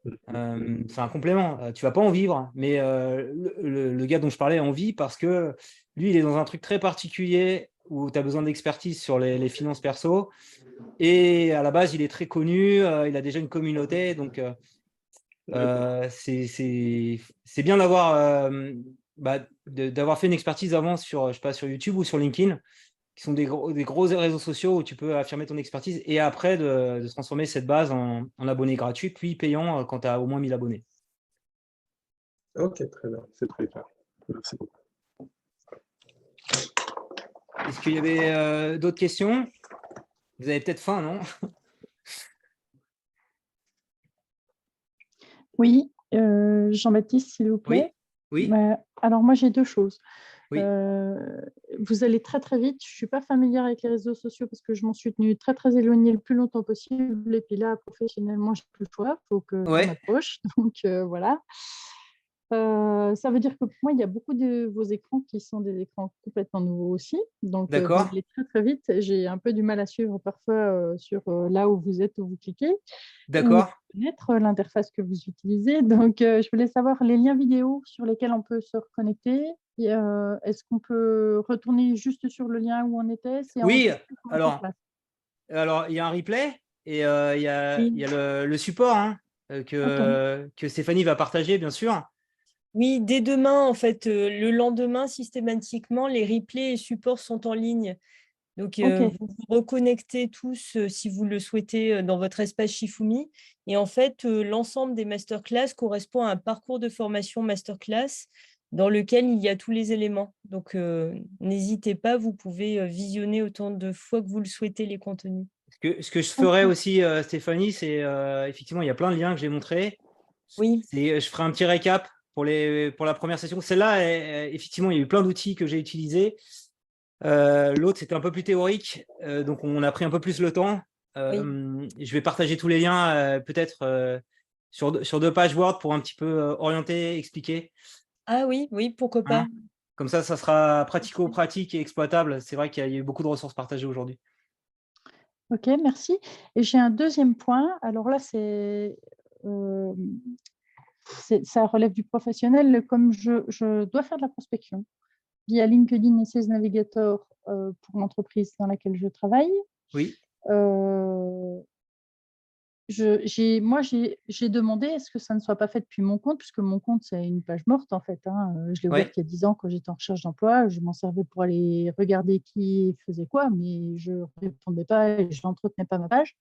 C'est un complément. Tu vas pas en vivre, mais le gars dont je parlais en vit parce que lui, il est dans un truc très particulier où tu as besoin d'expertise sur les finances perso. Et à la base, il est très connu, il a déjà une communauté. Donc, c'est bien d'avoir fait une expertise avant sur, je sais pas, sur YouTube ou sur LinkedIn, qui sont des gros réseaux sociaux où tu peux affirmer ton expertise et après de transformer cette base en abonné gratuit, puis payant quand tu as au moins 1000 abonnés. Ok, très bien, c'est très clair. Merci beaucoup. Est-ce qu'il y avait d'autres questions? Vous avez peut-être faim, non? Oui, Jean-Baptiste, s'il vous plaît. Oui. Alors, moi, j'ai deux choses. Oui. Vous allez très, très vite. Je ne suis pas familière avec les réseaux sociaux parce que je m'en suis tenue très, très éloignée le plus longtemps possible. Et puis là, professionnellement, je n'ai plus le choix. Il faut que je m'approche. Donc, voilà. Ça veut dire que pour moi, il y a beaucoup de vos écrans qui sont des écrans complètement nouveaux aussi. Donc, vous allez très, très vite. J'ai un peu du mal à suivre parfois sur là où vous êtes, où vous cliquez. D'accord. Ou connaître l'interface que vous utilisez. Donc, je voulais savoir les liens vidéo sur lesquels on peut se reconnecter. Est-ce qu'on peut retourner juste sur le lien où on était? Oui, alors, il y a un replay et il y a le support hein, que Stéphanie va partager, bien sûr. Oui, dès demain, en fait, le lendemain, systématiquement, les replays et supports sont en ligne. Donc, vous vous reconnectez tous, si vous le souhaitez, dans votre espace Shifumi. Et en fait, l'ensemble des masterclass correspond à un parcours de formation masterclass dans lequel il y a tous les éléments. Donc, n'hésitez pas, vous pouvez visionner autant de fois que vous le souhaitez les contenus. Ce que je ferai aussi, Stéphanie, c'est effectivement, il y a plein de liens que j'ai montrés. Oui. Je ferai un petit récap pour la première session. Celle-là, effectivement, il y a eu plein d'outils que j'ai utilisés. L'autre, c'était un peu plus théorique, donc on a pris un peu plus le temps. Je vais partager tous les liens, peut-être sur 2 pages Word pour un petit peu orienter, expliquer. Ah oui, pourquoi pas. Comme ça sera pratico-pratique et exploitable. C'est vrai qu'il y a eu beaucoup de ressources partagées aujourd'hui. Ok, merci. Et j'ai un deuxième point. Alors là, ça relève du professionnel. Comme je dois faire de la prospection via LinkedIn et Sales Navigator pour l'entreprise dans laquelle je travaille. Oui. J'ai demandé est-ce que ça ne soit pas fait depuis mon compte, puisque mon compte, c'est une page morte, en fait. Je l'ai ouvert il y a 10 ans quand j'étais en recherche d'emploi. Je m'en servais pour aller regarder qui faisait quoi, mais je ne répondais pas et je n'entretenais pas ma page.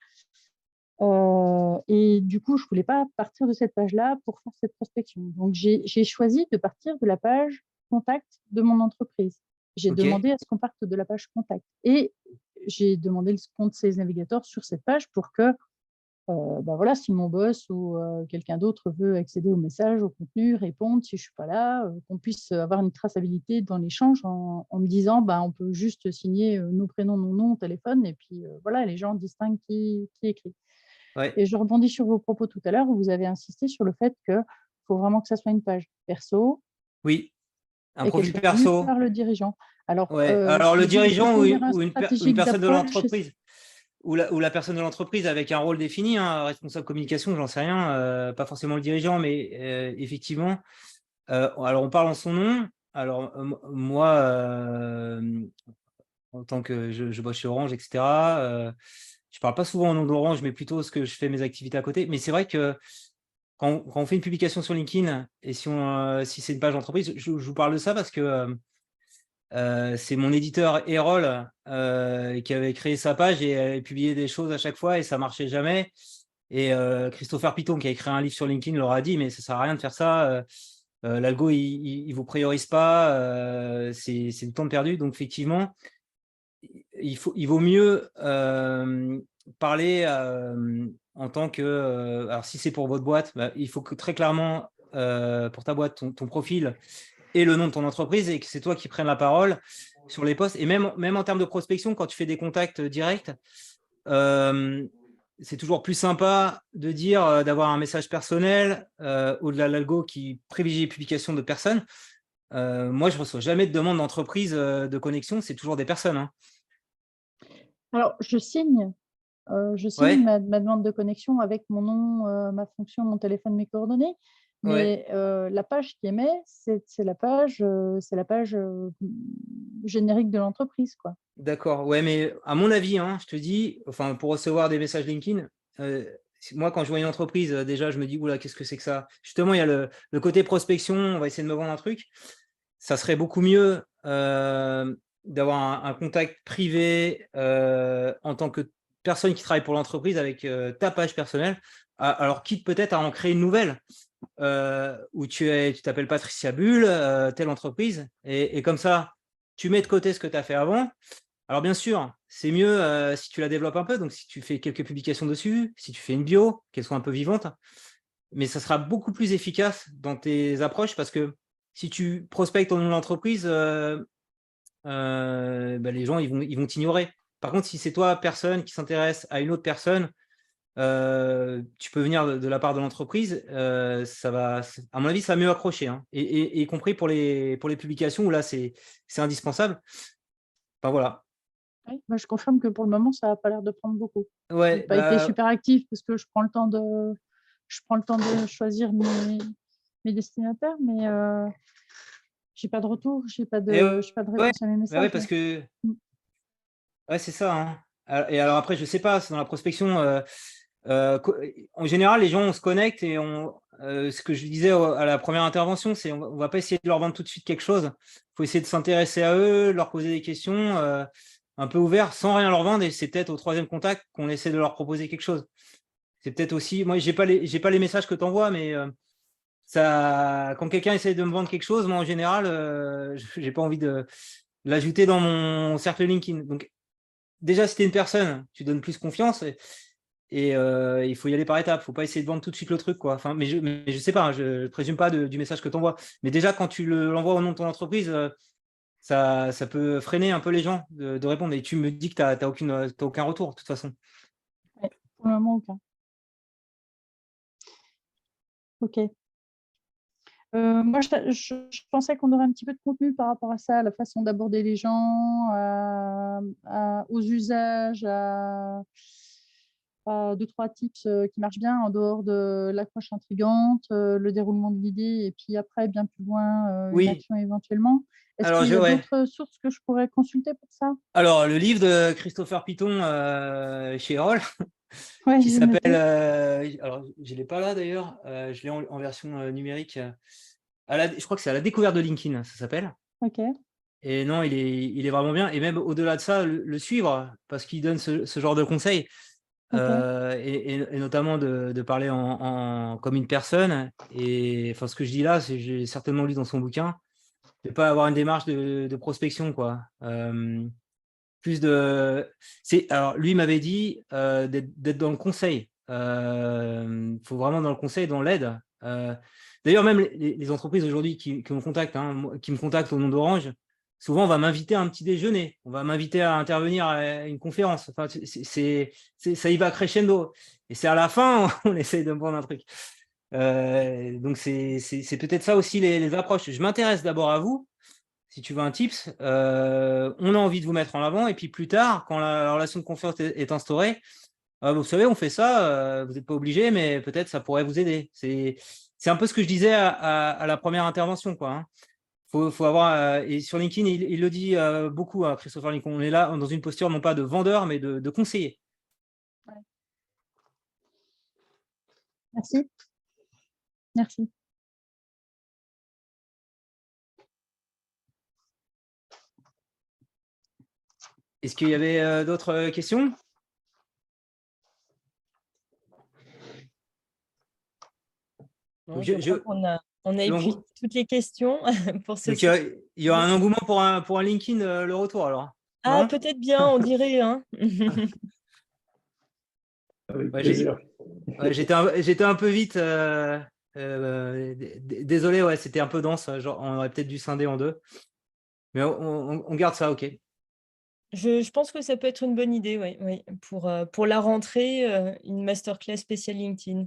Et du coup, je ne voulais pas partir de cette page-là pour faire cette prospection. Donc, j'ai choisi de partir de la page contact de mon entreprise. J'ai demandé à ce qu'on parte de la page contact. Et j'ai demandé le compte Sales Navigator sur cette page pour que voilà, si mon boss ou quelqu'un d'autre veut accéder au message, au contenu, répondre si je ne suis pas là, qu'on puisse avoir une traçabilité dans l'échange en me disant on peut juste signer nos prénoms, nos noms, téléphone, et puis voilà, les gens distinguent qui écrit. Et je rebondis sur vos propos tout à l'heure où vous avez insisté sur le fait qu'il faut vraiment que ça soit une page perso. Oui, un profil perso. perso. Par le dirigeant. Alors le dirigeant ou une personne de l'entreprise. Ou la personne de l'entreprise avec un rôle défini, responsable communication, j'en sais rien, pas forcément le dirigeant, mais effectivement. Alors, on parle en son nom. Alors, moi, en tant que je bosse chez Orange, etc., je ne parle pas souvent au nom d'Orange, mais plutôt ce que je fais mes activités à côté. Mais c'est vrai que quand on fait une publication sur LinkedIn, et si c'est une page d'entreprise, je vous parle de ça parce que c'est mon éditeur Erol qui avait créé sa page et avait publié des choses à chaque fois et ça marchait jamais. Et Christopher Piton, qui a écrit un livre sur LinkedIn, leur a dit, mais ça sert à rien de faire ça. L'algo, il vous priorise pas. C'est du temps perdu. Donc, effectivement, il vaut mieux parler en tant que… alors, si c'est pour votre boîte, bah, il faut que très clairement, pour ta boîte, ton profil et le nom de ton entreprise et que c'est toi qui prennes la parole sur les posts. Et même en termes de prospection, quand tu fais des contacts directs, c'est toujours plus sympa de dire d'avoir un message personnel au-delà de l'algo qui privilégie les publications de personnes. Moi, je ne reçois jamais de demande d'entreprise de connexion, c'est toujours des personnes. Hein. Alors, je signe Ouais, ma demande de connexion avec mon nom, ma fonction, mon téléphone, mes coordonnées. ouais, Mais la page qui émet, c'est la page générique de l'entreprise, quoi. d'accord. Ouais, mais à mon avis, hein, je te dis, enfin, pour recevoir des messages LinkedIn, moi, quand je vois une entreprise, déjà, je me dis, oula, qu'est-ce que c'est que ça? Justement, il y a le côté prospection, on va essayer de me vendre un truc. Ça serait beaucoup mieux d'avoir un contact privé en tant que personne qui travaille pour l'entreprise avec ta page personnelle. Alors, quitte peut-être à en créer une nouvelle où tu t'appelles Patricia Bull, telle entreprise, et comme ça, tu mets de côté ce que tu as fait avant. Alors, bien sûr, c'est mieux si tu la développes un peu, donc si tu fais quelques publications dessus, si tu fais une bio, qu'elle soit un peu vivante, mais ça sera beaucoup plus efficace dans tes approches parce que si tu prospectes au nom de l'entreprise, bah, les gens ils vont t'ignorer. Par contre, si c'est toi, personne qui s'intéresse à une autre personne, tu peux venir de la part de l'entreprise, ça va, à mon avis, ça va mieux accrocher, hein. Et y compris pour les publications où là, c'est indispensable. Enfin, voilà. Oui, bah, je confirme que pour le moment, ça n'a pas l'air de prendre beaucoup. Je n'ai Ouais, pas été bah, super active parce que je prends le temps de choisir mes destinataires, mais j'ai pas de retour, j'ai pas et de ouais, réponse à mes bah ouais, messages. parce que Mm. ouais, c'est ça, hein. Et alors après, je sais pas, c'est dans la prospection. En général, les gens, on se connecte et ce que je disais à la première intervention, c'est on va pas essayer de leur vendre tout de suite quelque chose. Il faut essayer de s'intéresser à eux, leur poser des questions un peu ouvertes, sans rien leur vendre. Et c'est peut-être au troisième contact qu'on essaie de leur proposer quelque chose. C'est peut-être aussi, moi, j'ai pas les messages que tu envoies, mais ça, quand quelqu'un essaie de me vendre quelque chose, moi, en général, j'ai pas envie de l'ajouter dans mon cercle LinkedIn. Donc, déjà, si tu es une personne, tu donnes plus confiance et il faut y aller par étapes. Il ne faut pas essayer de vendre tout de suite le truc, quoi. Enfin, mais je sais pas, hein, je ne présume pas du message que tu envoies. Mais déjà, quand tu l'envoies au nom de ton entreprise, ça peut freiner un peu les gens de répondre. Et tu me dis que tu n'as aucun retour, de toute façon. Ouais, pour le moment, aucun. Ok. Moi, je pensais qu'on aurait un petit peu de contenu par rapport à ça, à la façon d'aborder les gens, aux usages, à deux, trois tips qui marchent bien en dehors de l'accroche intrigante, le déroulement de l'idée, et puis après, bien plus loin, une Oui, action éventuellement. Est-ce alors qu'il y a ouais. d'autres sources que je pourrais consulter pour ça? Alors, le livre de Christopher Piton chez Erol, Ouais, qui j'ai s'appelle, noté. alors je ne l'ai pas là d'ailleurs, je l'ai en version numérique. Je crois que c'est à la découverte de LinkedIn, ça s'appelle. Ok, Et non, il est vraiment bien. Et même au-delà de ça, le suivre, parce qu'il donne ce genre de conseils, ok. et notamment de parler comme une personne. Et enfin, ce que je dis là, j'ai certainement lu dans son bouquin, de ne pas avoir une démarche de prospection, quoi. Plus de. Alors, lui m'avait dit d'être dans le conseil. Il faut vraiment dans le conseil, dans l'aide. D'ailleurs, même les entreprises aujourd'hui qui me contactent, hein, qui me contactent au nom d'Orange, souvent on va m'inviter à un petit déjeuner, on va m'inviter à intervenir à une conférence. Enfin, ça y va crescendo. Et c'est à la fin on essaye de me vendre un truc. Donc c'est peut-être ça aussi les approches. Je m'intéresse d'abord à vous. Si tu veux un tips, on a envie de vous mettre en avant. Et puis plus tard, quand la relation de confiance est instaurée, vous savez, on fait ça, vous n'êtes pas obligé, mais peut-être ça pourrait vous aider. C'est un peu ce que je disais à la première intervention, quoi, hein. Faut avoir, et sur LinkedIn, il le dit beaucoup, hein, Christopher Lincoln. On est là dans une posture non pas de vendeur, mais de conseiller. Ouais. Merci. Merci. Est-ce qu'il y avait d'autres questions? Non, Donc, je crois qu'on a épuisé toutes les questions pour ce donc, soir. il y aura un engouement pour un LinkedIn le retour alors. Ah, Non. peut-être bien, on dirait. Hein. Avec Ouais, plaisir. j'étais un peu vite. Désolé, ouais, c'était un peu dense. Genre, on aurait peut-être dû scinder en deux. Mais on garde ça, ok. Je pense que ça peut être une bonne idée, oui, oui. Pour la rentrée, une masterclass spéciale LinkedIn.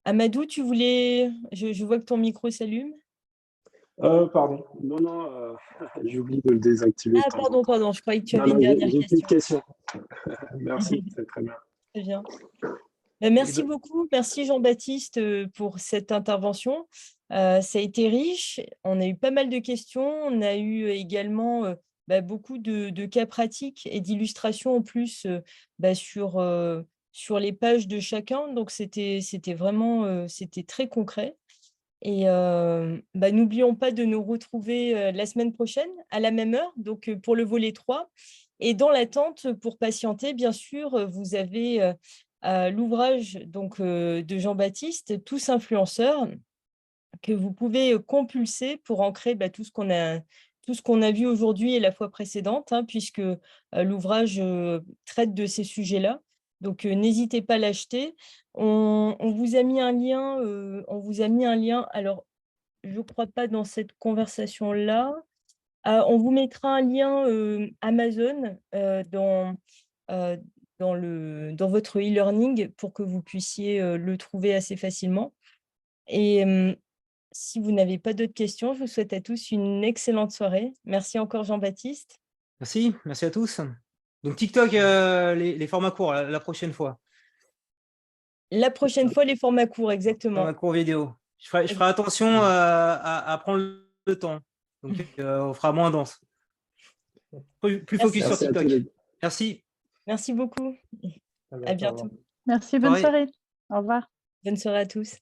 Amadou, tu voulais. Je vois que ton micro s'allume. Pardon. Non, j'ai oublié de le désactiver de Ah, temps en temps. pardon, je croyais que tu Non, avais une non, dernière j'ai plus de question. questions. Merci, c'est très bien. Très bien. Merci beaucoup. Merci Jean-Baptiste pour cette intervention. Ça a été riche. On a eu pas mal de questions. On a eu également beaucoup de cas pratiques et d'illustrations en plus sur les pages de chacun. Donc, c'était vraiment c'était très concret. Et n'oublions pas de nous retrouver la semaine prochaine à la même heure, donc pour le volet 3. Et dans l'attente, pour patienter, bien sûr, vous avez l'ouvrage de Jean-Baptiste, Tous influenceurs, que vous pouvez compulser pour ancrer tout ce qu'on a vu aujourd'hui et la fois précédente, hein, puisque l'ouvrage traite de ces sujets-là. Donc, n'hésitez pas à l'acheter. On vous a mis un lien. Alors, je ne crois pas dans cette conversation-là. On vous mettra un lien Amazon euh, dans votre e-learning pour que vous puissiez le trouver assez facilement. Et si vous n'avez pas d'autres questions, je vous souhaite à tous une excellente soirée. Merci encore Jean-Baptiste. Merci à tous. Donc TikTok, les formats courts la prochaine fois. La prochaine fois, les formats courts, exactement. Format court vidéo. Je ferai attention à prendre le temps. Donc on fera moins dense. Plus focus sur TikTok. Merci. Merci beaucoup. À bientôt. Merci, bonne soirée. Au revoir. Bonne soirée à tous.